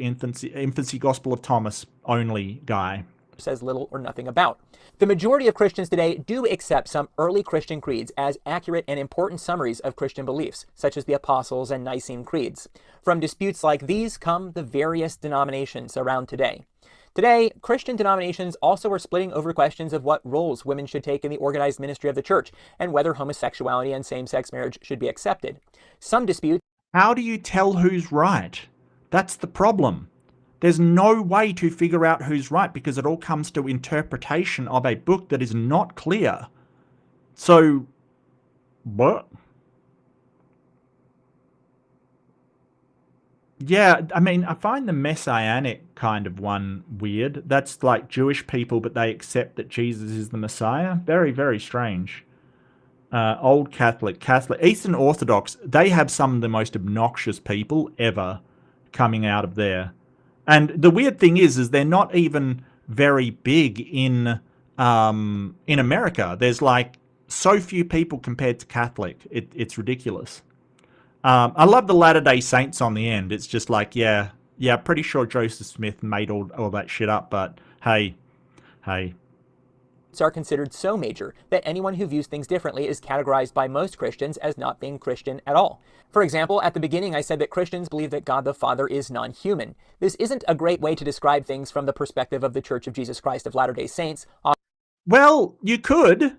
infancy gospel of Thomas only guy. Says little or nothing about. The majority of Christians today do accept some early Christian creeds as accurate and important summaries of Christian beliefs, such as the Apostles' and Nicene creeds. From disputes like these come the various denominations around today. Today, Christian denominations also are splitting over questions of what roles women should take in the organized ministry of the church and whether homosexuality and same-sex marriage should be accepted. Some dispute. How do you tell who's right? That's the problem. There's no way to figure out who's right because it all comes to interpretation of a book that is not clear. So, what? Yeah, I mean, I find the Messianic kind of one weird. That's like Jewish people, but they accept that Jesus is the Messiah. Very, very strange. Old Catholic, Eastern Orthodox, they have some of the most obnoxious people ever coming out of there. And the weird thing is they're not even very big in America. There's like so few people compared to Catholic. It's ridiculous. I love the Latter-day Saints on the end. It's just like, yeah, pretty sure Joseph Smith made all that shit up, but hey. Are considered so major that anyone who views things differently is categorized by most Christians as not being Christian at all. For example, at the beginning I said that Christians believe that God the Father is non-human. This isn't a great way to describe things from the perspective of the Church of Jesus Christ of Latter-day Saints. Well, you could,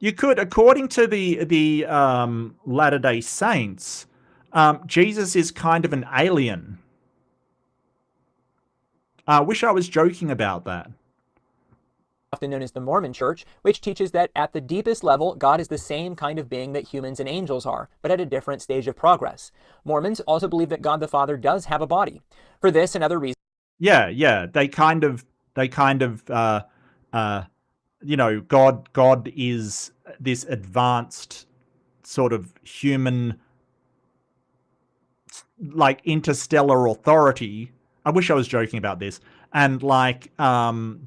according to the Latter-day Saints, Jesus is kind of an alien. I wish I was joking about that. Often known as the Mormon Church, which teaches that at the deepest level, God is the same kind of being that humans and angels are, but at a different stage of progress. Mormons also believe that God the Father does have a body. For this and other reasons. Yeah. They kind of, God is this advanced sort of human, like interstellar authority. I wish I was joking about this. And like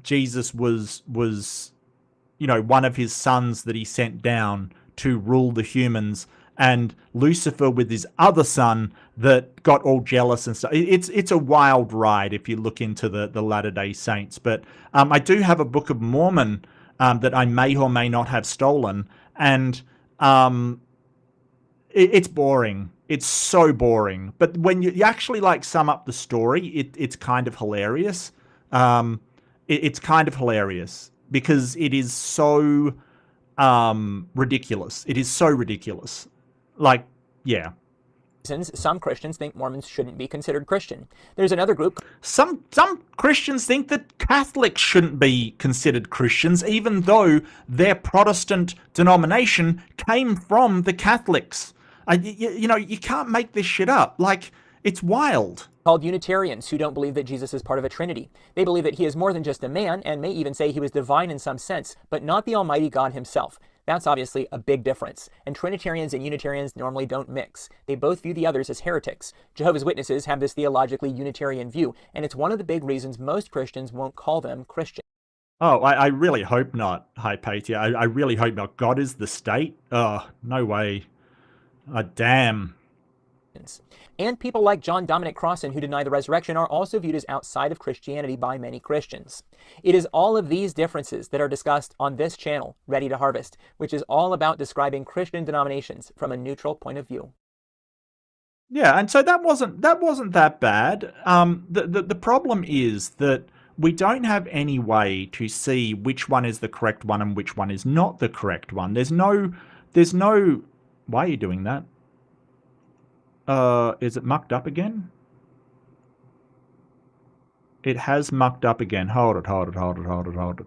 Jesus was one of his sons that he sent down to rule the humans, and Lucifer with his other son that got all jealous and stuff. It's a wild ride if you look into the Latter-day Saints. But I do have a Book of Mormon that I may or may not have stolen, and it's boring. It's so boring. But when you actually like sum up the story, it's kind of hilarious. It's kind of hilarious because it is so ridiculous. It is so ridiculous. Like, yeah. Some Christians think Mormons shouldn't be considered Christian. There's another group. Some Christians think that Catholics shouldn't be considered Christians, even though their Protestant denomination came from the Catholics. You can't make this shit up. Like, it's wild. Called Unitarians, who don't believe that Jesus is part of a Trinity. They believe that he is more than just a man, and may even say he was divine in some sense, but not the Almighty God himself. That's obviously a big difference, and Trinitarians and Unitarians normally don't mix. They both view the others as heretics. Jehovah's Witnesses have this theologically Unitarian view, and it's one of the big reasons most Christians won't call them Christian. Oh, I really hope not, Hypatia. I really hope not. God is the state? Oh, no way. Damn. And people like John Dominic Crossan, who deny the resurrection, are also viewed as outside of Christianity by many Christians. It is all of these differences that are discussed on this channel, Ready to Harvest, which is all about describing Christian denominations from a neutral point of view. Yeah, and so that wasn't that bad. The problem is that we don't have any way to see which one is the correct one and which one is not the correct one. There's no. Why are you doing that? Is it mucked up again? It has mucked up again. Hold it.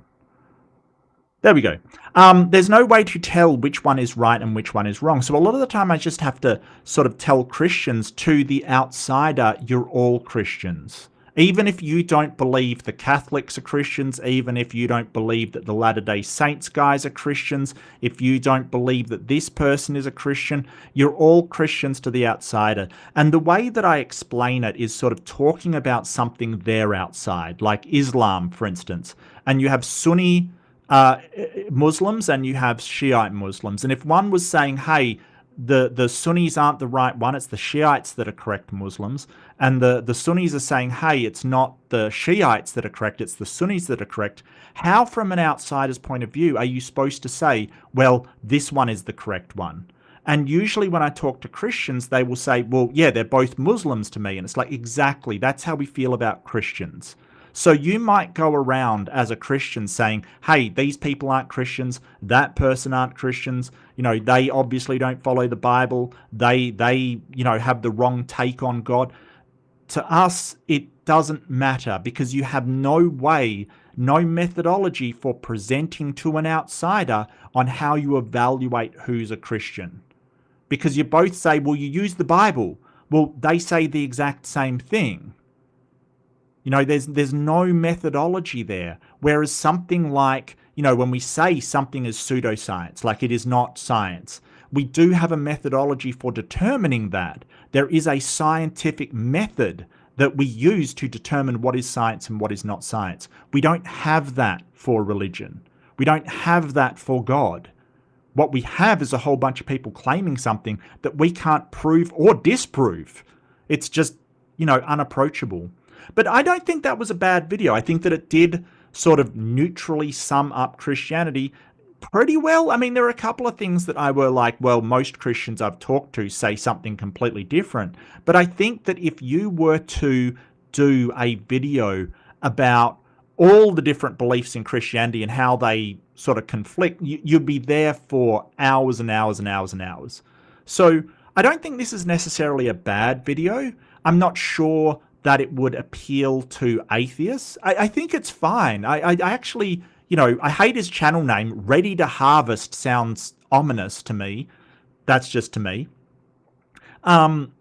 There we go. There's no way to tell which one is right and which one is wrong. So a lot of the time I just have to sort of tell Christians, to the outsider, you're all Christians. Even if you don't believe the Catholics are Christians, even if you don't believe that the Latter-day Saints guys are Christians, if you don't believe that this person is a Christian, you're all Christians to the outsider. And the way that I explain it is sort of talking about something there outside, like Islam, for instance. And you have Sunni Muslims and you have Shiite Muslims. And if one was saying, hey, the Sunnis aren't the right one, it's the Shiites that are correct Muslims, and the Sunnis are saying, hey, it's not the Shiites that are correct, it's the Sunnis that are correct, how from an outsider's point of view are you supposed to say, well, this one is the correct one? And usually when I talk to Christians, they will say, well, yeah, they're both Muslims to me. And it's like, exactly, that's how we feel about Christians. So you might go around as a Christian saying, hey, these people aren't Christians, that person aren't Christians, you know, they obviously don't follow the Bible, they you know, have the wrong take on God. To us, it doesn't matter because you have no way, no methodology for presenting to an outsider on how you evaluate who's a Christian. Because you both say, well, you use the Bible. Well, they say the exact same thing. You know, there's no methodology there. Whereas something like, you know, when we say something is pseudoscience, like it is not science, we do have a methodology for determining that. There is a scientific method that we use to determine what is science and what is not science. We don't have that for religion. We don't have that for God. What we have is a whole bunch of people claiming something that we can't prove or disprove. It's just, you know, unapproachable. But I don't think that was a bad video. I think that it did sort of neutrally sum up Christianity pretty well. I mean, there are a couple of things that I were like, well, most Christians I've talked to say something completely different. But I think that if you were to do a video about all the different beliefs in Christianity and how they sort of conflict, you'd be there for hours and hours and hours and hours. So I don't think this is necessarily a bad video. I'm not sure that it would appeal to atheists. I think it's fine. I actually, you know, I hate his channel name. Ready to Harvest sounds ominous to me. That's just to me. But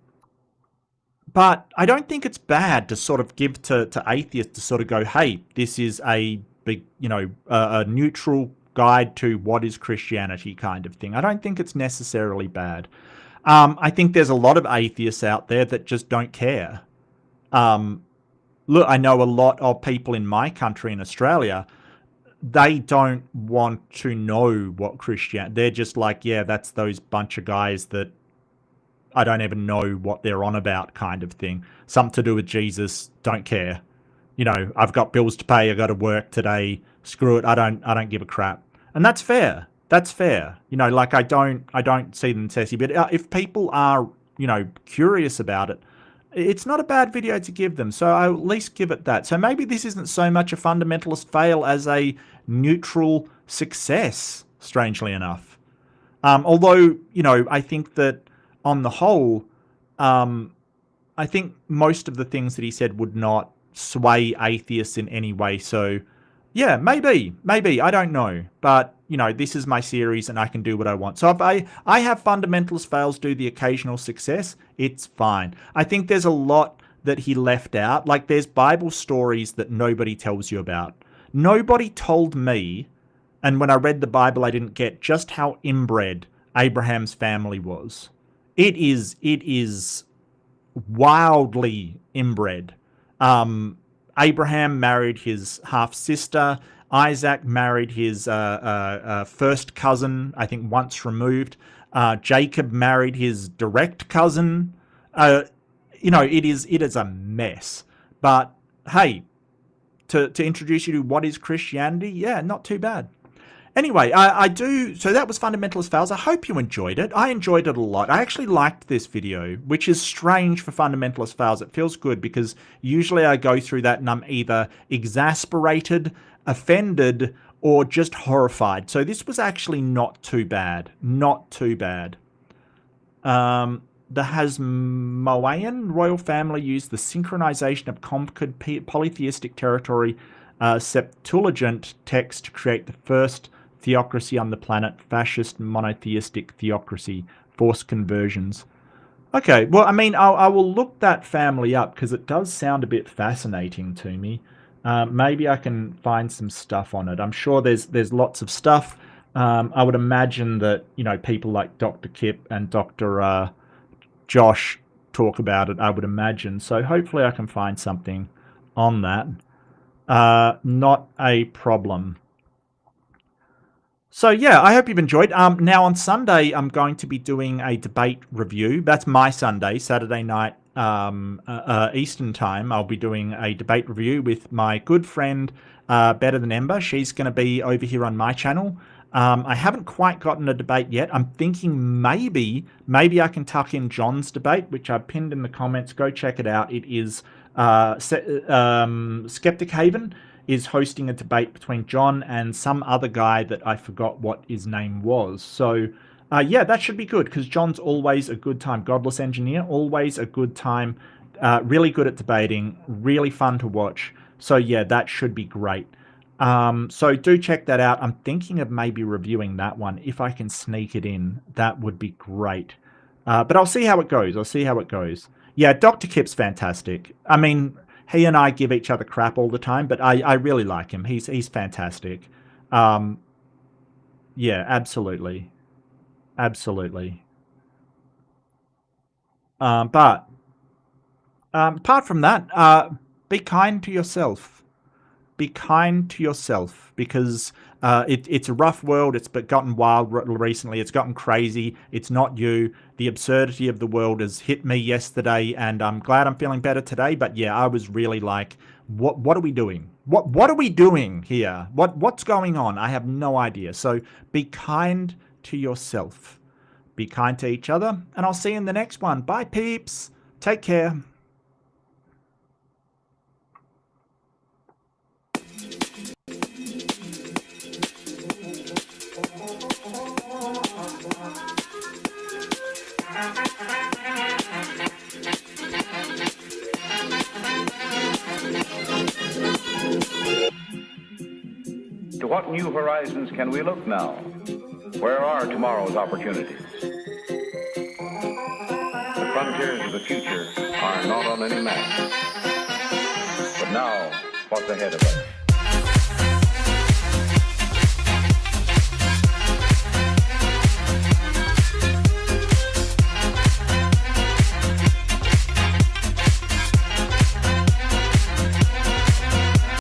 I don't think it's bad to sort of give to atheists to sort of go, hey, this is a big, you know, a neutral guide to what is Christianity kind of thing. I don't think it's necessarily bad. I think there's a lot of atheists out there that just don't care. Look, I know a lot of people in my country, in Australia, they don't want to know what Christianity. They're just like, yeah, that's those bunch of guys that I don't even know what they're on about kind of thing. Something to do with Jesus, don't care. You know, I've got bills to pay, I got to work today, screw it, I don't give a crap. And that's fair. That's fair. You know, like I don't see the necessity. But if people are, you know, curious about it, it's not a bad video to give them, so I'll at least give it that. So maybe this isn't so much a fundamentalist fail as a neutral success, strangely enough. Although, you know, I think that on the whole, I think most of the things that he said would not sway atheists in any way. So, yeah, maybe, I don't know. But, you know, this is my series and I can do what I want. So if I have fundamentalist fails do the occasional success, it's fine. I think there's a lot that he left out. Like there's Bible stories that nobody tells you about. Nobody told me, and when I read the Bible, I didn't get just how inbred Abraham's family was. It is wildly inbred. Abraham married his half-sister. Isaac married his first cousin, I think once removed. Jacob married his direct cousin. You know, it is a mess. But hey, to introduce you to what is Christianity, yeah, not too bad. Anyway, so that was Fundamentalist Fails. I hope you enjoyed it. I enjoyed it a lot. I actually liked this video, which is strange for Fundamentalist Fails. It feels good because usually I go through that and I'm either exasperated, offended, or just horrified. So this was actually not too bad. Not too bad. The Hasmonean royal family used the synchronization of conquered polytheistic territory Septuagint text to create the first theocracy on the planet, fascist monotheistic theocracy, forced conversions. Okay, well, I mean, I will look that family up because it does sound a bit fascinating to me. Maybe I can find some stuff on it. I'm sure there's lots of stuff. I would imagine that, you know, people like Dr. Kip and Dr. Josh talk about it, I would imagine. So hopefully I can find something on that. Not a problem. So yeah, I hope you've enjoyed. Now on Sunday, I'm going to be doing a debate review. That's my Sunday, Saturday night, Eastern time. I'll be doing a debate review with my good friend, Better Than Ember. She's going to be over here on my channel. I haven't quite gotten a debate yet. I'm thinking maybe I can tuck in John's debate, which I pinned in the comments. Go check it out. It is Skeptic Haven is hosting a debate between John and some other guy that I forgot what his name was. So, yeah, that should be good because John's always a good time. Godless Engineer, always a good time. Really good at debating, really fun to watch. So, yeah, that should be great. So do check that out. I'm thinking of maybe reviewing that one. If I can sneak it in, that would be great. But I'll see how it goes. I'll see how it goes. Yeah, Dr. Kip's fantastic. I mean, he and I give each other crap all the time, but I really like him. He's fantastic. Yeah, absolutely. Absolutely. But apart from that, be kind to yourself. Be kind to yourself because it's a rough world. It's gotten wild recently. It's gotten crazy. It's not you. The absurdity of the world has hit me yesterday, and I'm glad I'm feeling better today. But yeah, I was really like, what are we doing? What are we doing here? What's going on? I have no idea. So be kind to yourself. Be kind to each other, and I'll see you in the next one. Bye, peeps. Take care. To what new horizons can we look now? Where are tomorrow's opportunities? The frontiers of the future are not on any map. But now, what's ahead of us?